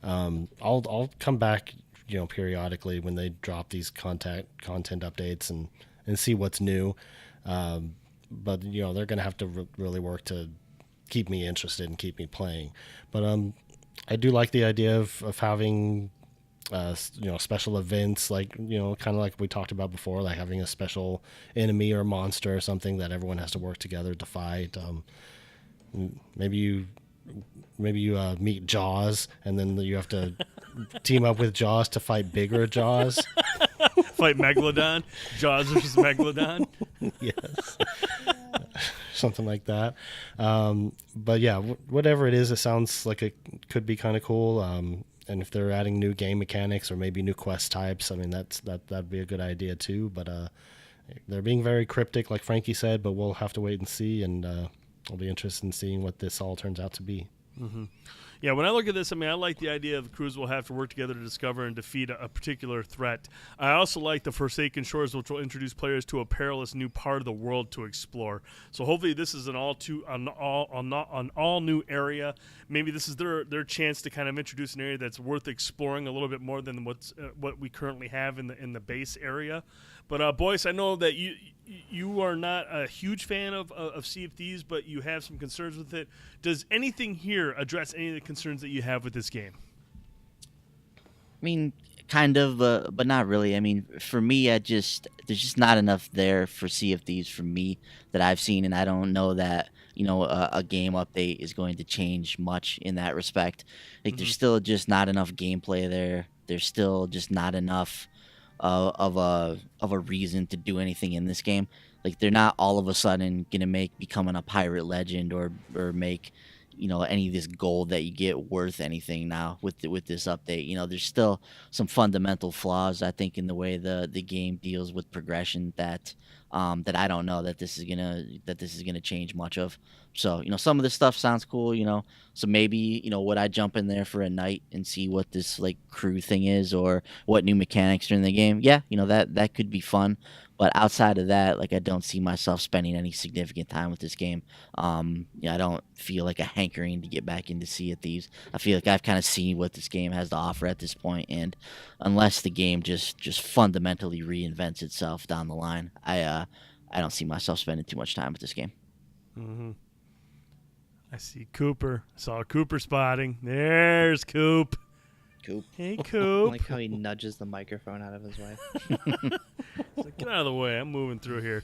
I'll come back periodically when they drop these content updates and see what's new. But they're gonna have to really work to keep me interested and keep me playing. But I do like the idea of having special events, like kind of like we talked about before, like having a special enemy or monster or something that everyone has to work together to fight. Maybe you meet Jaws, and then you have to team up with Jaws to fight bigger Jaws. Fight Megalodon? Jaws versus Megalodon? Yes. Something like that. But yeah, whatever it is, it sounds like it could be kind of cool. And if they're adding new game mechanics or maybe new quest types, I mean, that'd be a good idea too. But they're being very cryptic, like Frankie said, but we'll have to wait and see, and I'll be interested in seeing what this all turns out to be. Yeah, when I look at this, I mean, I like the idea of the crews will have to work together to discover and defeat a particular threat. I also like the Forsaken Shores, which will introduce players to a perilous new part of the world to explore. So hopefully this is an all new area. Maybe this is their chance to kind of introduce an area that's worth exploring a little bit more than what we currently have in the base area. But Boyce, I know that you are not a huge fan of Sea of Thieves, but you have some concerns with it. Does anything here address any of the concerns that you have with this game? I mean, kind of, but not really. I mean, for me, there's just not enough there for Sea of Thieves for me that I've seen, and I don't know that a game update is going to change much in that respect. Like, there's still just not enough gameplay there. There's still just not enough of a reason to do anything in this game. Like, they're not all of a sudden gonna becoming a pirate legend or make any of this gold that you get worth anything now with this update. There's still some fundamental flaws, I think, in the way the game deals with progression that I don't know that this is gonna change much of. So some of this stuff sounds cool. So maybe would I jump in there for a night and see what this like crew thing is or what new mechanics are in the game? Yeah, that could be fun. But outside of that, like, I don't see myself spending any significant time with this game. I don't feel like a hankering to get back into Sea of Thieves. I feel like I've kind of seen what this game has to offer at this point, and unless the game just fundamentally reinvents itself down the line, I don't see myself spending too much time with this game. I see Cooper. I saw Cooper spotting. There's Coop. Hey, Coop. I like how he nudges the microphone out of his way. Like, get out of the way. I'm moving through here.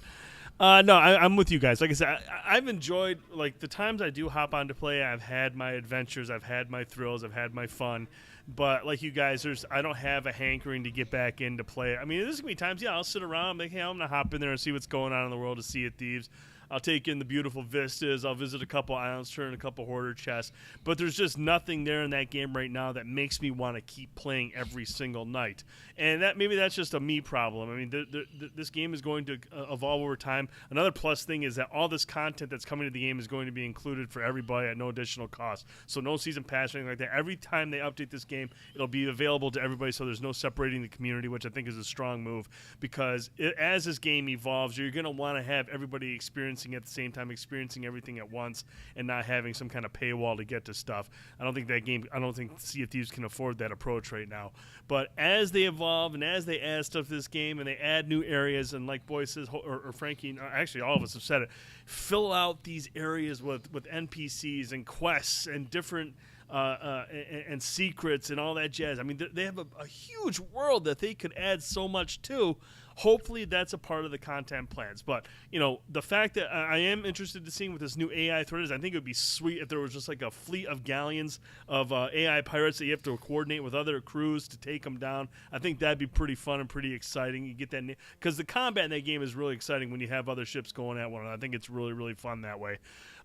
No, I'm with you guys. Like I said, I've enjoyed, like, the times I do hop on to play. I've had my adventures. I've had my thrills. I've had my fun. But like you guys, I don't have a hankering to get back in to play it. I mean, there's going to be times, I'll sit around and be like, hey, I'm going to hop in there and see what's going on in the world of Sea of Thieves. I'll take in the beautiful vistas. I'll visit a couple islands, turn a couple hoarder chests. But there's just nothing there in that game right now that makes me want to keep playing every single night. And maybe that's just a me problem. I mean, this game is going to evolve over time. Another plus thing is that all this content that's coming to the game is going to be included for everybody at no additional cost. So no season pass or anything like that. Every time they update this game, it'll be available to everybody, so there's no separating the community, which I think is a strong move, because as this game evolves, you're going to want to have everybody experiencing at the same time, experiencing everything at once, and not having some kind of paywall to get to stuff. I don't think Sea of Thieves can afford that approach right now. But as they evolve and as they add stuff to this game and they add new areas, and like Boy says, or Frankie, actually all of us have said it, fill out these areas with NPCs and quests and different and secrets and all that jazz. I mean, they have a huge world that they could add so much to. Hopefully that's a part of the content plans. But, the fact that I am interested in seeing what this new AI threat is, I think it would be sweet if there was just like a fleet of galleons of AI pirates that you have to coordinate with other crews to take them down. I think that'd be pretty fun and pretty exciting. You get that, because the combat in that game is really exciting when you have other ships going at one another. I think it's really, really fun that way.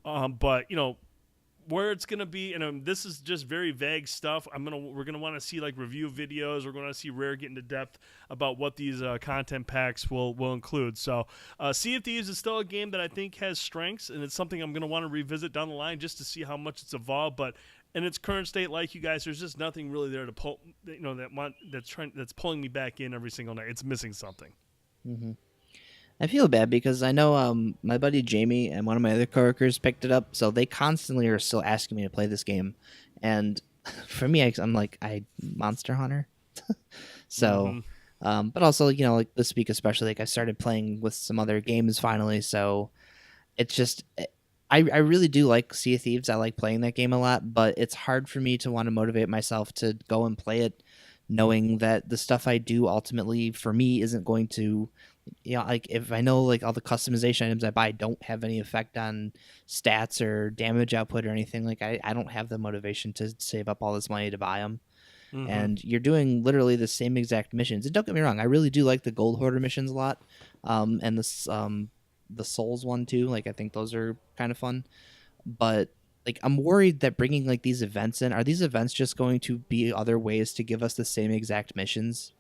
But, where it's going to be, and this is just very vague stuff. We're gonna want to see like review videos. We're going to see Rare get into depth about what these content packs will include. So, Sea of Thieves is still a game that I think has strengths, and it's something I'm going to want to revisit down the line just to see how much it's evolved. But in its current state, like you guys, there's just nothing really there to pull, that's pulling me back in every single night. It's missing something. Mm-hmm. I feel bad because I know my buddy Jamie and one of my other coworkers picked it up, so they constantly are still asking me to play this game. And for me, I'm like, Monster Hunter. So, but also, like this week especially, like I started playing with some other games finally, so it's just, I really do like Sea of Thieves. I like playing that game a lot, but it's hard for me to want to motivate myself to go and play it, knowing that the stuff I do ultimately for me isn't going to, like if I know like all the customization items I buy don't have any effect on stats or damage output or anything, like I don't have the motivation to save up all this money to buy them. Mm-hmm. And you're doing literally the same exact missions. And don't get me wrong, I really do like the Gold Hoarder missions a lot, and the Souls one too. Like I think those are kind of fun, but like I'm worried that bringing like these events in, are these events just going to be other ways to give us the same exact missions?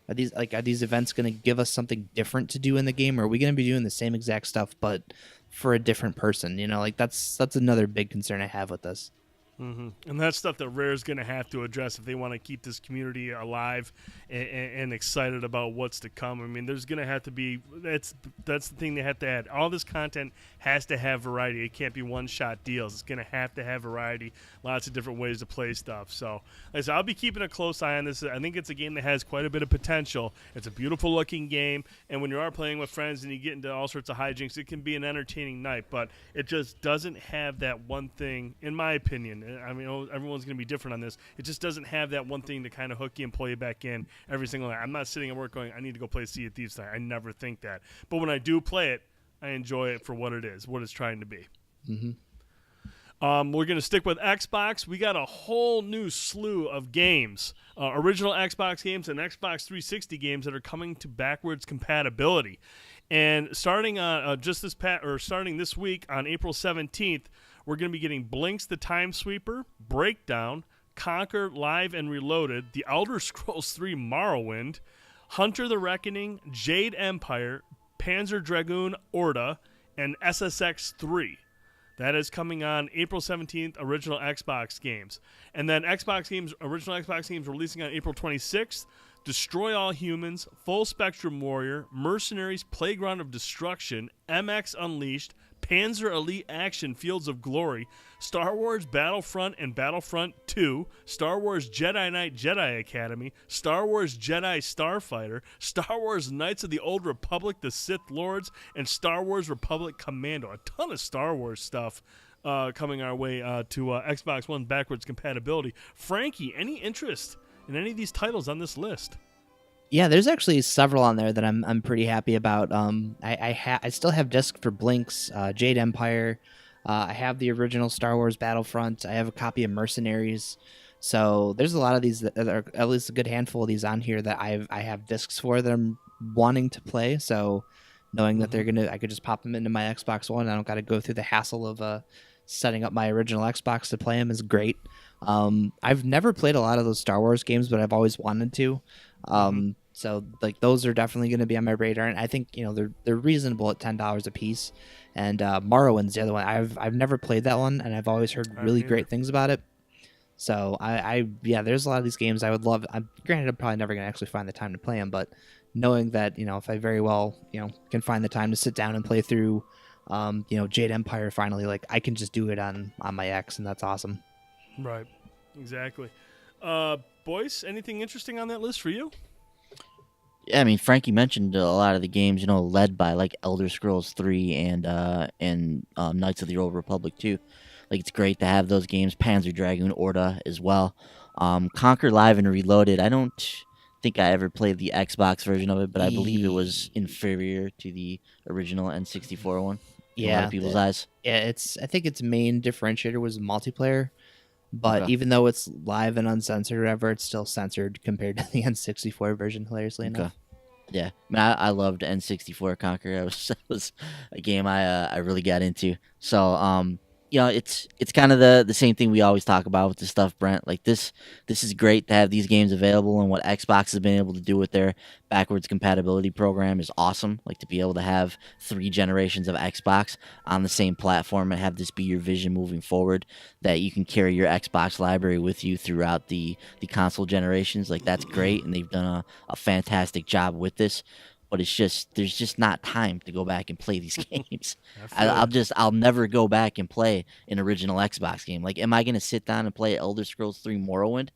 Are these events going to give us something different to do in the game, or are we going to be doing the same exact stuff but for a different person? Like that's another big concern I have with this. Mm-hmm. And that's stuff that Rare's going to have to address if they want to keep this community alive and excited about what's to come. I mean, there's going to have to be that's the thing they have to add. All this content has to have variety. It can't be one-shot deals. It's going to have variety, lots of different ways to play stuff. So, like I said, I'll be keeping a close eye on this. I think it's a game that has quite a bit of potential. It's a beautiful-looking game, and when you are playing with friends and you get into all sorts of hijinks, it can be an entertaining night. But it just doesn't have that one thing, in my opinion. I mean, everyone's going to be different on this. It just doesn't have that one thing to kind of hook you and pull you back in every single night. I'm not sitting at work going, I need to go play Sea of Thieves tonight. I never think that. But when I do play it, I enjoy it for what it is, what it's trying to be. Mm-hmm. We're going to stick with Xbox. We got a whole new slew of games, original Xbox games and Xbox 360 games that are coming to backwards compatibility. And starting starting this week on April 17th, we're going to be getting Blinks the Time Sweeper, Breakdown, Conquer Live and Reloaded, The Elder Scrolls 3 Morrowind, Hunter the Reckoning, Jade Empire, Panzer Dragoon Orta, and SSX 3. That is coming on April 17th, original Xbox games. And then original Xbox games releasing on April 26th, Destroy All Humans, Full Spectrum Warrior, Mercenaries Playground of Destruction, MX Unleashed, Panzer Elite Action Fields of Glory, Star Wars Battlefront and Battlefront 2, Star Wars Jedi Knight Jedi Academy, Star Wars Jedi Starfighter, Star Wars Knights of the Old Republic The Sith Lords, and Star Wars Republic Commando. A ton of Star Wars stuff coming our way to Xbox One backwards compatibility. Frankie, any interest in any of these titles on this list? Yeah, there's actually several on there that I'm pretty happy about. I still have disc for Blinks, Jade Empire. I have the original Star Wars Battlefront. I have a copy of Mercenaries. So there's a lot of these that are, at least a good handful of these on here that I have discs for that I'm wanting to play. So knowing that I could just pop them into my Xbox One. I don't got to go through the hassle of setting up my original Xbox to play them is great. I've never played a lot of those Star Wars games, but I've always wanted to. So like those are definitely going to be on my radar, and I think they're reasonable at $10 a piece. And Morrowind's the other one. I've never played that one, and I've always heard really great things about it. So there's a lot of these games I would love. Granted, I'm probably never going to actually find the time to play them, but knowing that if I very well can find the time to sit down and play through Jade Empire finally, like I can just do it on my X, and that's awesome. Right, exactly. Boys, anything interesting on that list for you? Yeah, I mean, Frankie mentioned a lot of the games, led by like Elder Scrolls 3 and Knights of the Old Republic 2. Like, it's great to have those games. Panzer Dragoon Orta as well. Conquer Live and Reloaded. I don't think I ever played the Xbox version of it, but I believe it was inferior to the original N64 one. In a lot of people's eyes. Yeah, I think its main differentiator was multiplayer. But even though it's live and uncensored or whatever, it's still censored compared to the N64 version, hilariously enough. Yeah, I mean, I loved N64 Conquer. It was a game I really got into. So, it's kind of the same thing we always talk about with the stuff, Brent. Like this is great to have these games available, and what Xbox has been able to do with their backwards compatibility program is awesome. Like to be able to have 3 generations of Xbox on the same platform and have this be your vision moving forward, that you can carry your Xbox library with you throughout the console generations. Like that's great, and they've done a fantastic job with this. But there's just not time to go back and play these games. I'll never go back and play an original Xbox game. Like, am I gonna sit down and play Elder Scrolls 3 Morrowind?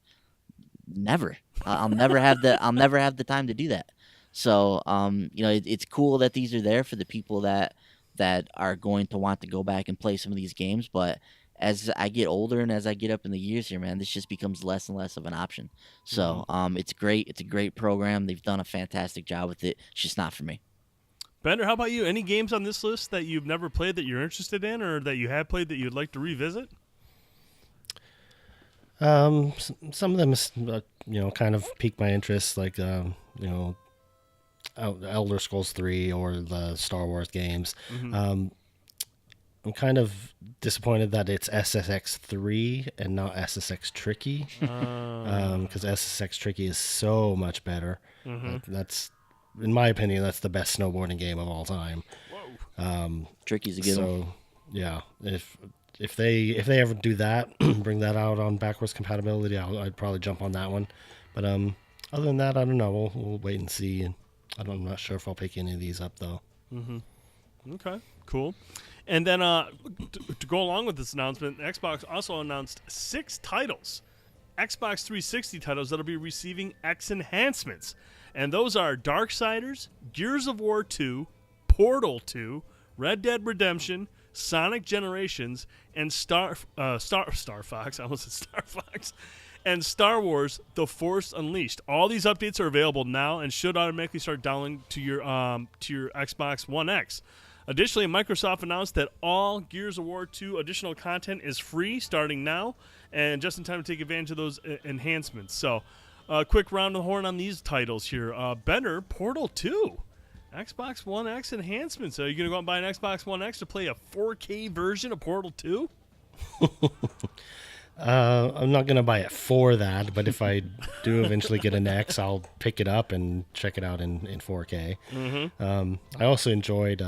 Never. I'll never have the time to do that. So, it's cool that these are there for the people that are going to want to go back and play some of these games. But as I get older and as I get up in the years here, man, this just becomes less and less of an option. So it's great. It's a great program. They've done a fantastic job with it. It's just not for me. Bender, how about you? Any games on this list that you've never played that you're interested in, or that you have played that you'd like to revisit? Some of them, kind of piqued my interest, like Elder Scrolls 3 or the Star Wars games. I'm kind of disappointed that it's SSX 3 and not SSX Tricky, because SSX Tricky is so much better. Like, that's, in my opinion, that's the best snowboarding game of all time. Tricky's a good one. So yeah, if they ever do that, bring that out on backwards compatibility, I'd probably jump on that one. But other than that, I don't know. We'll wait and see. And I'm not sure if I'll pick any of these up though. Okay, cool. And then to go along with this announcement, Xbox also announced 6 titles, Xbox 360 titles that'll be receiving X enhancements. And those are Darksiders, Gears of War 2, Portal 2, Red Dead Redemption, Sonic Generations, and Star Fox. I almost said Star Fox. And Star Wars: The Force Unleashed. All these updates are available now and should automatically start downloading to your Xbox One X. Additionally, Microsoft announced that all Gears of War 2 additional content is free starting now, and just in time to take advantage of those enhancements. So, quick round of the horn on these titles here. Bender, Portal 2, Xbox One X enhancements. Are you going to go out and buy an Xbox One X to play a 4K version of Portal 2? I'm not going to buy it for that, but if I do eventually get an X, I'll pick it up and check it out in 4K. I also enjoyed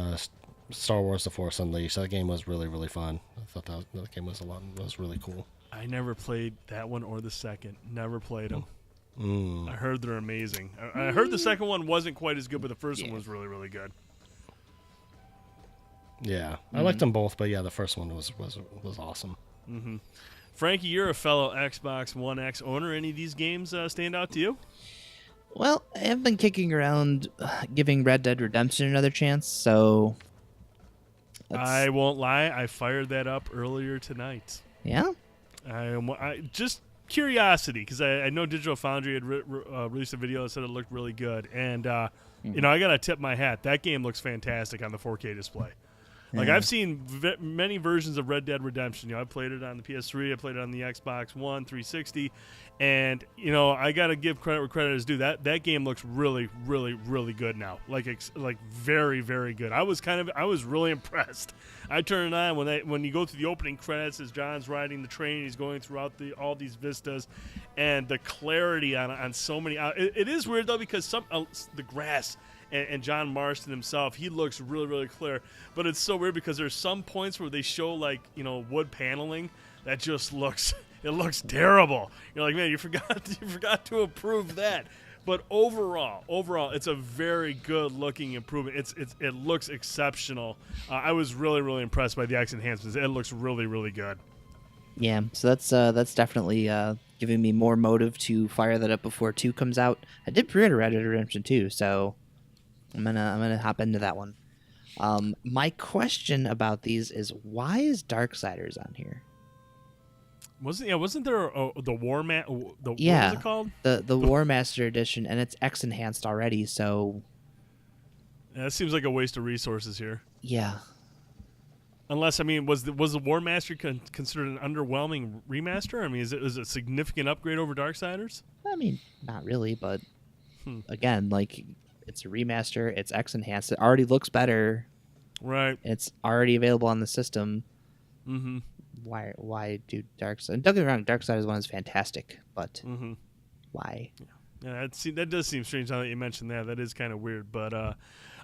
Star Wars: The Force Unleashed. That game was really, really fun. I thought that game was really cool. I never played that one or the second. Never played them. I heard they're amazing. I heard the second one wasn't quite as good, but the first one was really, really good. Yeah, I liked them both, but yeah, the first one was awesome. Frankie, you're a fellow Xbox One X owner. Any of these games stand out to you? Well, I have been kicking around giving Red Dead Redemption another chance, so... I won't lie, I fired that up earlier tonight. Yeah? I just curiosity, because I know Digital Foundry had released a video that said it looked really good. And, I got to tip my hat. That game looks fantastic on the 4K display. Like I've seen many versions of Red Dead Redemption. I played it on the PS3, I played it on the Xbox One, 360, and I got to give credit where credit is due. That game looks really, really, really good now. Like very, very good. I was really impressed. I turned it on when you go through the opening credits as John's riding the train, he's going throughout all these vistas, and the clarity on so many. It is weird though because the grass. And John Marston himself, he looks really, really clear. But it's so weird because there's some points where they show wood paneling that just looks terrible. You're like, man, you forgot to improve that. But overall, it's a very good looking improvement. It looks exceptional. I was really, really impressed by the X enhancements. It looks really, really good. Yeah, so that's definitely giving me more motive to fire that up before 2 comes out. I did pre-order Red Dead Redemption 2, so I'm gonna hop into that one. My question about these is why is Darksiders on here? Wasn't there the War what was it called? The War Master Edition, and it's X enhanced already, so that seems like a waste of resources here. Yeah. Unless was the War Master considered an underwhelming remaster? I mean, is it a significant upgrade over Darksiders? I mean, not really, but again, it's a remaster. It's X enhanced. It already looks better. Right. It's already available on the system. Mm-hmm. Why do Darksiders? Don't get me wrong, Darksiders 1 is fantastic, but why? Yeah, that does seem strange now that you mentioned that. That is kind of weird, but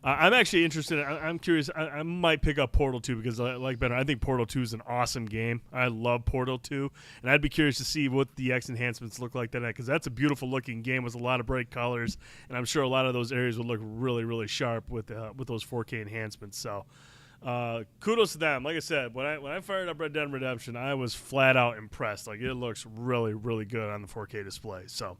I'm actually interested. I'm curious. I might pick up Portal 2 because I like better. I think Portal 2 is an awesome game. I love Portal 2, and I'd be curious to see what the X enhancements look like because that's a beautiful looking game with a lot of bright colors, and I'm sure a lot of those areas would look really, really sharp with those 4K enhancements. So kudos to them. Like I said, when I fired up Red Dead Redemption, I was flat out impressed. Like, it looks really, really good on the 4K display. So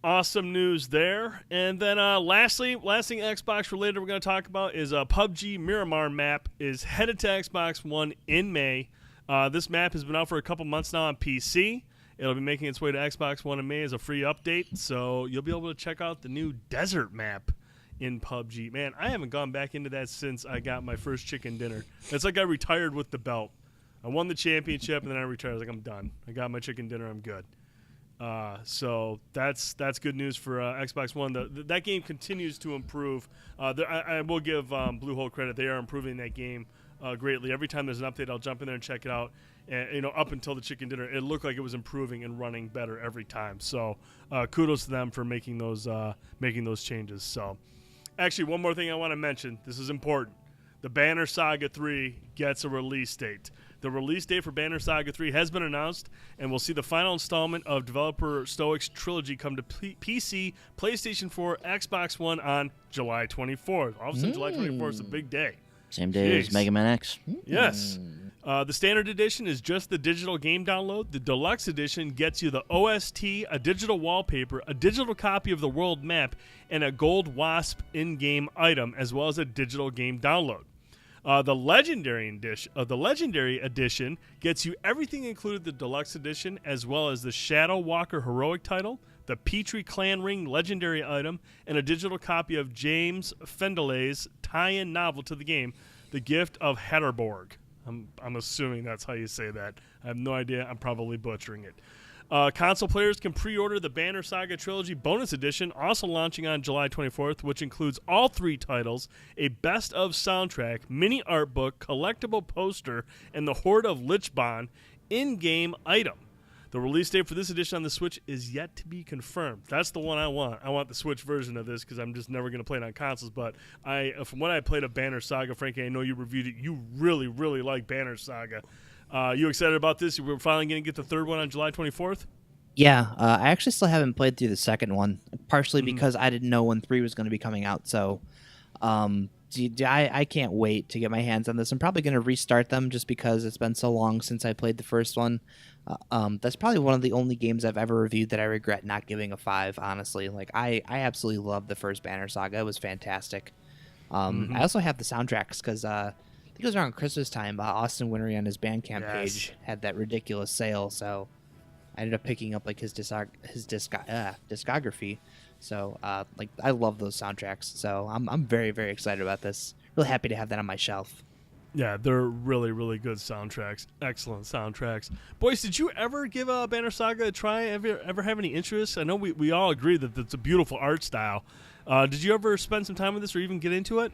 awesome news there. And then last thing Xbox related we're going to talk about is PUBG Miramar map is headed to Xbox One in May. This map has been out for a couple months now on PC. It'll be making its way to Xbox One in May as a free update, so you'll be able to check out the new desert map in PUBG. Man, I haven't gone back into that since I got my first chicken dinner. It's like I retired with the belt. I won the championship, and then I retired. I was like, I'm done. I got my chicken dinner. I'm good. So that's good news for Xbox One. That game continues to improve. I will give Bluehole credit; they are improving that game greatly. Every time there's an update, I'll jump in there and check it out. And up until the chicken dinner, it looked like it was improving and running better every time. So kudos to them for making those changes. So actually, one more thing I want to mention. This is important. The Banner Saga 3 gets a release date. The release date for Banner Saga 3 has been announced, and we'll see the final installment of developer Stoic's trilogy come to PC, PlayStation 4, Xbox One on July 24th. All of a sudden, July 24th is a big day. Same day as Mega Man X. Yes. The standard edition is just the digital game download. The deluxe edition gets you the OST, a digital wallpaper, a digital copy of the world map, and a gold wasp in-game item, as well as a digital game download. The legendary edition gets you everything included the deluxe edition, as well as the Shadow Walker heroic title, the Petrie Clan Ring legendary item, and a digital copy of James Fendelay's tie-in novel to the game, The Gift of Hedderborg. I'm assuming that's how you say that. I have no idea. I'm probably butchering it. Console players can pre-order the Banner Saga Trilogy Bonus Edition, also launching on July 24th, which includes all 3 titles, a best-of soundtrack, mini art book, collectible poster, and the Horde of Lichbon in-game item. The release date for this edition on the Switch is yet to be confirmed. That's the one I want. I want the Switch version of this because I'm just never going to play it on consoles. But from what I played of Banner Saga, Frankie, I know you reviewed it. You really, really like Banner Saga. You excited about this? We're finally going to get the third one on July 24th? Yeah, I actually still haven't played through the second one, partially because I didn't know when 3 was going to be coming out. So I can't wait to get my hands on this. I'm probably going to restart them just because it's been so long since I played the first one. That's probably one of the only games I've ever reviewed that I regret not giving a 5, honestly. Like, I absolutely loved the first Banner Saga. It was fantastic. I also have the soundtracks because I think it was around Christmas time. Austin Wintory on his Bandcamp page had that ridiculous sale, so I ended up picking up like his discography. So I love those soundtracks. So I'm very, very excited about this really happy to have that on my shelf. Yeah, they're really, really good soundtracks. Excellent soundtracks. Boys, did you ever give Banner Saga a try? Ever have any interest? I know we all agree that it's a beautiful art style. Did you ever spend some time with this or even get into it?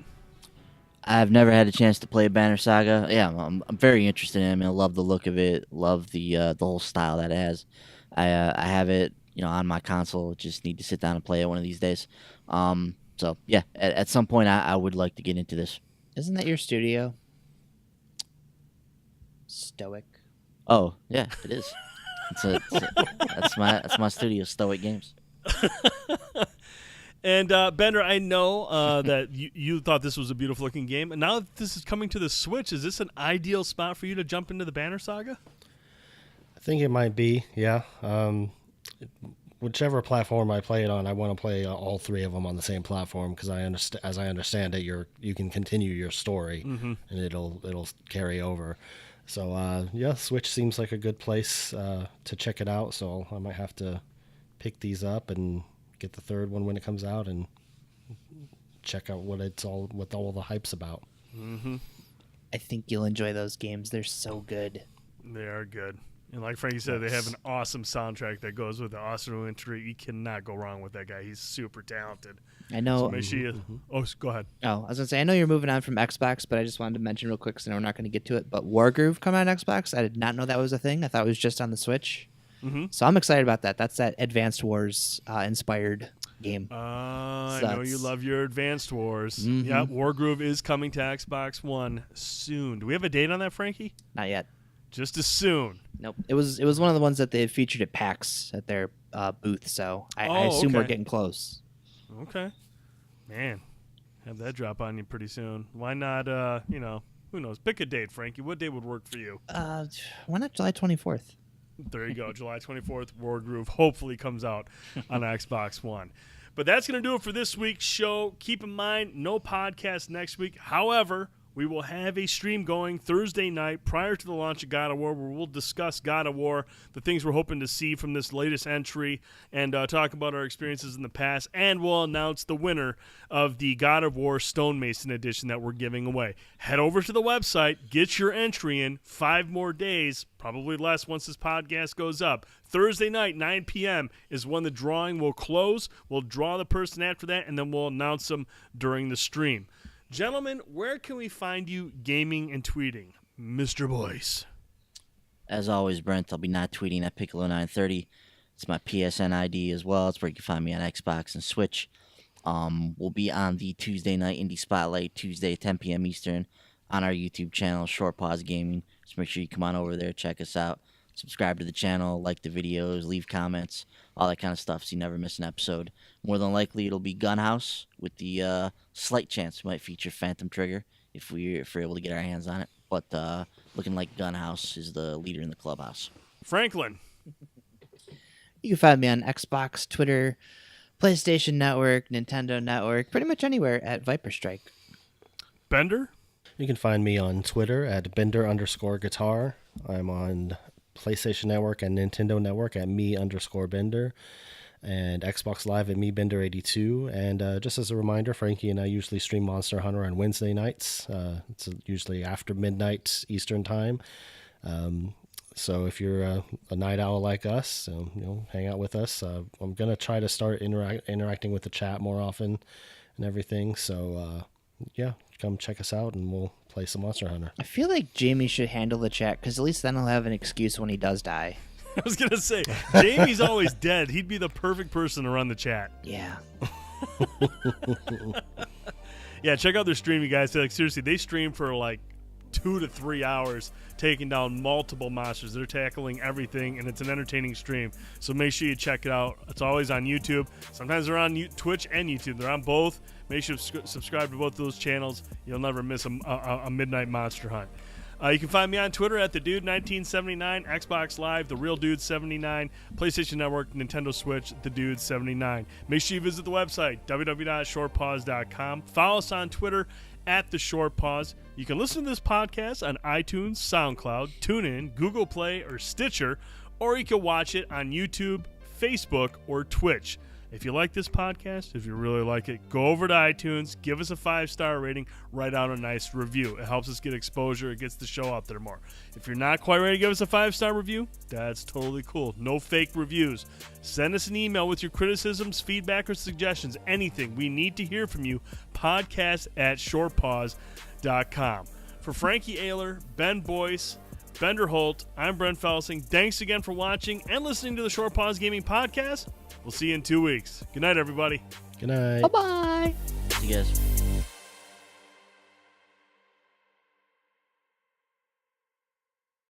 I've never had a chance to play Banner Saga. Yeah, I'm very interested in it. I mean, I love the look of it. Love the whole style that it has. I have it, on my console. Just need to sit down and play it one of these days. So yeah, at some point I would like to get into this. Isn't that your studio? Stoic. Oh yeah, it is. That's my studio, Stoic Games. And Bender, I know that you thought this was a beautiful looking game, and now that this is coming to the Switch, is this an ideal spot for you to jump into the Banner Saga? I think it might be, yeah. Whichever platform I play it on, I want to play all three of them on the same platform because as I understand it, you can continue your story and it'll carry over. So yeah, Switch seems like a good place to check it out. So I might have to pick these up and get the third one when it comes out and check out what all the hype's about. Mm-hmm. I think you'll enjoy those games. They're so good. They are good. And like Frankie said, they have an awesome soundtrack that goes with the awesome entry. You cannot go wrong with that guy. He's super talented. I know. So make sure you... Oh, go ahead. Oh, I was going to say, I know you're moving on from Xbox, but I just wanted to mention real quick because I know we're not going to get to it. But Wargroove coming out on Xbox, I did not know that was a thing. I thought it was just on the Switch. Mm-hmm. So I'm excited about that. That's that Advanced Wars inspired game. I know you love your Advanced Wars. Mm-hmm. Yeah, Wargroove is coming to Xbox One soon. Do we have a date on that, Frankie? Not yet. Just as soon. Nope. It was one of the ones that they featured at PAX at their booth, so I assume we're getting close. Okay. Man, have that drop on you pretty soon. Why not, who knows? Pick a date, Frankie. What day would work for you? Why not July 24th? There you go. July 24th, Wargroove hopefully comes out on Xbox One. But that's going to do it for this week's show. Keep in mind, no podcast next week. However, we will have a stream going Thursday night prior to the launch of God of War where we'll discuss God of War, the things we're hoping to see from this latest entry, and talk about our experiences in the past, and we'll announce the winner of the God of War Stonemason edition that we're giving away. Head over to the website, get your entry in, 5 more days, probably less once this podcast goes up. Thursday night, 9 p.m. is when the drawing will close. We'll draw the person after that, and then we'll announce them during the stream. Gentlemen, where can we find you gaming and tweeting? Mr. Boyce. As always, Brent, I'll be not tweeting at Piccolo930. It's my PSN ID as well. It's where you can find me on Xbox and Switch. We'll be on the Tuesday Night Indie Spotlight, Tuesday, 10 p.m. Eastern, on our YouTube channel, Short Pause Gaming. So make sure you come on over there, check us out. Subscribe to the channel, like the videos, leave comments, all that kind of stuff so you never miss an episode. More than likely, it'll be Gunhouse with the slight chance we might feature Phantom Trigger if we're able to get our hands on it. But looking like Gunhouse is the leader in the clubhouse. Franklin. You can find me on Xbox, Twitter, PlayStation Network, Nintendo Network, pretty much anywhere at Viper Strike. Bender? You can find me on Twitter at Bender_guitar. I'm on PlayStation Network and Nintendo Network at me_Bender, and Xbox Live at MeBender82. And just as a reminder, Frankie and I usually stream Monster Hunter on Wednesday nights. It's usually after midnight Eastern time. So if you're a night owl like us, hang out with us. I'm gonna try to start interacting with the chat more often and everything. So yeah, come check us out and we'll play some Monster Hunter. I feel like Jamie should handle the chat because at least then he'll have an excuse when he does die. I was going to say, Jamie's always dead. He'd be the perfect person to run the chat. Yeah. Yeah, check out their stream, you guys. Like, seriously, they stream for like 2 to 3 hours, taking down multiple monsters. They're tackling everything, and it's an entertaining stream. So make sure you check it out. It's always on YouTube. Sometimes they're on Twitch and YouTube. They're on both. Make sure you subscribe to both those channels. You'll never miss a midnight monster hunt. You can find me on Twitter at TheDude1979, Xbox Live, TheRealDude79, PlayStation Network, Nintendo Switch, TheDude79. Make sure you visit the website, www.shortpause.com. Follow us on Twitter at The Short Pause. You can listen to this podcast on iTunes, SoundCloud, TuneIn, Google Play, or Stitcher, or you can watch it on YouTube, Facebook, or Twitch. If you like this podcast, if you really like it, go over to iTunes, give us a 5-star rating, write out a nice review. It helps us get exposure. It gets the show out there more. If you're not quite ready to give us a 5-star review, that's totally cool. No fake reviews. Send us an email with your criticisms, feedback, or suggestions. Anything. We need to hear from you. podcast@shortpause.com. For Frankie Ayler, Ben Boyce, Bender Holt, I'm Brent Felsing. Thanks again for watching and listening to the Short Pause Gaming Podcast. We'll see you in 2 weeks. Good night, everybody. Good night. Bye-bye. See you guys.